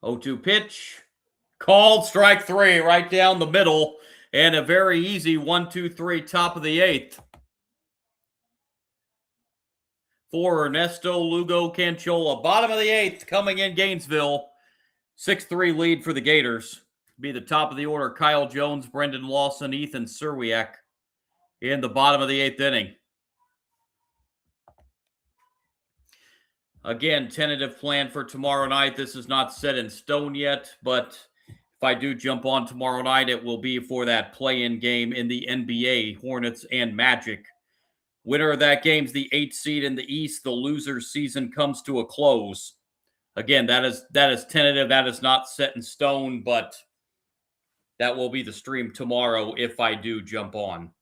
Oh, 2 pitch. Called strike 3 right down the middle. And a very easy 1-2-3 top of the 8th. For Ernesto Lugo Canchola. Bottom of the 8th coming in Gainesville. 6-3 lead for the Gators. Be the top of the order. Kyle Jones, Brendan Lawson, Ethan Serwiak in the bottom of the 8th inning. Again, tentative plan for tomorrow night. This is not set in stone yet, but if I do jump on tomorrow night, it will be for that play-in game in the NBA, Hornets and Magic. Winner of that game's the 8th seed in the East. The loser's season comes to a close. Again, that is tentative. That is not set in stone, but that will be the stream tomorrow if I do jump on.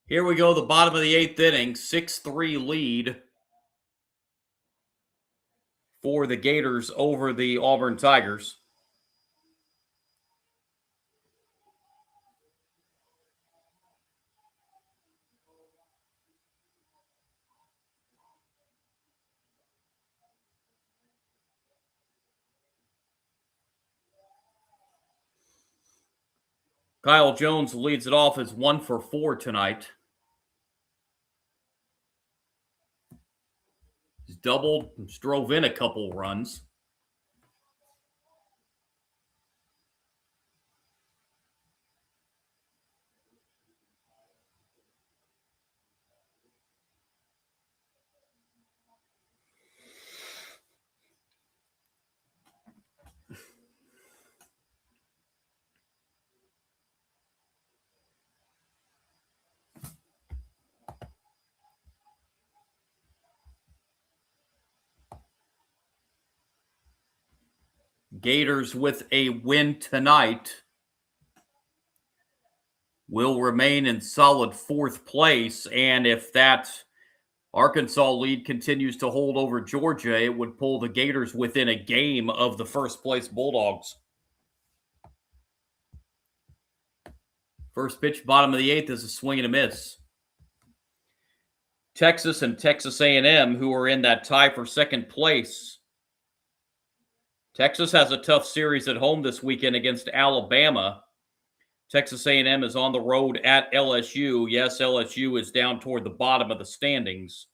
Here we go, the bottom of the 8th inning, 6-3 lead for the Gators over the Auburn Tigers. Kyle Jones leads it off as 1 for 4 tonight. He's doubled, drove in a couple runs. Gators with a win tonight will remain in solid fourth place. And if that Arkansas lead continues to hold over Georgia, it would pull the Gators within a game of the first place Bulldogs. First pitch, bottom of the eighth, is a swing and a miss. Texas and Texas A&M, who are in that tie for second place. Texas has a tough series at home this weekend against Alabama. Texas A&M is on the road at LSU. Yes, LSU is down toward the bottom of the standings.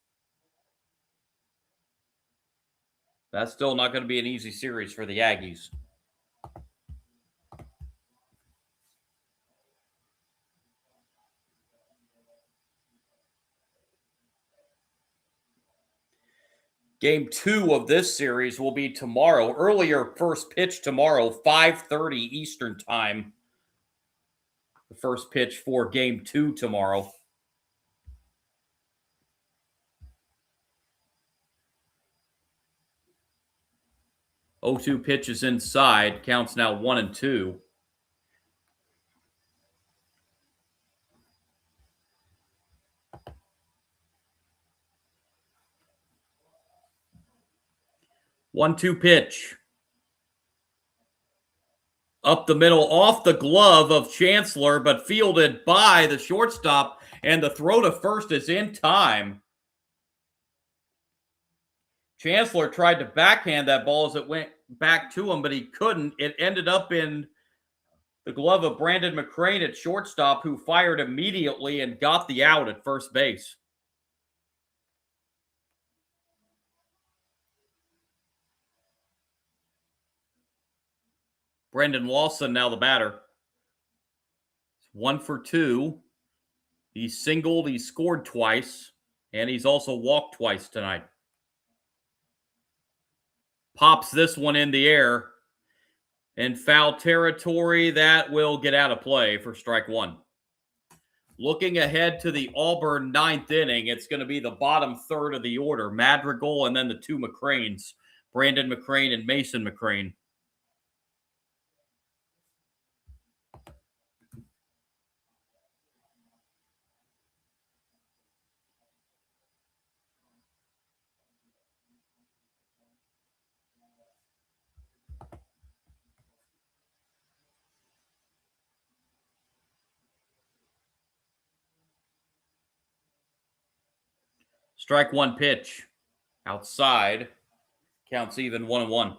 That's still not going to be an easy series for the Aggies. Game 2 of this series will be tomorrow. Earlier first pitch tomorrow, 5:30 Eastern time. The first pitch for Game 2 tomorrow. Oh, 2 pitches inside. Counts now 1-2. One-two pitch. Up the middle, off the glove of Chancellor, but fielded by the shortstop, and the throw to first is in time. Chancellor tried to backhand that ball as it went back to him, but he couldn't. It ended up in the glove of Brandon McCrane at shortstop, who fired immediately and got the out at first base. Brendan Lawson now the batter. 1 for 2. He singled, he scored twice, and he's also walked twice tonight. Pops this one in the air. In foul territory, that will get out of play for strike one. Looking ahead to the Auburn ninth inning, it's going to be the bottom third of the order. Madrigal and then the two McCranes, Brandon McCrane and Mason McCrane. Strike one pitch. Outside. Counts even 1-1.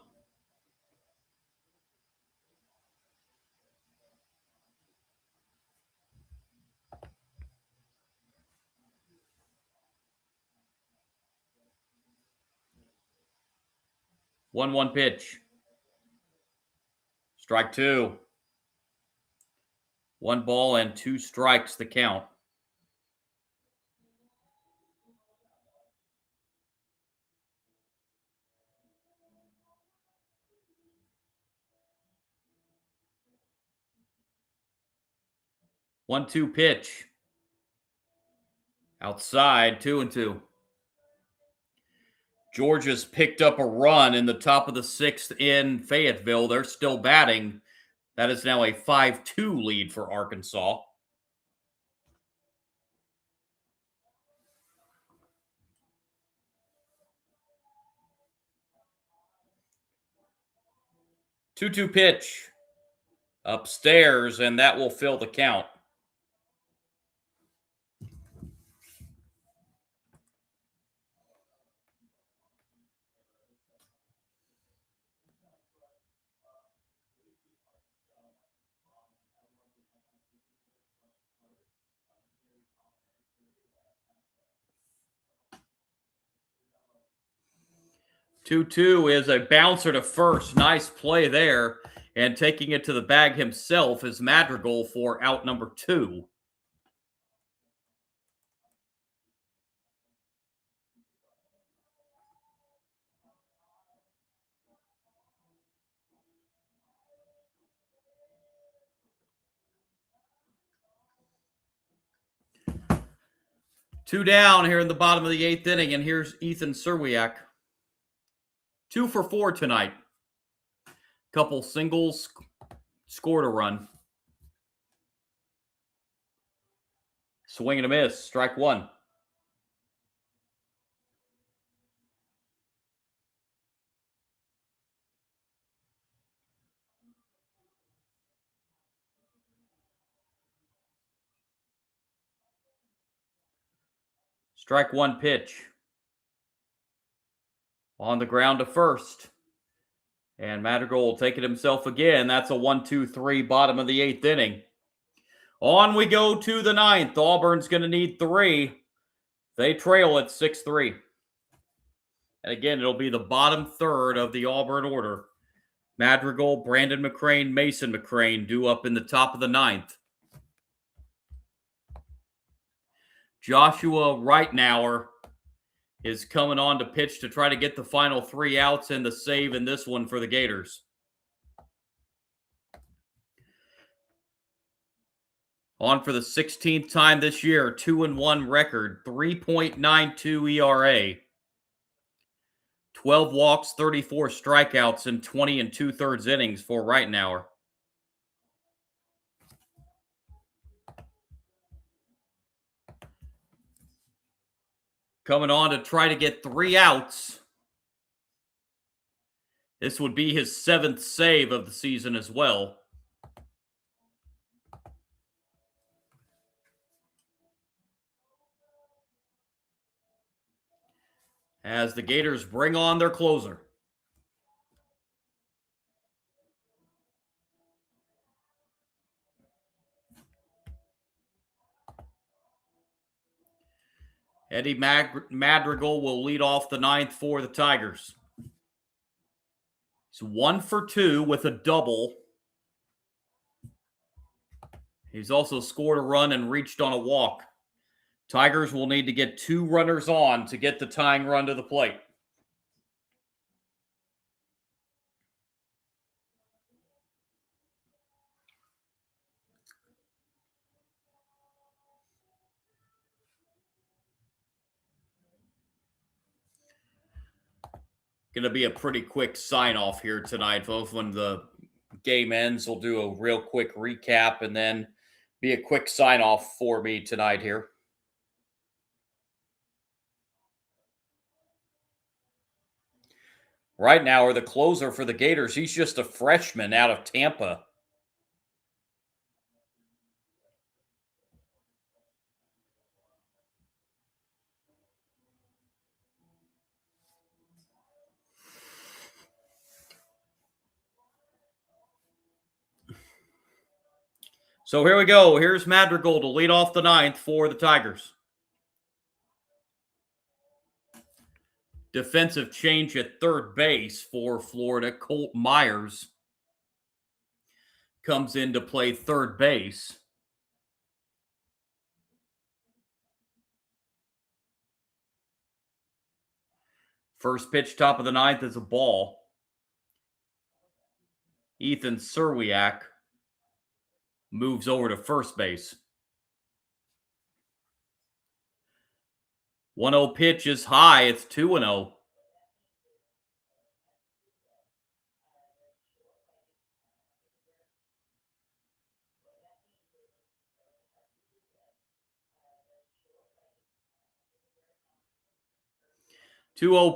One pitch. Strike two. 1 ball and 2 strikes the count. One-two pitch. Outside, 2-2. Georgia's picked up a run in the top of the 6th in Fayetteville. They're still batting. That is now a 5-2 lead for Arkansas. Two-two pitch. Upstairs, and that will fill the count. Two-two is a bouncer to first. Nice play there. And taking it to the bag himself is Madrigal for out number 2. Two down here in the bottom of the 8th inning, and here's Ethan Serwiak. 2 for 4 tonight. Couple singles, scored a run. Swing and a miss, strike one. Strike one pitch. On the ground to first. And Madrigal will take it himself again. That's a 1-2-3 bottom of the 8th inning. On we go to the 9th. Auburn's going to need 3. They trail at 6-3. And again, it'll be the bottom third of the Auburn order. Madrigal, Brandon McCrane, Mason McCrane due up in the top of the 9th. Joshua Reitnauer is coming on to pitch to try to get the final 3 outs and the save in this one for the Gators. On for the 16th time this year, 2-1 record, 3.92 ERA. 12 walks, 34 strikeouts, and 20 2/3 innings for Reitnauer. Coming on to try to get 3 outs. This would be his 7th save of the season as well. As the Gators bring on their closer. Eddie Madrigal will lead off the 9th for the Tigers. He's 1 for 2 with a double. He's also scored a run and reached on a walk. Tigers will need to get 2 runners on to get the tying run to the plate. Going to be a pretty quick sign-off here tonight, folks. When the game ends, we'll do a real quick recap and then be a quick sign-off for me tonight here. Reitnauer, the closer for the Gators, he's just a freshman out of Tampa. So here we go. Here's Madrigal to lead off the 9th for the Tigers. Defensive change at third base for Florida. Colt Myers comes in to play third base. First pitch, top of the 9th, is a ball. Ethan Serwiak moves over to first base. 1-0 pitch is high. It's 2-0.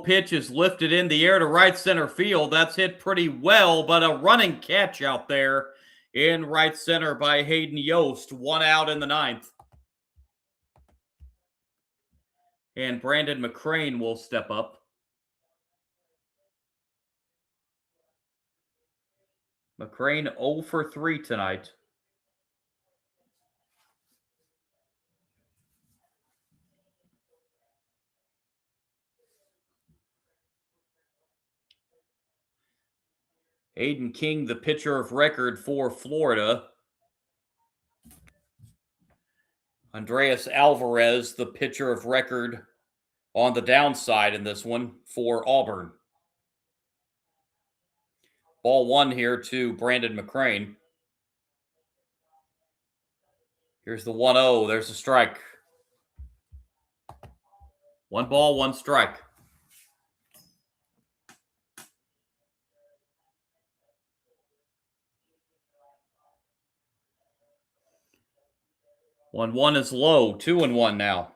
Pitch is lifted in the air to right center field. That's hit pretty well, but a running catch out there in right center by Hayden Yost. 1 out in the 9th. And Brandon McCrane will step up. McCrane 0 for 3 tonight. Aiden King, the pitcher of record for Florida. Andreas Alvarez, the pitcher of record on the downside in this one for Auburn. Ball 1 here to Brandon McCrane. Here's the 1-0. There's a strike. 1 ball, 1 strike. 1-1 is low. 2-1 now.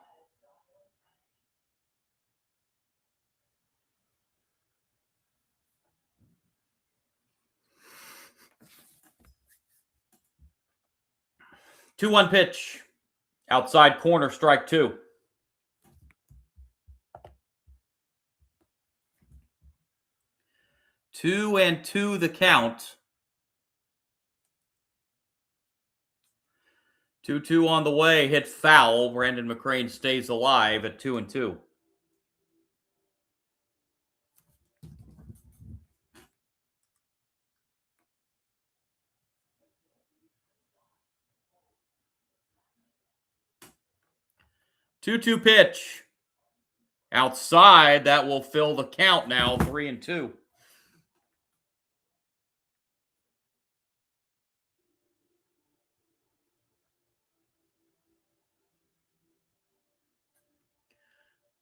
Two one pitch. Outside corner, strike 2. 2-2 the count. 2-2 on the way. Hit foul. Brandon McCrane stays alive at 2-2. Two pitch. Outside, that will fill the count now, 3-2.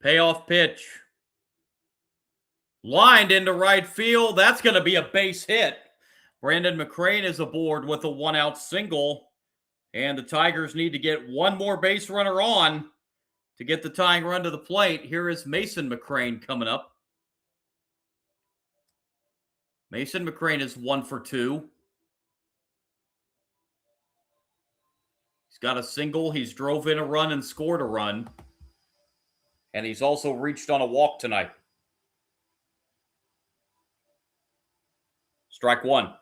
Payoff pitch. Lined into right field. That's going to be a base hit. Brandon McCrane is aboard with a 1-out single. And the Tigers need to get one more base runner on to get the tying run to the plate. Here is Mason McCrane coming up. Mason McCrane is 1 for 2. He's got a single. He's drove in a run and scored a run. And he's also reached on a walk tonight. Strike 1.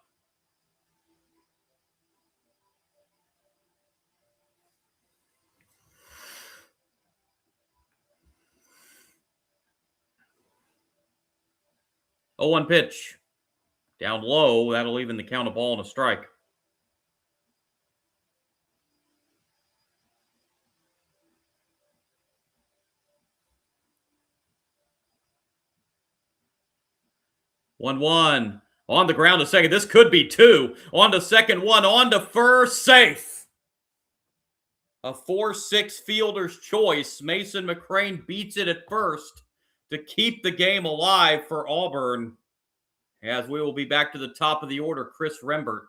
Oh, 1 pitch. Down low. That'll even the count, a ball and a strike. One. On the ground to second. This could be 2. On to second, 1. On to first. Safe. A 4-6 fielder's choice. Mason McCrane beats it at first to keep the game alive for Auburn. As we will be back to the top of the order, Chris Rembert.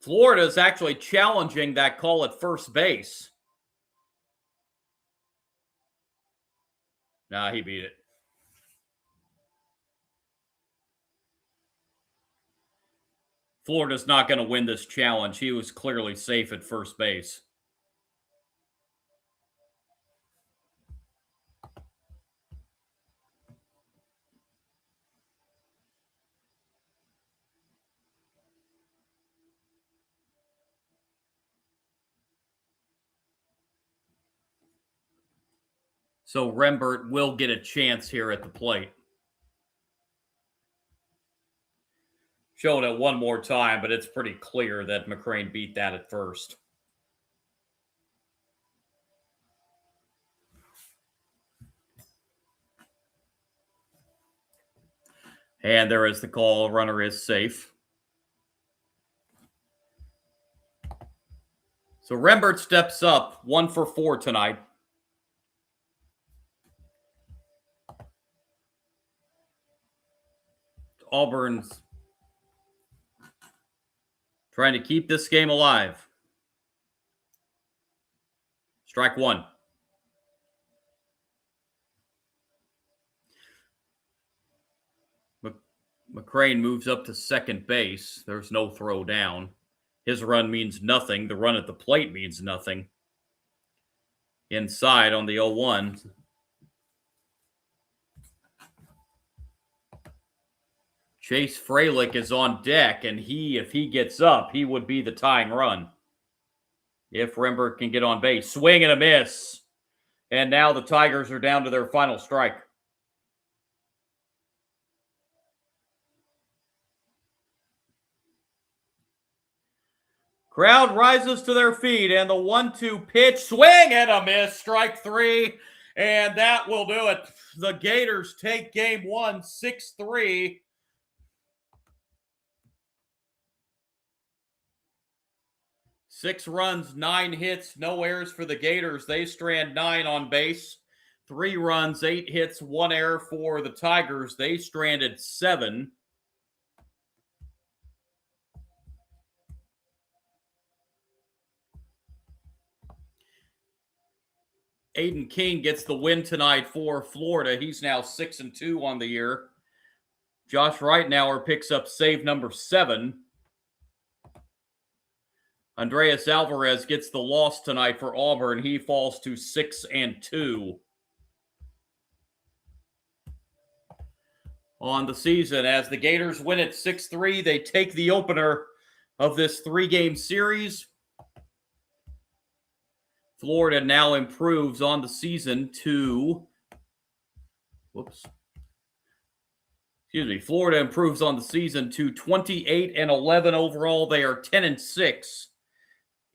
Florida is actually challenging that call at first base. Nah, he beat it. Florida's not going to win this challenge. He was clearly safe at first base. So Rembert will get a chance here at the plate. Showing it one more time, but it's pretty clear that McCrane beat that at first. And there is the call. Runner is safe. So Rembert steps up, 1 for 4 tonight. Auburn's trying to keep this game alive. Strike 1. McCrane moves up to second base. There's no throw down. His run means nothing. The run at the plate means nothing. Inside on the 0-1. Chase Fralick is on deck, and if he gets up, he would be the tying run. If Rembert can get on base. Swing and a miss. And now the Tigers are down to their final strike. Crowd rises to their feet, and the 1-2 pitch, swing and a miss, strike 3, and that will do it. The Gators take game 1, 6-3. 6 runs, 9 hits, no errors for the Gators. They strand 9 on base. 3 runs, 8 hits, 1 error for the Tigers. They stranded 7. Aiden King gets the win tonight for Florida. He's now 6-2 on the year. Josh Reitnauer picks up save number 7. Andreas Alvarez gets the loss tonight for Auburn. He falls to 6-2 on the season. As the Gators win at 6-3, they take the opener of this 3-game series. Florida now improves on the season to Florida improves on the season to 28-11 overall. They are 10-6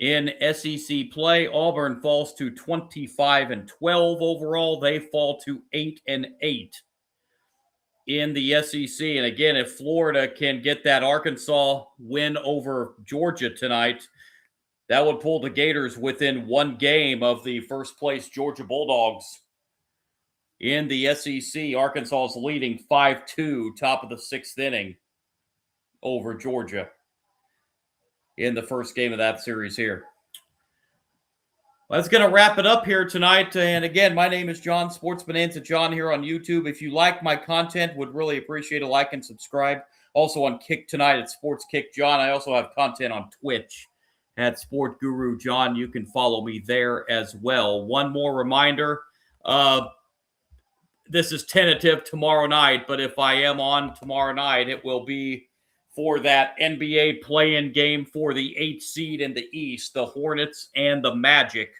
in SEC play. Auburn falls to 25-12 overall. They fall to 8-8 in the SEC. And again, if Florida can get that Arkansas win over Georgia tonight, that would pull the Gators within 1 game of the first place Georgia Bulldogs in the SEC. Arkansas is leading 5-2, top of the 6th inning over Georgia in the first game of that series here. Well, that's going to wrap it up here tonight. And again, my name is John, Sports Bonanza John here on YouTube. If you like my content, would really appreciate a like and subscribe. Also on Kick tonight at Sports Kick John. I also have content on Twitch at Sport Guru John. You can follow me there as well. One more reminder, this is tentative tomorrow night, but if I am on tomorrow night, it will be for that NBA play-in game for the 8th seed in the East, the Hornets and the Magic.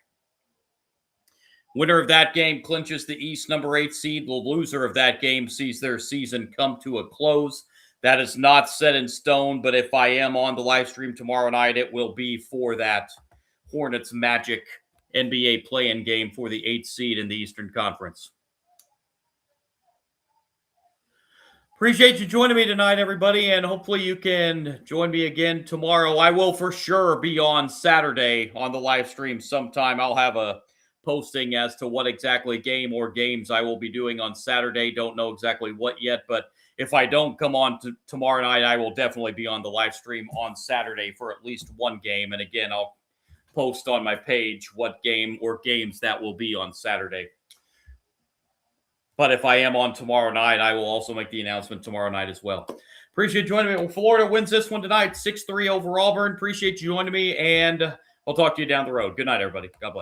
Winner of that game clinches the East number 8 seed. The loser of that game sees their season come to a close. That is not set in stone, but if I am on the live stream tomorrow night, it will be for that Hornets Magic NBA play-in game for the 8th seed in the Eastern Conference. Appreciate you joining me tonight, everybody, and hopefully you can join me again tomorrow. I will for sure be on Saturday on the live stream sometime. I'll have a posting as to what exactly game or games I will be doing on Saturday. Don't know exactly what yet, but if I don't come on tomorrow night, I will definitely be on the live stream on Saturday for at least 1 game. And again, I'll post on my page what game or games that will be on Saturday. But if I am on tomorrow night, I will also make the announcement tomorrow night as well. Appreciate you joining me. Well, Florida wins this one tonight, 6-3 over Auburn. Appreciate you joining me, and I'll talk to you down the road. Good night, everybody. God bless.